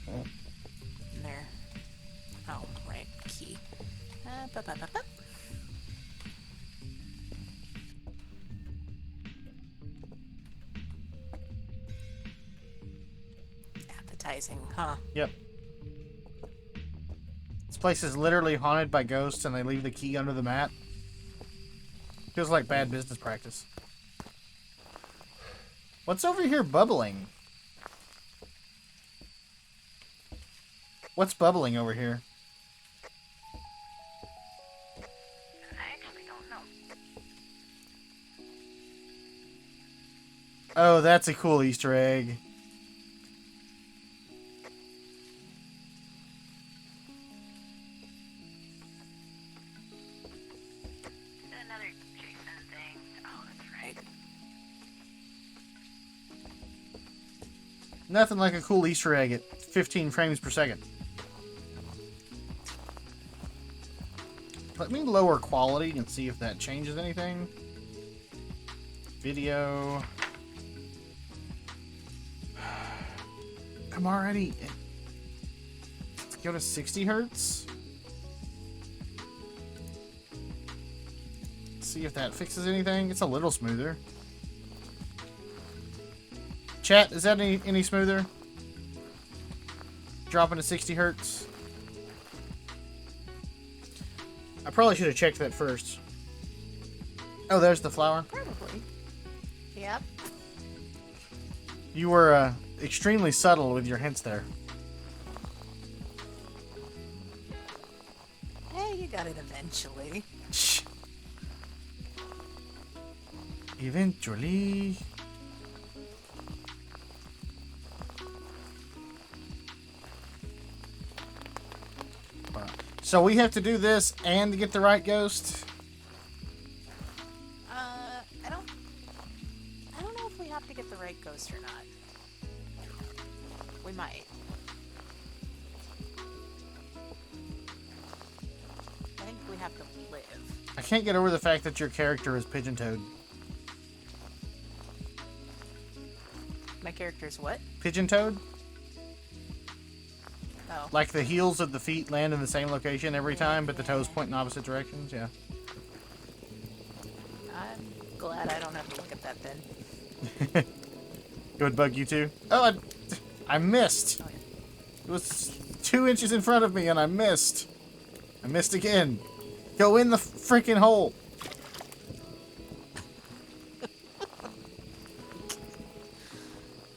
And they're... Oh, right, key. Ba-ba-ba-ba. Appetizing, huh? Yep. This place is literally haunted by ghosts and they leave the key under the mat. Feels like bad business practice. What's over here bubbling? What's bubbling over here? I actually don't know. Oh, that's a cool Easter egg. Another Jason thing. Oh, that's right. Nothing like a cool Easter egg at 15 frames per second. Let me lower quality and see if that changes anything. Video. I'm already... Let's go to 60 hertz. See if that fixes anything. It's a little smoother. Chat, is that any smoother? Dropping to 60 hertz. I probably should have checked that first. Oh, there's the flower. Probably. Yep. You were extremely subtle with your hints there. Hey, you got it eventually. Eventually. So we have to do this and get the right ghost? I don't know if we have to get the right ghost or not. We might. I think we have to live. I can't get over the fact that your character is pigeon-toed. My character's what? Pigeon-toed? Oh. Like the heels of the feet land in the same location every time, but the toes point in opposite directions? Yeah. I'm glad I don't have to look at that then. It would bug you too? Oh, I missed. Oh, yeah. It was 2 inches in front of me and I missed. I missed again. Go in the freaking hole.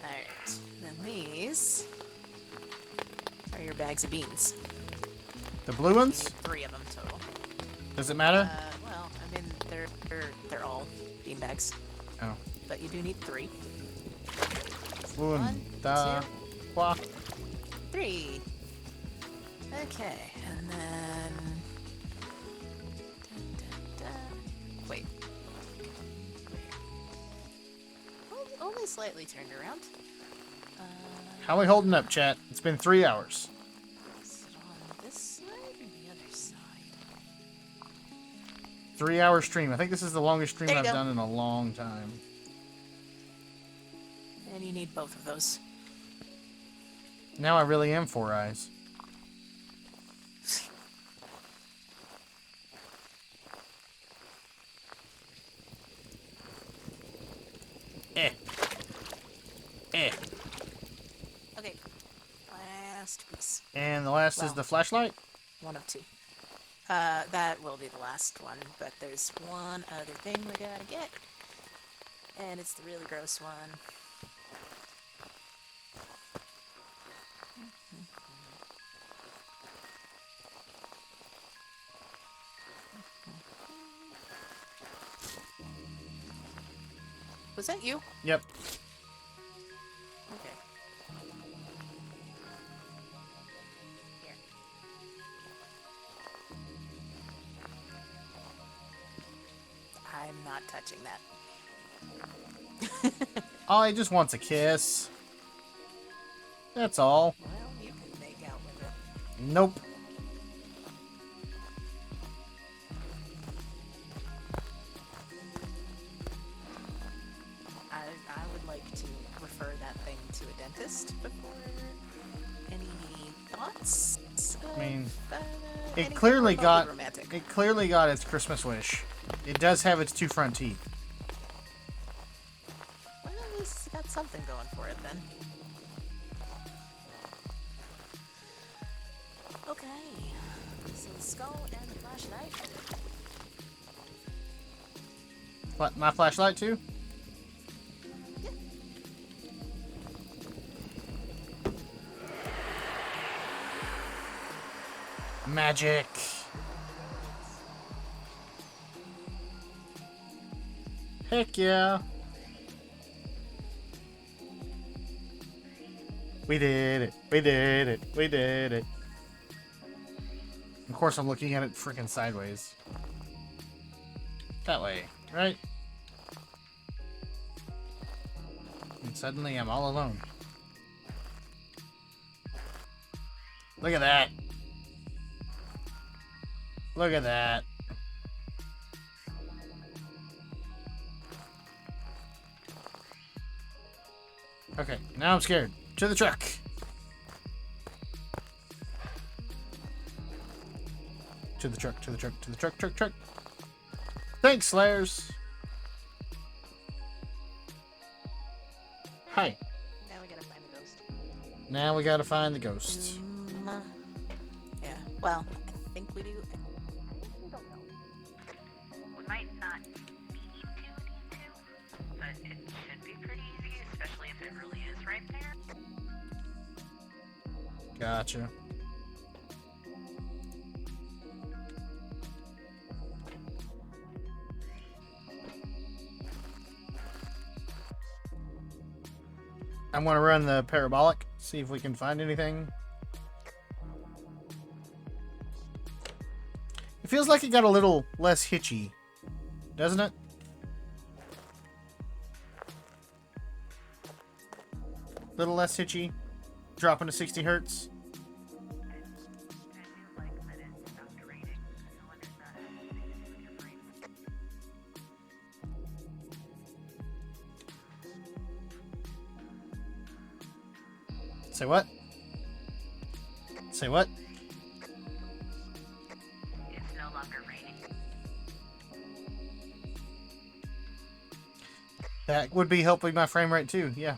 Alright. Then these are your bags of beans. The blue ones? 3 of them total. Does it matter? Well, I mean, they're all bean bags. Oh. But you do need 3. One, da, qua. 3. Okay, and then... Wait. Only slightly turned around. How are we holding up, chat? It's been 3 hours. Is it on this side or the other side? 3-hour stream. I think this is the longest stream There you I've go. done in a long time. And you need both of those. Now I really am 4 eyes. Eh. Okay. Last piece. And the last is Well. the flashlight? One of 2. That will be the last one, but there's one other thing we gotta get. And it's the really gross one. Was that you? Yep. Okay. Here. I'm not touching that. Oh, he just wants a kiss. That's all. Well, you can make out with it. Nope. I would like to refer that thing to a dentist before any thoughts. I mean, anything it clearly remotely got romantic. it clearly got its Christmas wish. It does have its 2 front teeth. Well, at least it's got something going for it then. Okay, so the skull and the flashlight. What, my flashlight too? Magic. Heck yeah. We did it. We did it. We did it. Of course, I'm looking at it freaking sideways. That way, right? And suddenly I'm all alone. Look at that. Look at that. Okay, now I'm scared. To the truck. To the truck, to the truck, to the truck, truck. Thanks, Slayers. Hi. Now we gotta find the ghost. Now we gotta find the ghost. Yeah. Well, I think we do. We don't know. We might not need to, but it should be pretty easy, especially if it really is right there. Gotcha. I'm gonna run the parabolic, see if we can find anything. It feels like it got a little less hitchy, doesn't it? Little less hitchy, dropping to 60 hertz. I do like that it stopped raining. I wonder if that has anything to do with your brain. Say what? Say what? It's no longer raining. That would be helping my frame rate too, yeah.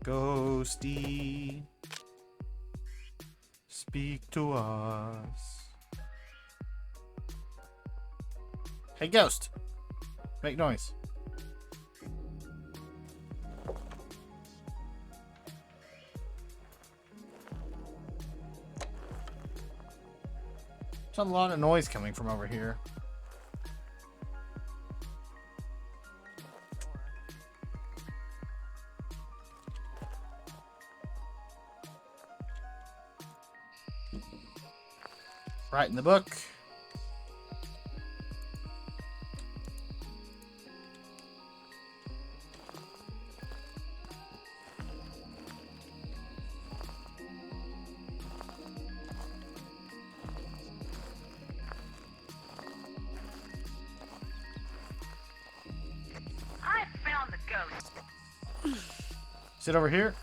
Ghosty, speak to us. Hey, Ghost, make noise. There's a lot of noise coming from over here. Right in the book. I found the ghost. Is it over here?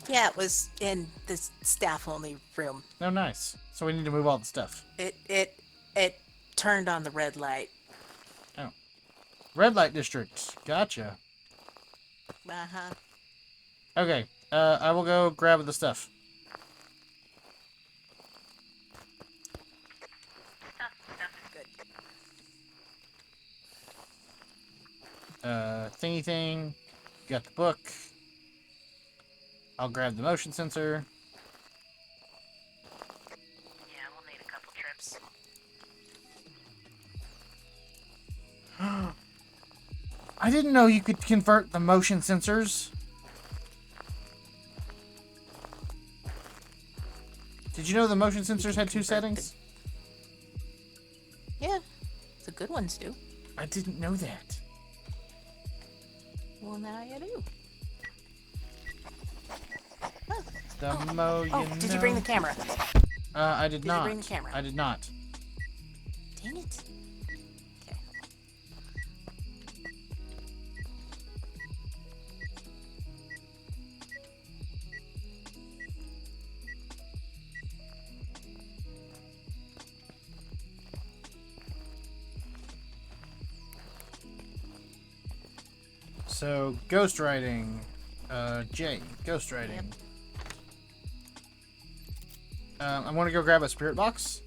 Yeah, it was in this staff-only room. No, nice. So we need to move all the stuff. It turned on the red light. Oh. Red light district. Gotcha. Uh-huh. Okay. I will go grab the stuff. Stuff is good. Thingy thing. Got the book. I'll grab the motion sensor. Yeah, we'll need a couple trips. I didn't know you could convert the motion sensors. Did you know the motion sensors had two settings? Yeah, the good ones do. I didn't know that. Well, now you do. The mo, you Oh, did you bring the know. camera? I did Did you not. bring the camera? I did not. Dang it. Okay. So, ghostwriting. J. Ghostwriting. I'm gonna go grab a spirit box.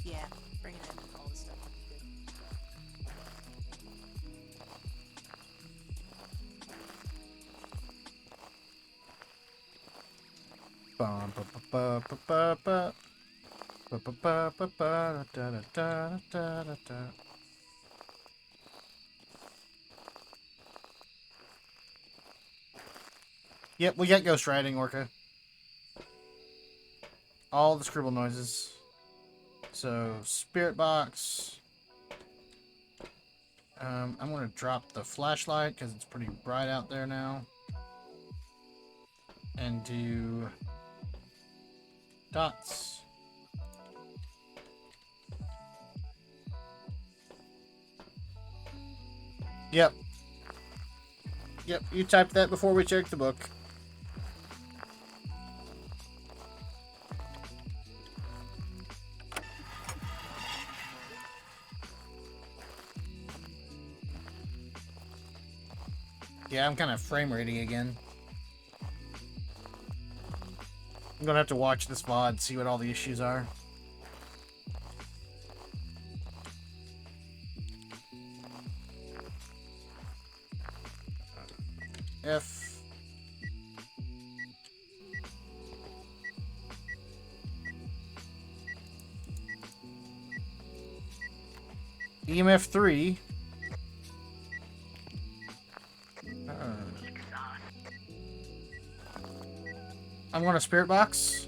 Yeah, bring it in. All this stuff would be good. Bum, ba, ba, ba, ba, ba. Ba, ba, ba, ba, ba, da, da, da, da, da, da. Yep, we got ghostwriting, Orca. All the scribble noises. So, spirit box. I'm gonna drop the flashlight because it's pretty bright out there now. And do dots. Yep. Yep, you typed that before we checked the book. Yeah, I'm kind of frame rating again. I'm gonna have to watch this VOD, see what all the issues are. F. EMF 3. I'm going to Spirit Box.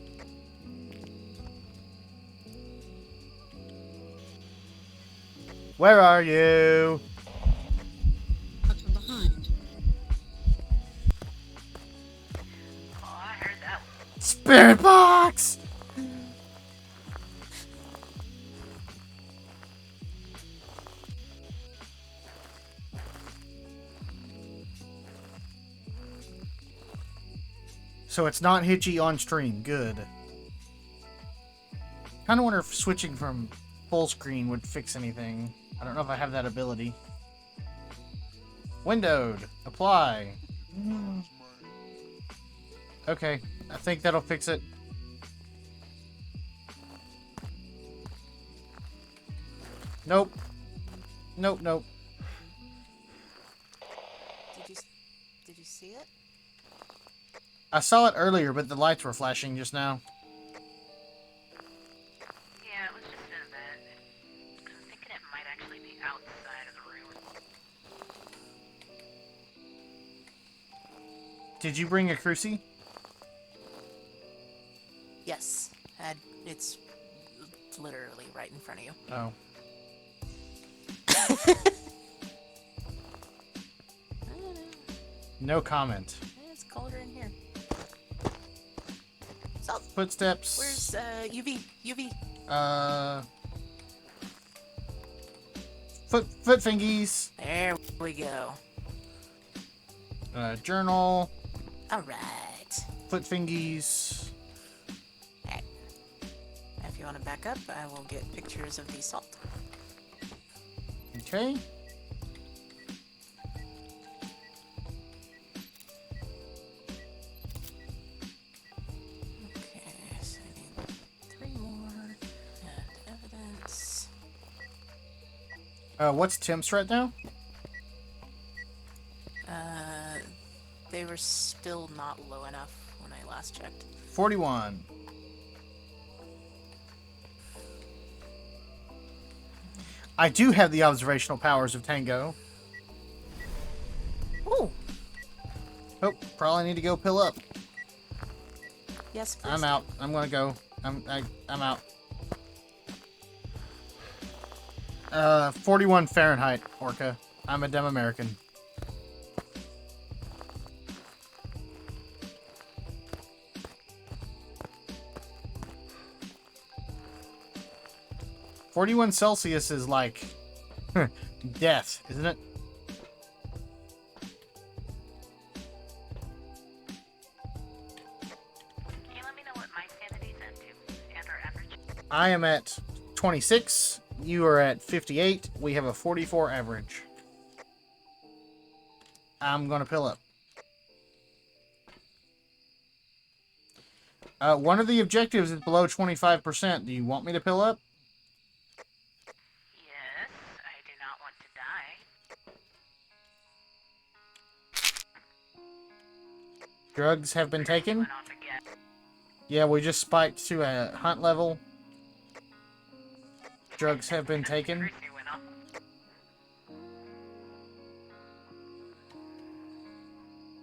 Where are you? Oh, I heard that. Spirit Box! So it's not hitchy on stream. Good. Kind of wonder if switching from full screen would fix anything. I don't know if I have that ability. Windowed. Apply. Okay. I think that'll fix it. Nope. Nope, nope. Did you see it? I saw it earlier, but the lights were flashing just now. Yeah, it was just in that. I'm thinking it might actually be outside of the room. Did you bring a cruci? Yes. It's literally right in front of you. Oh. No comment. It's colder in here. So, Footsteps. where's UV? UV. Foot fingies. There we go. Journal. All right. Foot fingies. Alright. If you want to back up, I will get pictures of the salt. Okay. Okay, so I need 3 more. And evidence. What's Tim's right now? They were still not low enough when I last checked. 41. I do have the observational powers of Tango. Ooh! Oh, probably need to go pill up. Yes, please. I'm out. I'm gonna go. I'm out. 41 Fahrenheit, Orca. I'm a dumb American. (41°C) is like death, isn't it? Can you let me know what my sanity's at too? And our average? I am at 26. You are at 58. We have a 44 average. I'm gonna pill up. One of the objectives is below 25%. Do you want me to pill up? Yes, I do not want to die. Drugs have been taken. Went off again. Yeah, we just spiked to a hunt level. Drugs have been taken. Cruci went off.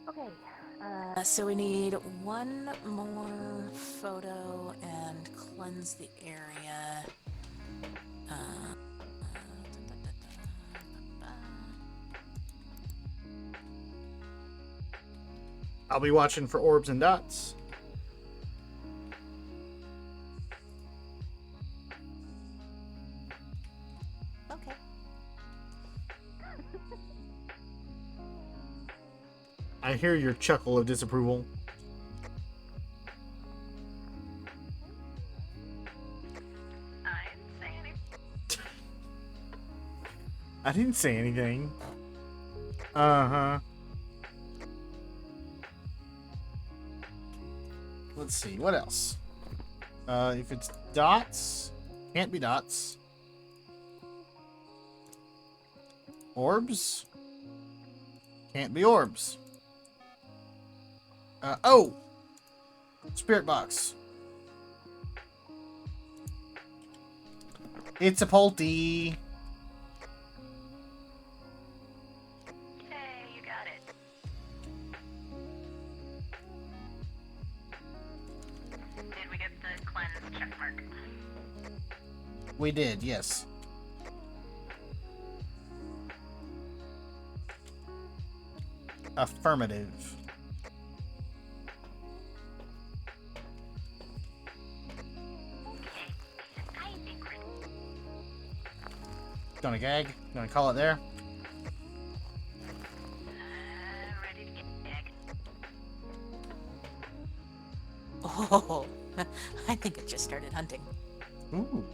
Okay. So we need 1 more photo and cleanse the area. I'll be watching for orbs and dots. Okay. I hear your chuckle of disapproval. I didn't say anything. I didn't say anything. Uh-huh. Let's see, what else? If it's dots, can't be dots. Orbs? Can't be orbs. Oh! Spirit box. It's a Polty. Yay, you got it. Did we get the cleanse check mark? We did, yes. Affirmative. I think we're Gonna gag? Gonna call it there? ready to get back. Oh, I think it just started hunting. Ooh.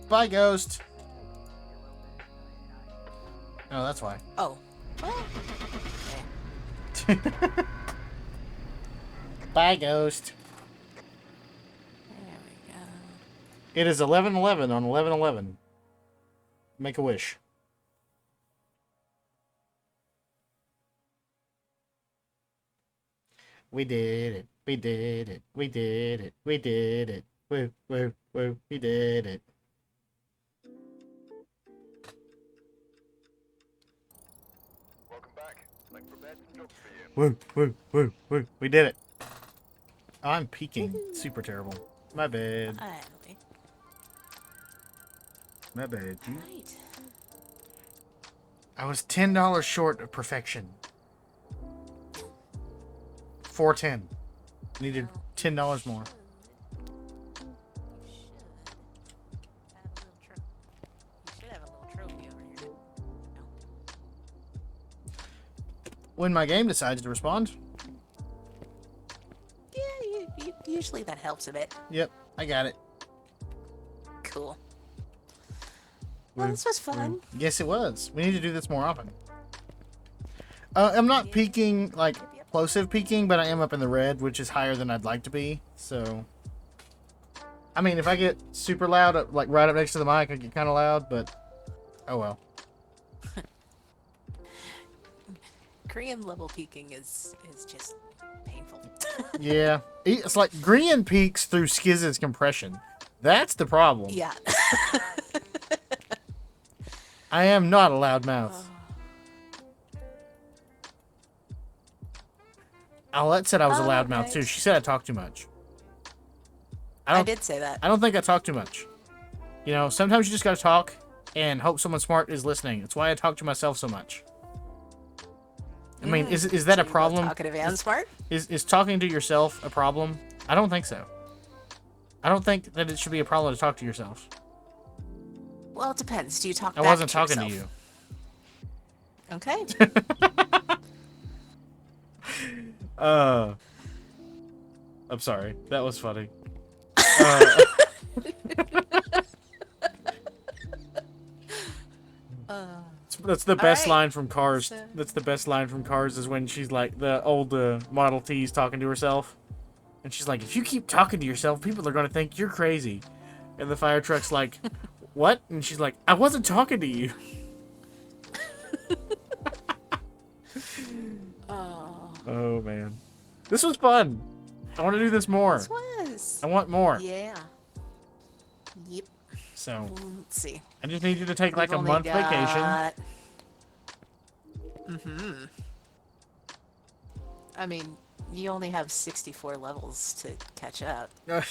Bye, Ghost. Oh, that's why. Oh. Well, okay. Bye, Ghost. There we go. It is 11:11 on 11:11. Make a wish. We did it. We did it. We did it. We did it. Woo, woo, woo. We did it. Welcome back. I've prepared some jobs for you. Woo, woo, woo, woo. We did it. I'm peeking. Super terrible. My bad. Finally. My bad. Right. I was $10 short of perfection. 410. Needed $10 more. You should have a little trophy over here. No. When my game decides to respond. Yeah, usually that helps a bit. Yep, I got it. Cool. Well, this was fun. Yes, it was. We need to do this more often. I'm not peaking, like, plosive peaking, but I am up in the red, which is higher than I'd like to be, so... I mean, if I get super loud, like, right up next to the mic, I get kind of loud, but... Oh, well. Korean level peaking is just painful. Yeah. It's like Grian peaks through Skiz's compression. That's the problem. Yeah. I am not a loudmouth. Owlette said I was a loudmouth, too. She said I talk too much. I did say that. I don't think I talk too much. You know, sometimes you just gotta talk and hope someone smart is listening. It's why I talk to myself so much. I mean, is that So a you're both problem? talkative and smart? Is talking to yourself a problem? I don't think so. I don't think that it should be a problem to talk to yourself. Well, it depends. Do you talk I back wasn't to talking to yourself? you. Okay. I'm sorry. That was funny. That's the best right. line from Cars. So- That's the best line from Cars is when she's like, the old Model T's talking to herself. And she's like, if you keep talking to yourself, people are going to think you're crazy. And the fire truck's like, what? And she's like, I wasn't talking to you. Oh, man. This was fun. I want to do this more. This was. I want more. Yeah. Yep. So, Let's see. I just need you to take like We've a only month vacation. got- I mean, you only have 64 levels to catch up. I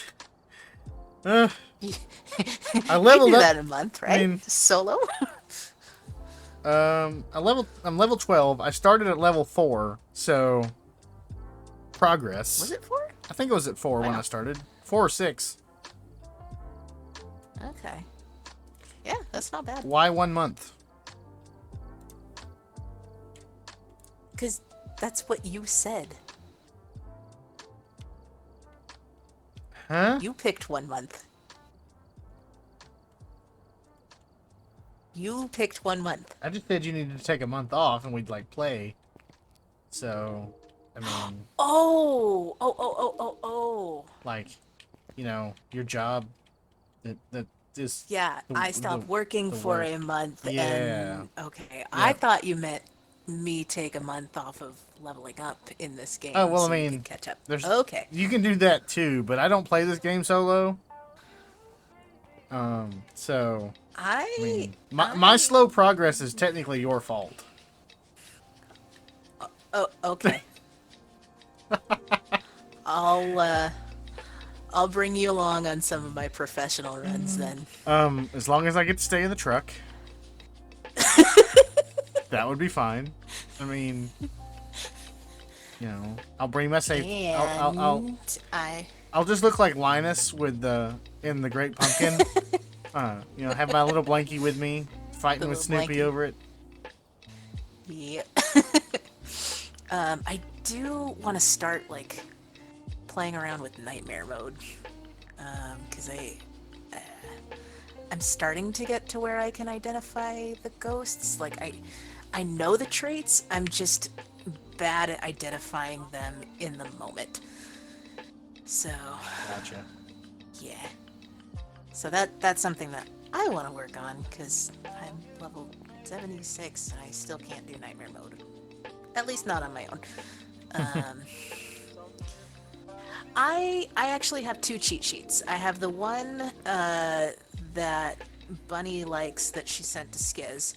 You leveled do up. that in a month, right? mean- Solo? I'm level 12. I started at level 4, so progress. Was it 4? I think it was at 4 when Wow. I started. 4 or 6. Okay. Yeah, that's not bad. Why 1 month? Because that's what you said. Huh? You picked 1 month. You picked 1 month. I just said you needed to take a month off and we'd like play. So, I mean, Oh. like, you know, your job that is Yeah, I stopped working the for work. a month Yeah. and okay. Yeah. I thought you meant me take a month off of leveling up in this game Oh well, so I you mean, can catch up. there's Okay. you can do that too, but I don't play this game solo. So I mean, my slow progress is technically your fault. Oh, okay. I'll bring you along on some of my professional runs then. As long as I get to stay in the truck, that would be fine. I mean, you know, I'll bring my safe. I'll just look like Linus with in the Great Pumpkin. You know, have my little blankie with me, fighting with Snoopy blankie. over it. Yeah. I do want to start like playing around with nightmare mode, because I'm starting to get to where I can identify the ghosts. Like I know the traits. I'm just bad at identifying them in the moment. So. Gotcha. Yeah. So that's something that I want to work on because I'm level 76 and I still can't do nightmare mode. At least not on my own. I actually have 2 cheat sheets. I have the one that Bunny likes that she sent to Skiz.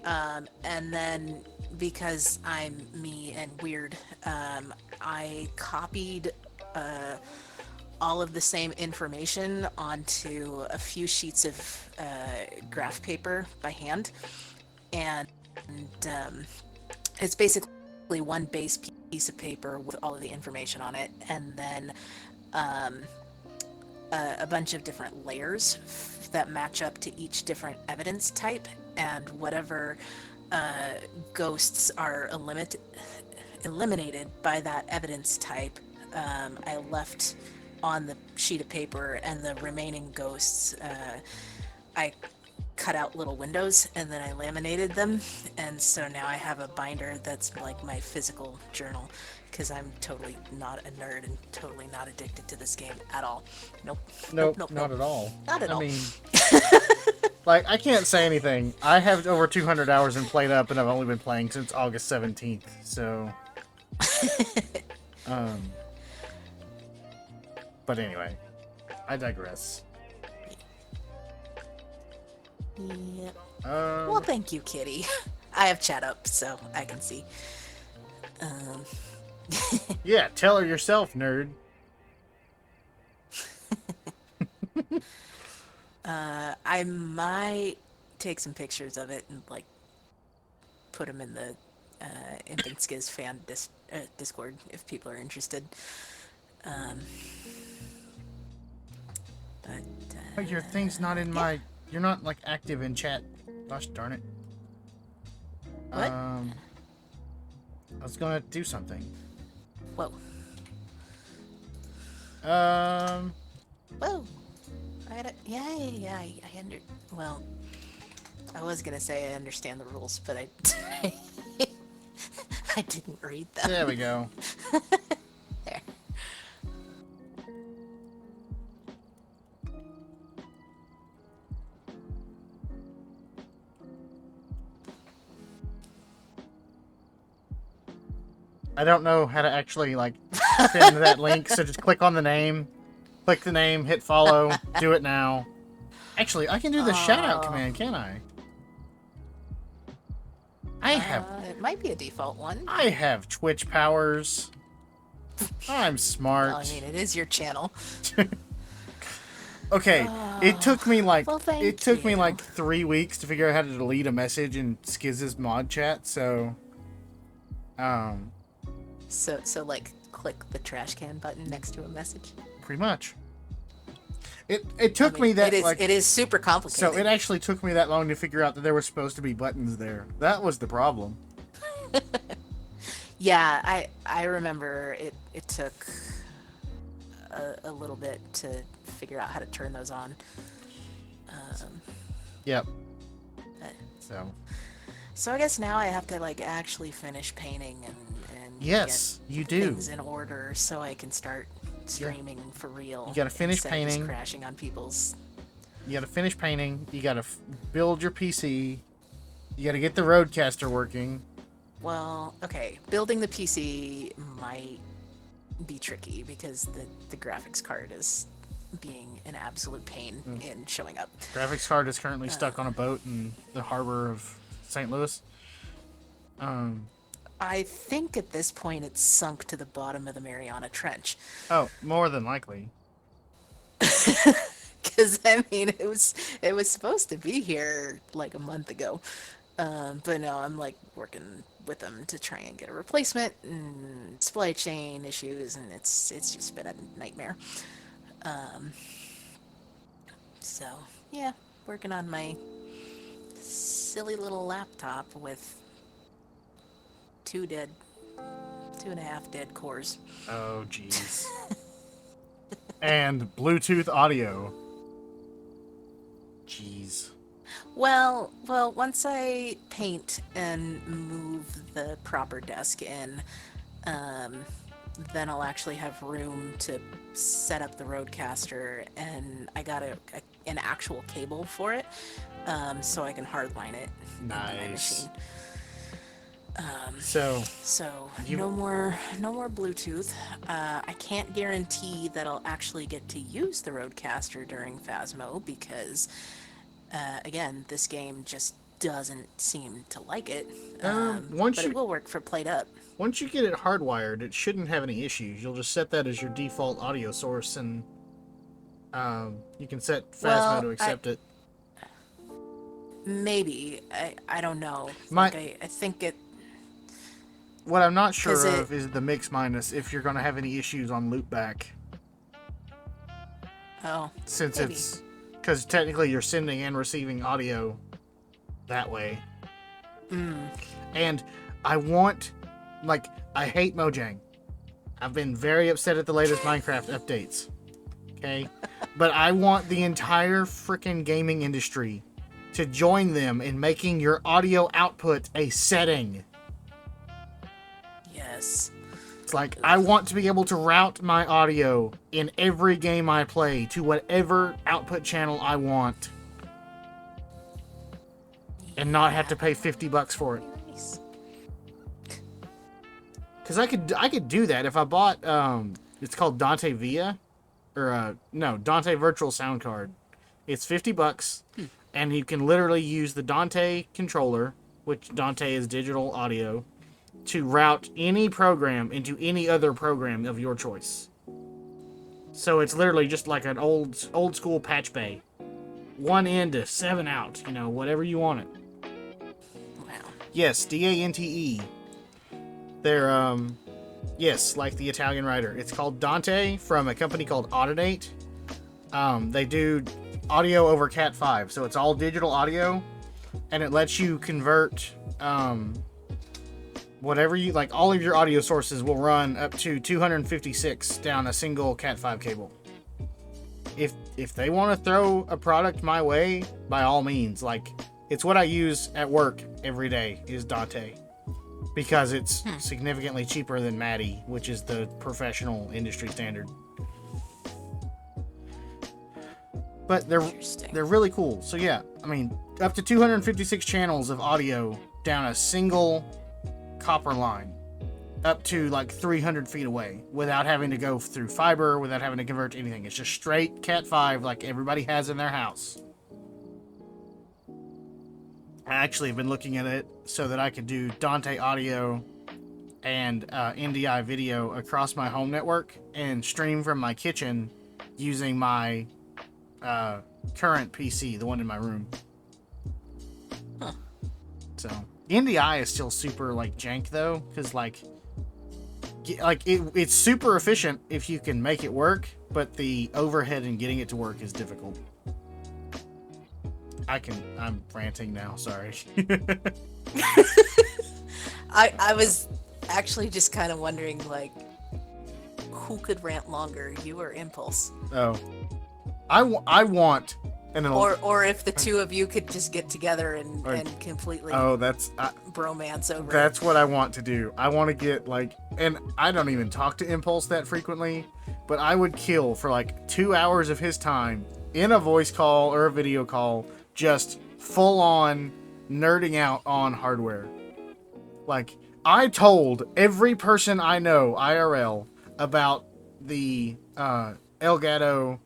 And then because I'm me and weird, I copied all of the same information onto a few sheets of graph paper by hand. And it's basically one base piece of paper with all of the information on it, and then a bunch of different layers that match up to each different evidence type, and whatever ghosts are eliminated by that evidence type, I left on the sheet of paper, and the remaining ghosts, I cut out little windows and then I laminated them, and so now I have a binder that's like my physical journal, because I'm totally not a nerd and totally not addicted to this game at all. Nope, Not at all. Not at all. I mean, like, I can't say anything. I have over 200 hours in Played Up, and I've only been playing since August 17th, so... But anyway, I digress. Yep. Well, thank you, Kitty. I have chat up, so I can see. Yeah, tell her yourself, nerd. I might take some pictures of it and like put them in the Infant Skiz fan Discord if people are interested. But your thing's not in my... You're not, like, active in chat. Gosh darn it. What? I was gonna do something. Whoa. Whoa. I gotta... Yeah, I well, I was gonna say I understand the rules, but I I didn't read them. There we go. There. I don't know how to actually, like, send that link, so just click on the name. Click the name, hit follow, do it now. Actually, I can do the shout-out command, can't I? It might be a default one. I have Twitch powers. I'm smart. Well, I mean, it is your channel. Okay, it took me like well, thank it took me you. like 3 weeks to figure out how to delete a message in Skiz's mod chat, so So like click the trash can button next to a message. pretty much. It took me that it is super complicated. So it actually took me that long to figure out that there were supposed to be buttons there. That was the problem. Yeah, I remember it took a little bit to figure out how to turn those on. Yep. But, So so I guess now I have to like actually finish painting and yes, get you do. things in order so I can start streaming for real. You gotta finish instead of just painting. crashing on people's. You gotta finish painting. You gotta build your PC. You gotta get the Roadcaster working. Well, okay, building the PC might be tricky because the graphics card is being an absolute pain in showing up. Graphics card is currently stuck on a boat in the harbor of St. Louis. I think at this point it's sunk to the bottom of the Mariana Trench. Oh, more than likely. Because I mean, it was supposed to be here like a month ago, but no, I'm like working with them to try and get a replacement and supply chain issues, and it's just been a nightmare. So yeah, working on my silly little laptop with 2.5 dead cores. Oh, jeez. And Bluetooth audio. Jeez. Well, once I paint and move the proper desk in, then I'll actually have room to set up the Roadcaster, and I got an actual cable for it, so I can hardline it into my Nice. machine. So, So You- no more Bluetooth. I can't guarantee that I'll actually get to use the Roadcaster during Phasmo because, again, this game just doesn't seem to like it. once But you- it will work for Played Up. once you get it hardwired, it shouldn't have any issues. You'll just set that as your default audio source, and you can set Phasmo Well, to accept it. Maybe. I don't know. My- Like, I think it. What I'm not sure 'Cause it- of is the mix minus if you're going to have any issues on loopback. Oh. Since Maybe. it's... Because technically you're sending and receiving audio that way. And I want... Like, I hate Mojang. I've been very upset at the latest Minecraft updates. Okay? But I want the entire freaking gaming industry to join them in making your audio output a setting. Yes. It's like, I want to be able to route my audio in every game I play to whatever output channel I want. And not have to pay $50 for it. Nice. Because I could do that if I bought, it's called Dante Via. Or, no, Dante Virtual Sound Card. It's $50, and you can literally use the Dante controller, which Dante is digital audio, to route any program into any other program of your choice. So it's literally just like an old school patch bay. 1 in to 7 out, whatever you want it. Wow. Yes, Dante. They're, yes, like the Italian writer. It's called Dante from a company called Audinate. They do audio over Cat5, so it's all digital audio, and it lets you convert, whatever you like. All of your audio sources will run up to 256 down a single Cat5 cable. If they want to throw a product my way, by all means. Like, it's what I use at work every day is Dante, because it's significantly cheaper than Maddie, which is the professional industry standard. But Interesting. they're really cool. So yeah, I mean, up to 256 channels of audio down a single copper line, up to like 300 feet away, without having to go through fiber, without having to convert to anything. It's just straight Cat5 like everybody has in their house. I actually have been looking at it so that I could do Dante audio and NDI video across my home network and stream from my kitchen using my current PC, the one in my room. Huh. So NDI is still super like jank though, because it's super efficient if you can make it work, but the overhead in getting it to work is difficult. I'm ranting now, sorry. I was actually just kind of wondering, like, who could rant longer, you or Impulse? Oh, I want an Or if the two of you could just get together and, Or- and completely that's bromance over that's what I want to do. I want to get like, and I don't even talk to Impulse that frequently, but I would kill for like 2 hours of his time in a voice call or a video call, just full on nerding out on hardware. Like, I told every person I know IRL about the Elgato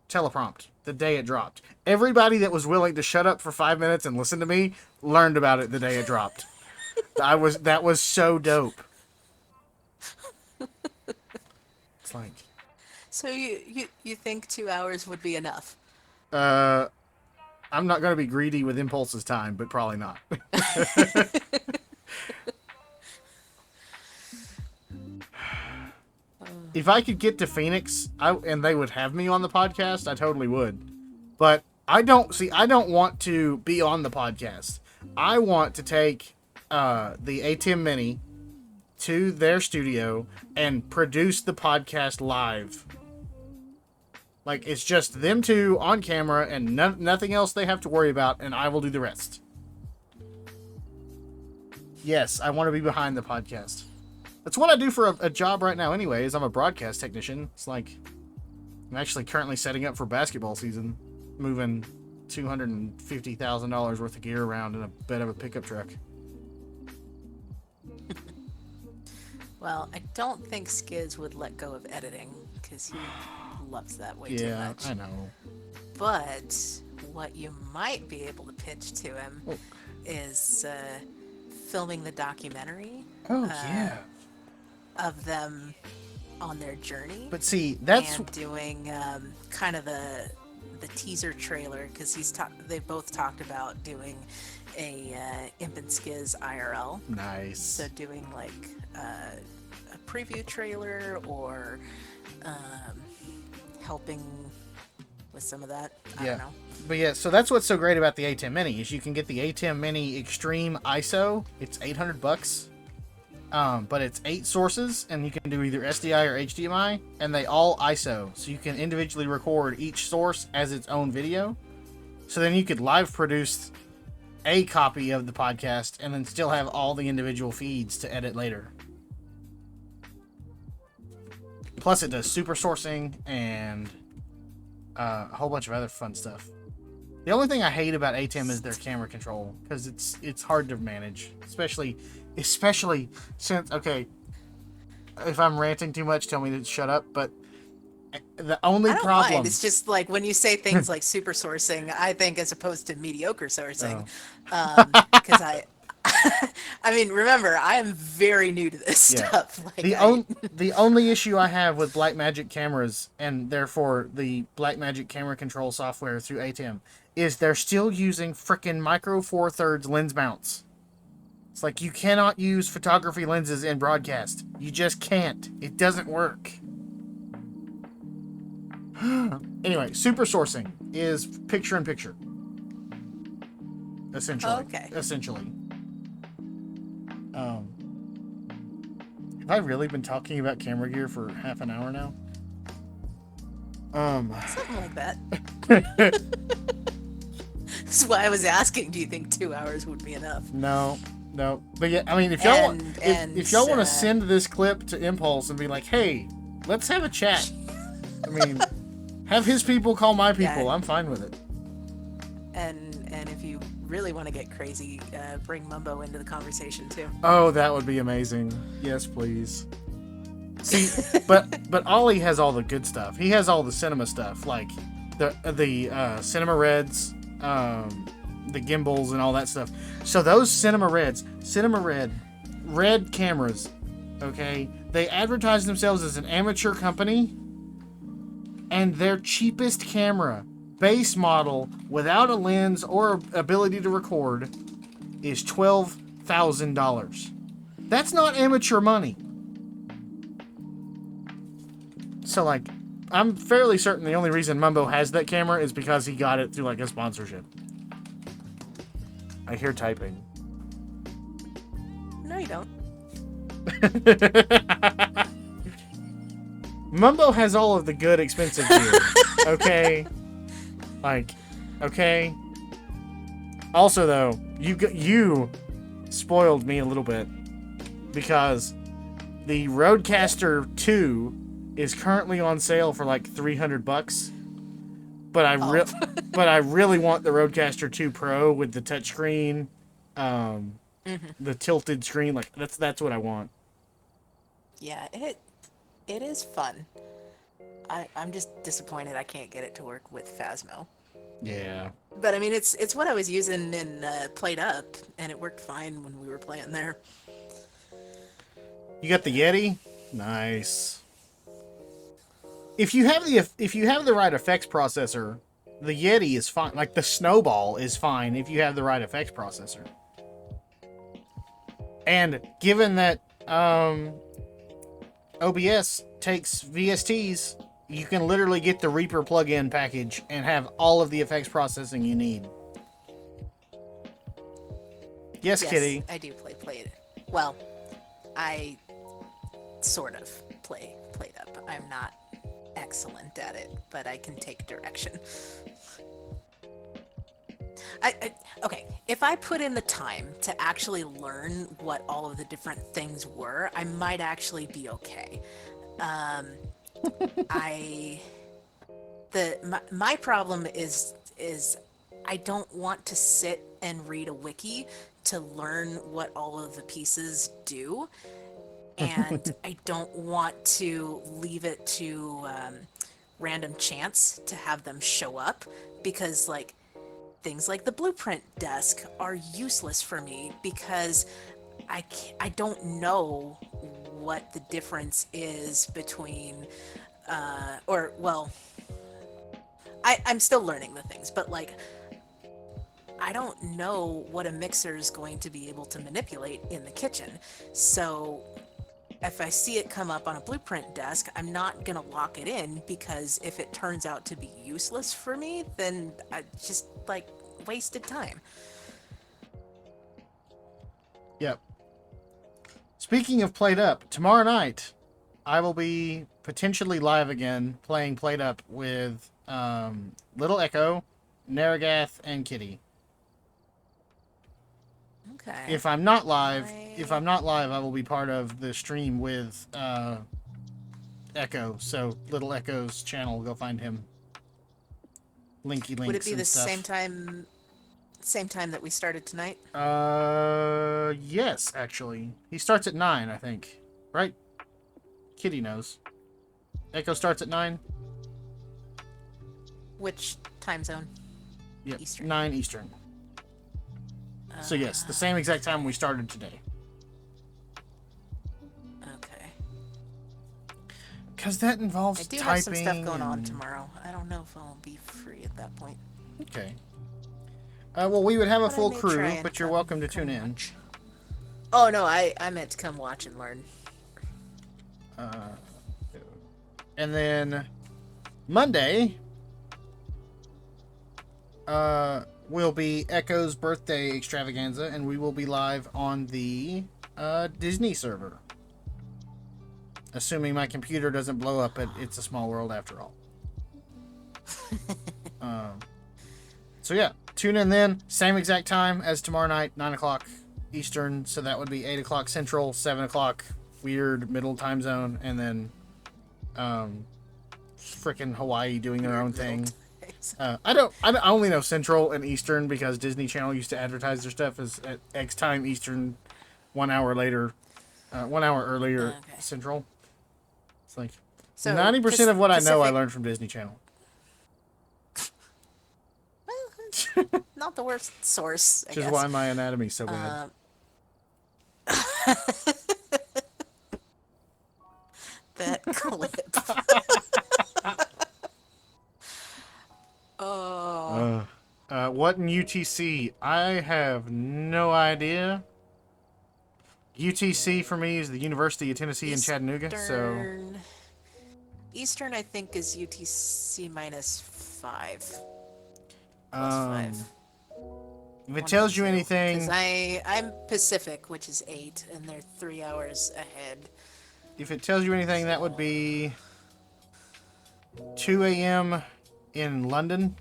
teleprompt the day it dropped. Everybody that was willing to shut up for 5 minutes and listen to me learned about it the day it dropped. That was so dope. It's like, So you think 2 hours would be enough? I'm not going to be greedy with Impulse's time, but probably not. If I could get to Phoenix, and they would have me on the podcast, I totally would. But I don't want to be on the podcast. I want to take the ATEM Mini to their studio and produce the podcast live. Like, it's just them two on camera and nothing else they have to worry about, and I will do the rest. Yes, I want to be behind the podcast. That's what I do for a job right now anyways. I'm a broadcast technician. It's like, I'm actually currently setting up for basketball season, moving $250,000 worth of gear around in a bed of a pickup truck. Well, I don't think Skiz would let go of editing, because he loves that way too Yeah, much. I know. But what you might be able to pitch to him is filming the documentary. Oh, yeah. Of them on their journey. But see, that's... And doing kind of the teaser trailer, because they both talked about doing a Imp and Skiz IRL. Nice. So doing like a preview trailer or helping with some of that. I don't know. But yeah, so that's what's so great about the ATEM Mini is you can get the ATEM Mini Extreme ISO. It's $800. But it's 8 sources, and you can do either SDI or HDMI, and they all ISO, so you can individually record each source as its own video. So then you could live produce a copy of the podcast, and then still have all the individual feeds to edit later. Plus, it does super sourcing and a whole bunch of other fun stuff. The only thing I hate about ATEM is their camera control, because it's hard to manage, especially since, okay, if I'm ranting too much, tell me to shut up, but the only I don't problem... mind. It's just like when you say things like super sourcing, I think as opposed to mediocre sourcing. Because I mean, remember, I am very new to this stuff. Like the only issue I have with Blackmagic cameras, and therefore the Blackmagic camera control software through ATEM, is they're still using frickin' Micro Four Thirds lens mounts. It's like, you cannot use photography lenses in broadcast. You just can't. It doesn't work. Anyway, super sourcing is picture-in-picture. Essentially. Okay. Essentially. Have I really been talking about camera gear for half an hour now? Something like that. That's why I was asking, do you think 2 hours would be enough? No. But yeah, I mean, if y'all if y'all want to send this clip to Impulse and be like, hey, let's have a chat. I mean, have his people call my people. Yeah. I'm fine with it. And if you really want to get crazy, bring Mumbo into the conversation too. Oh, that would be amazing. Yes, please. See, but Ollie has all the good stuff. He has all the cinema stuff, like the Cinema Reds, the gimbals and all that stuff. So those Cinema Red cameras, okay, they advertise themselves as an amateur company, and their cheapest camera, base model, without a lens or ability to record, is $12,000. That's not amateur money. So, like, I'm fairly certain the only reason Mumbo has that camera is because he got it through, like, a sponsorship. I hear typing. No, you don't. Mumbo has all of the good, expensive gear. Okay? Like, okay? Also, though, you spoiled me a little bit because the Roadcaster 2 is currently on sale for like $300. But but I really want the Roadcaster 2 Pro with the touchscreen, the tilted screen. Like that's what I want. Yeah, it is fun. I'm just disappointed I can't get it to work with Phasmo. Yeah. But I mean, it's what I was using in Played Up, and it worked fine when we were playing there. You got the Yeti? Nice. If you have the right effects processor, the Yeti is fine. Like the Snowball is fine if you have the right effects processor. And given that OBS takes VSTs, you can literally get the Reaper plugin package and have all of the effects processing you need. Yes, Kitty. I do play Played. Well, I sort of Played Up. I'm not excellent at it, but I can take direction. Okay, if I put in the time to actually learn what all of the different things were, I might actually be okay. My problem is I don't want to sit and read a wiki to learn what all of the pieces do, and I don't want to leave it to random chance to have them show up, because like things like the blueprint desk are useless for me because I don't know what the difference is between I'm still learning the things, but like I don't know what a mixer is going to be able to manipulate in the kitchen. So if I see it come up on a blueprint desk, I'm not gonna lock it in, because if it turns out to be useless for me, then I just like wasted time. Yep. Speaking of Played Up, tomorrow night I will be potentially live again playing Played Up with Little Echo, Narragath, and Kitty. Okay. If I'm not live, I will be part of the stream with Echo. So Little Echo's channel, go find him. Linky links. Would it be and the stuff. same time that we started tonight? Yes, actually. He starts at 9, I think. Right? Kitty knows. Echo starts at 9. Which time zone? Yep, Eastern. 9 Eastern. So yes, the same exact time we started today. Okay. Because that involves I do typing have some stuff going on and- tomorrow. I don't know if I'll be free at that point. Okay. Well, we would have a But I full may crew, try and but you're come- welcome to come tune in. watch. Oh no, I meant to come watch and learn. And then Monday will be Echo's birthday extravaganza, and we will be live on the Disney server. Assuming my computer doesn't blow up at It's a Small World after all. So yeah, tune in then. Same exact time as tomorrow night, 9 o'clock Eastern. So that would be 8 o'clock Central, 7 o'clock weird middle time zone, and then frickin' Hawaii doing their own thing. I only know Central and Eastern because Disney Channel used to advertise their stuff as at X time Eastern, 1 hour later, 1 hour earlier Okay. Central. It's like So 90% of what I know I Pacific- learned from Disney Channel. Well, not the worst source, I Which is guess. why my anatomy's so bad. That clip. Oh. What in UTC? I have no idea. UTC for me is the University of Tennessee in Chattanooga. So Eastern, I think, is UTC -5. +5. If it tells you anything, Because I'm Pacific, which is 8, and they're 3 hours ahead. if it tells you anything, that would be 2 a.m. in London.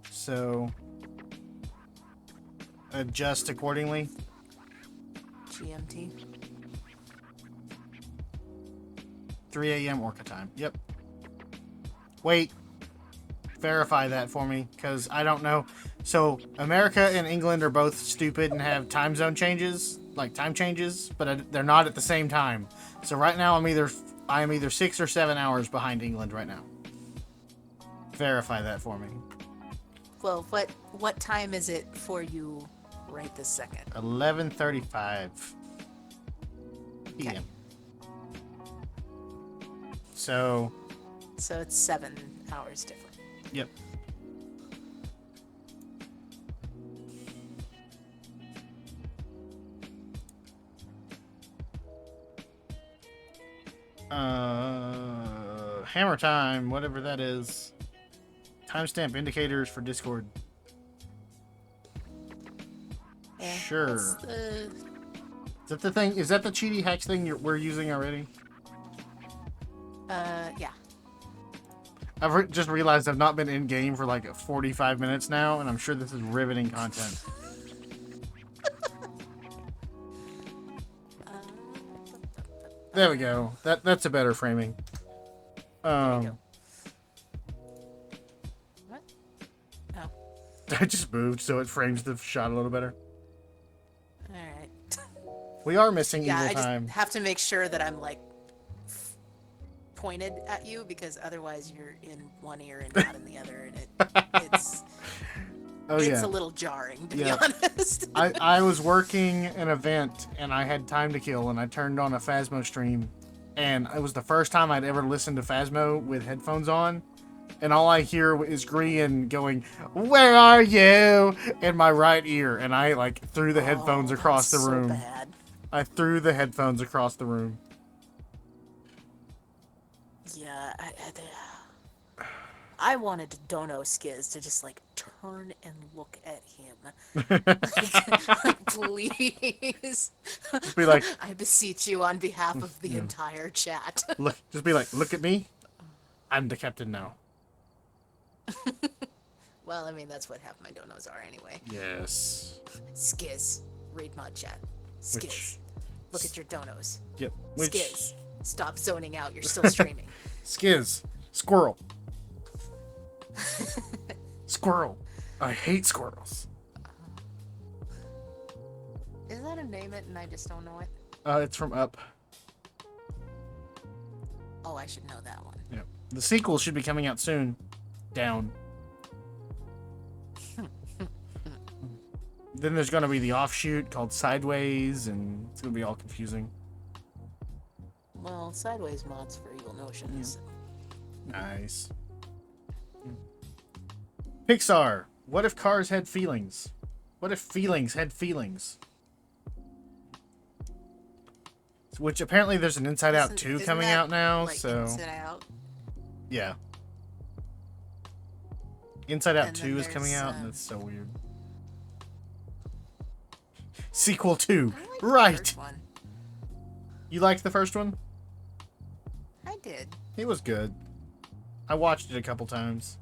So adjust accordingly. GMT. 3 a.m. Orca time. Yep. Wait. Verify that for me, because I don't know. So America and England are both stupid and have time zone changes, like time changes, but they're not at the same time. So right now I'm either 6 or 7 hours behind England right now. Verify that for me. Well, what time is it for you right this second? 11:35 p.m. Okay. So, So it's 7 hours different. yep. Hammer time, whatever that is. Timestamp indicators for Discord. Yeah, Sure. that's the- Is that the thing? Is that the cheaty hacks thing we're using already? yeah. I've just realized I've not been in game for like 45 minutes now, and I'm sure this is riveting content. There we go. That's a better framing. go. What? Oh, I just moved so it frames the shot a little better. alright. We are missing Yeah, evil I just time. have to make sure that I'm like pointed at you, because otherwise you're in one ear and not in the other, and it's Oh it's yeah. a little jarring, to Yeah. be honest. I was working an event and I had time to kill and I turned on a Phasmo stream, and it was the first time I'd ever listened to Phasmo with headphones on, and all I hear is Grian going, "Where are you?" in my right ear, and I like threw the headphones across the that's room. So bad. I threw the headphones across the room. Yeah, I wanted Dono Skiz to just like turn and look at him. Like, please. Be like, I beseech you on behalf of the entire chat. just be like, "Look at me. I'm the captain now." Well, I mean, that's what half my donos are anyway. Yes. Skiz, read mod chat. Skiz, Which- look at your donos. Yep. Skiz, stop zoning out. You're still streaming. Skiz. Squirrel. Squirrel. I hate squirrels. Is that a name it and I just don't know it? It's from Up. Oh, I should know that one. Yep. The sequel should be coming out soon. Down. Then there's going to be the offshoot called Sideways, and it's going to be all confusing. Well, sideways mods for Evil Notions. Nice. Pixar. What if cars had feelings? What if feelings had feelings? Which apparently there's an Inside Out 2 Isn't coming that, out now, like, so Inside Out? yeah. Inside Out And 2 then is coming there's, out, and that's so weird. Sequel 2. I like the Right. first one. You liked the first one? I did. It was good. I watched it a couple times.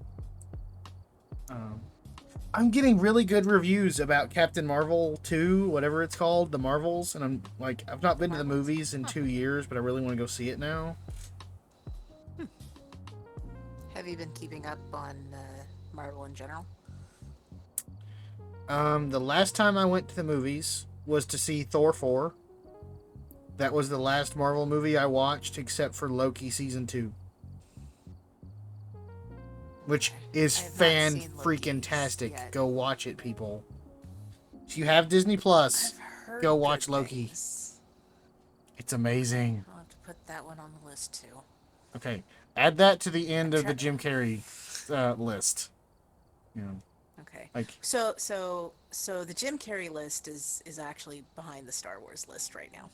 I'm getting really good reviews about Captain Marvel 2, whatever it's called, the Marvels, and I'm like, I've not been to the movies in 2 years, but I really want to go see it now. Have you been keeping up on Marvel in general? The last time I went to the movies was to see Thor 4. That was the last Marvel movie I watched, except for Loki Season 2. Which is I have not seen fan-freaking-tastic. Loki yet. Go watch it, people. If you have Disney Plus, I've heard go good watch Loki. things. It's amazing. I'll have to put that one on the list too. Okay, add that to the end of the try- Jim Carrey list. You know, Okay. like, So the Jim Carrey list is actually behind the Star Wars list right now.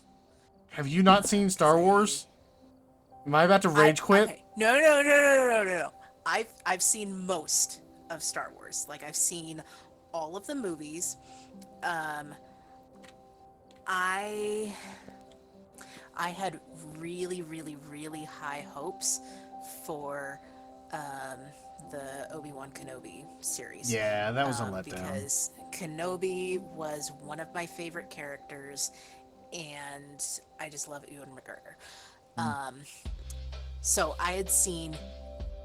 have you not seen Star Wars? Am I about to rage quit? Okay. No. I've seen most of Star Wars. Like, I've seen all of the movies. I had really, really, really high hopes for the Obi-Wan Kenobi series. Yeah, that was a letdown. Because Kenobi was one of my favorite characters, and I just love Ewan McGregor. So I had seen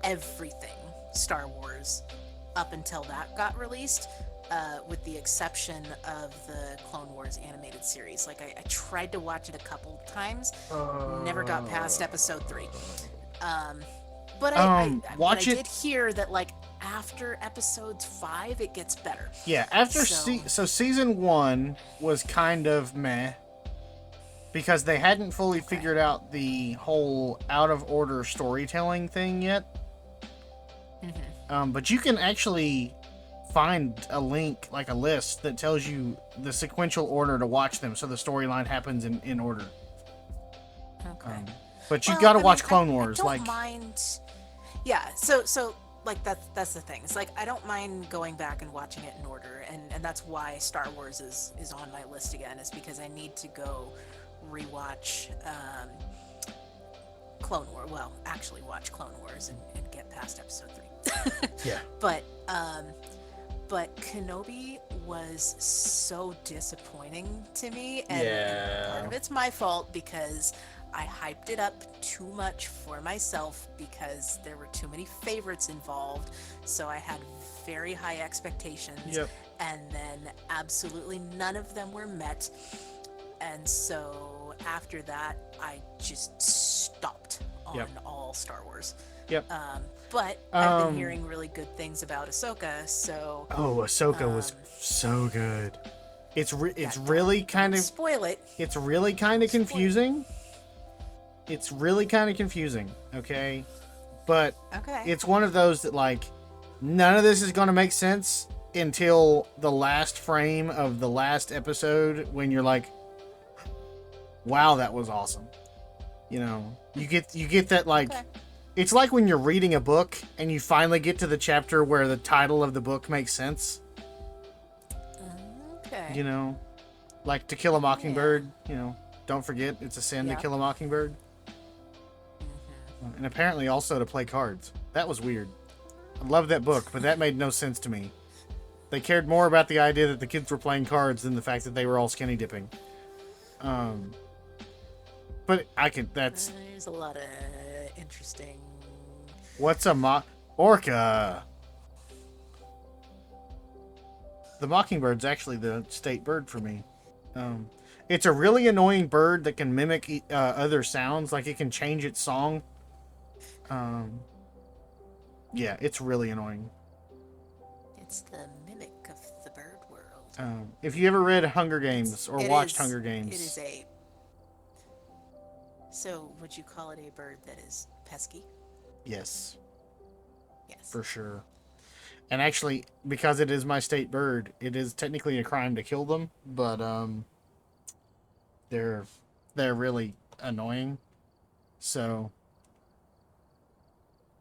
everything Star Wars up until that got released, with the exception of the Clone Wars animated series. Like, I tried to watch it a couple times, never got past episode 3. But I did hear that, like, after episode 5, it gets better. Yeah, so season 1 was kind of meh, because they hadn't fully figured out the whole out of order storytelling thing yet. But you can actually find a link, like a list, that tells you the sequential order to watch them, so the storyline happens in order. Okay. But you gotta watch Clone Wars. I don't mind. Yeah, so like that's the thing. It's like, I don't mind going back and watching it in order, and that's why Star Wars is on my list again, is because I need to go rewatch Clone Wars. Well, actually watch Clone Wars and get past episode 3. Yeah. But Kenobi was so disappointing to me, and part of it's my fault because I hyped it up too much for myself because there were too many favorites involved, so I had very high expectations. Yep. And then absolutely none of them were met, and so after that I just stopped on all Star Wars. Yep. But I've been hearing really good things about Ahsoka, so... Oh, Ahsoka was so good. It's really kind of... Spoil it. It's really kind of confusing. It's really kind of confusing, okay? But it's one of those that, like, none of this is going to make sense until the last frame of the last episode, when you're like, wow, that was awesome. You know, you get that, like... It's like when you're reading a book and you finally get to the chapter where the title of the book makes sense. Okay. You know, like To Kill a Mockingbird, you know, don't forget it's a sin to kill a mockingbird. And apparently also to play cards. That was weird. I love that book, but that made no sense to me. They cared more about the idea that the kids were playing cards than the fact that they were all skinny dipping. But that's... There's a lot of interesting... What's a orca? The mockingbird's actually the state bird for me. It's a really annoying bird that can mimic other sounds. Like, it can change its song. Yeah, it's really annoying. It's the mimic of the bird world. If you ever read Hunger Games or watched Hunger Games... It is a... So, would you call it a bird that is pesky? Yes. Yes. For sure. And actually, because it is my state bird, it is technically a crime to kill them, but they're really annoying. So...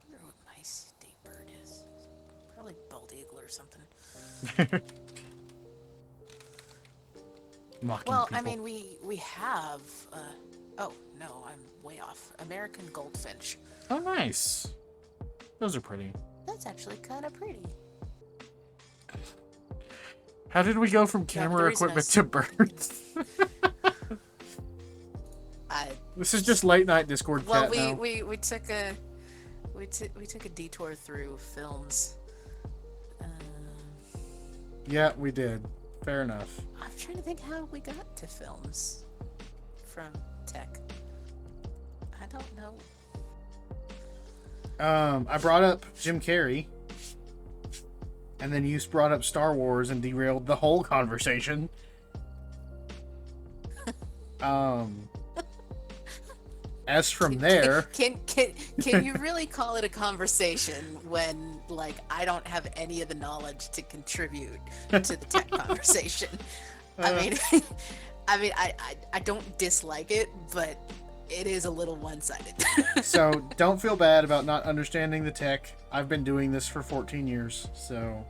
I wonder what my state bird is. Probably bald eagle or something. Well, people. I mean, we have... oh, no, I'm way off. American goldfinch. Oh, nice. Those are pretty. That's actually kind of pretty. How did we go from camera equipment to birds? This is just late night Discord chat now. we took a detour through films. Yeah, we did. Fair enough. I'm trying to think how we got to films from tech. I don't know. I brought up Jim Carrey, and then you brought up Star Wars and derailed the whole conversation. As from there, can you really call it a conversation when, like, I don't have any of the knowledge to contribute to the tech conversation? I mean, I don't dislike it, but it is a little one-sided. So don't feel bad about not understanding the tech. I've been doing this for 14 years, so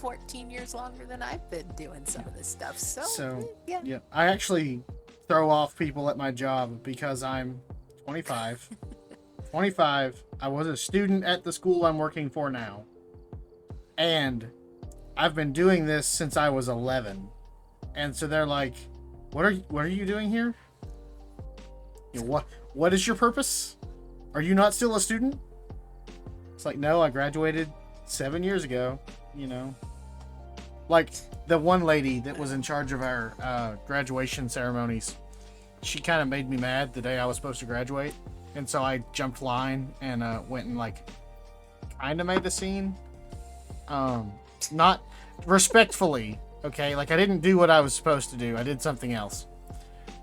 14 years longer than I've been doing some of this stuff. So, yeah. Yeah, I actually throw off people at my job because I'm 25. 25. I was a student at the school I'm working for now. And I've been doing this since I was 11. And so they're like, what are you doing here? You know, what is your purpose? Are you not still a student? It's like, no, I graduated 7 years ago, you know. Like the one lady that was in charge of our graduation ceremonies, she kind of made me mad the day I was supposed to graduate. And so I jumped line and went and like kind of made the scene. Not respectfully, okay? Like I didn't do what I was supposed to do. I did something else.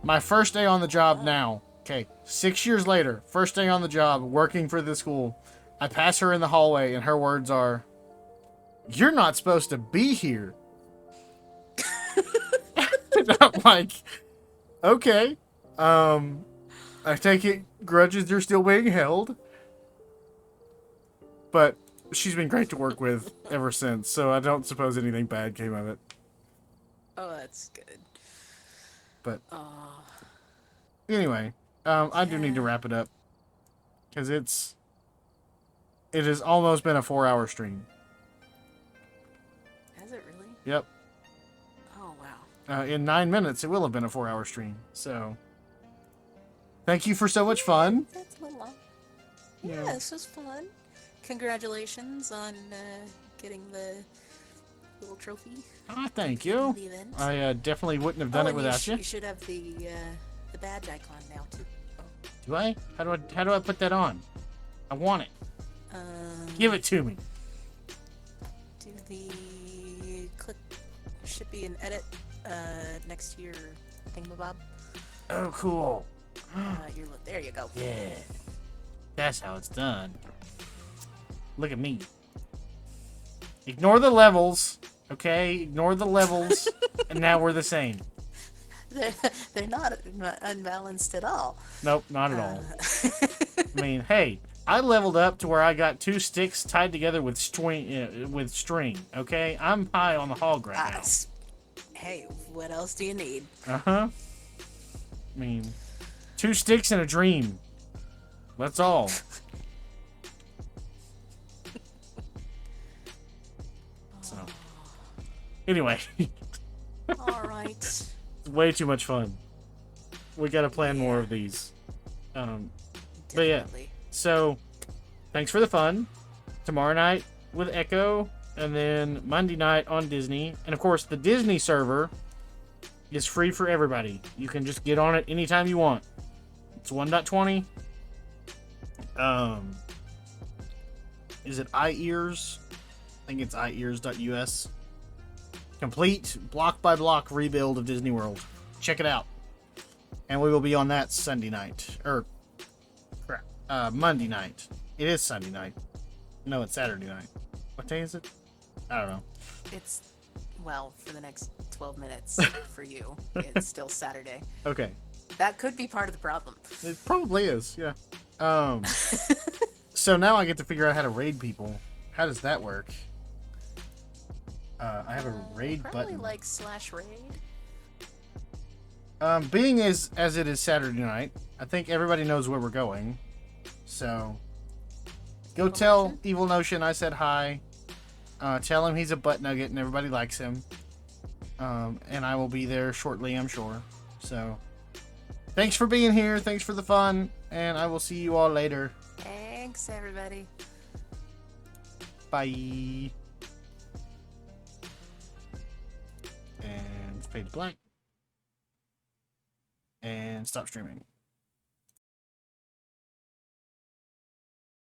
My first day on the job now, okay, 6 years later, first day on the job, working for the school, I pass her in the hallway and her words are, "You're not supposed to be here." And I'm like, okay. I take it grudges are still being held. But she's been great to work with ever since, so I don't suppose anything bad came of it. Oh, that's good. But Oh, anyway, I do need to wrap it up. Because it has almost been a 4-hour stream. has it really? Yep. Oh, wow. In 9 minutes, it will have been a 4-hour stream. So, thank you for so much fun. That's a little long. Yeah, Yeah. this was fun. Congratulations on getting the little trophy. Ah, thank you. The event. I definitely wouldn't have done it and without you. You should have the badge icon now too. Do I? How do I put that on? I want it. Give it to me. Do the click. Should be an edit next to your thingamabob. Oh, cool. There you go. Yeah. That's how it's done. Look at me. Ignore the levels. Okay? Ignore the levels. And now we're the same. They're not unbalanced at all. Nope, not at all. I mean, hey, I leveled up to where I got 2 sticks tied together with string. Okay? I'm high on the hog right now. Hey, what else do you need? Uh-huh. I mean, 2 sticks and a dream. That's all. So, anyway, All right. way too much fun. We gotta plan more of these. But yeah, Definitely. so thanks for the fun. Tomorrow night with Echo, and then Monday night on Disney. And of course, the Disney server is free for everybody. You can just get on it anytime you want. It's 1.20. Is it iEars? I think it's iEars.us. Complete block by block rebuild of Disney World. Check it out. And we will be on that Sunday night. Monday night. It is Sunday night. No, it's Saturday night. What day is it? I don't know. It's, well, for the next 12 minutes for you, it's still Saturday. Okay. That could be part of the problem. It probably is, yeah. So now I get to figure out how to raid people. How does that work? I have a raid Probably button. like /raid. Being as it is Saturday night, I think everybody knows where we're going. So, go tell Evil Notion I said hi. Tell him he's a butt nugget and everybody likes him. And I will be there shortly, I'm sure. So, thanks for being here. Thanks for the fun. And I will see you all later. Thanks, everybody. Bye. And fade to black. And stop streaming.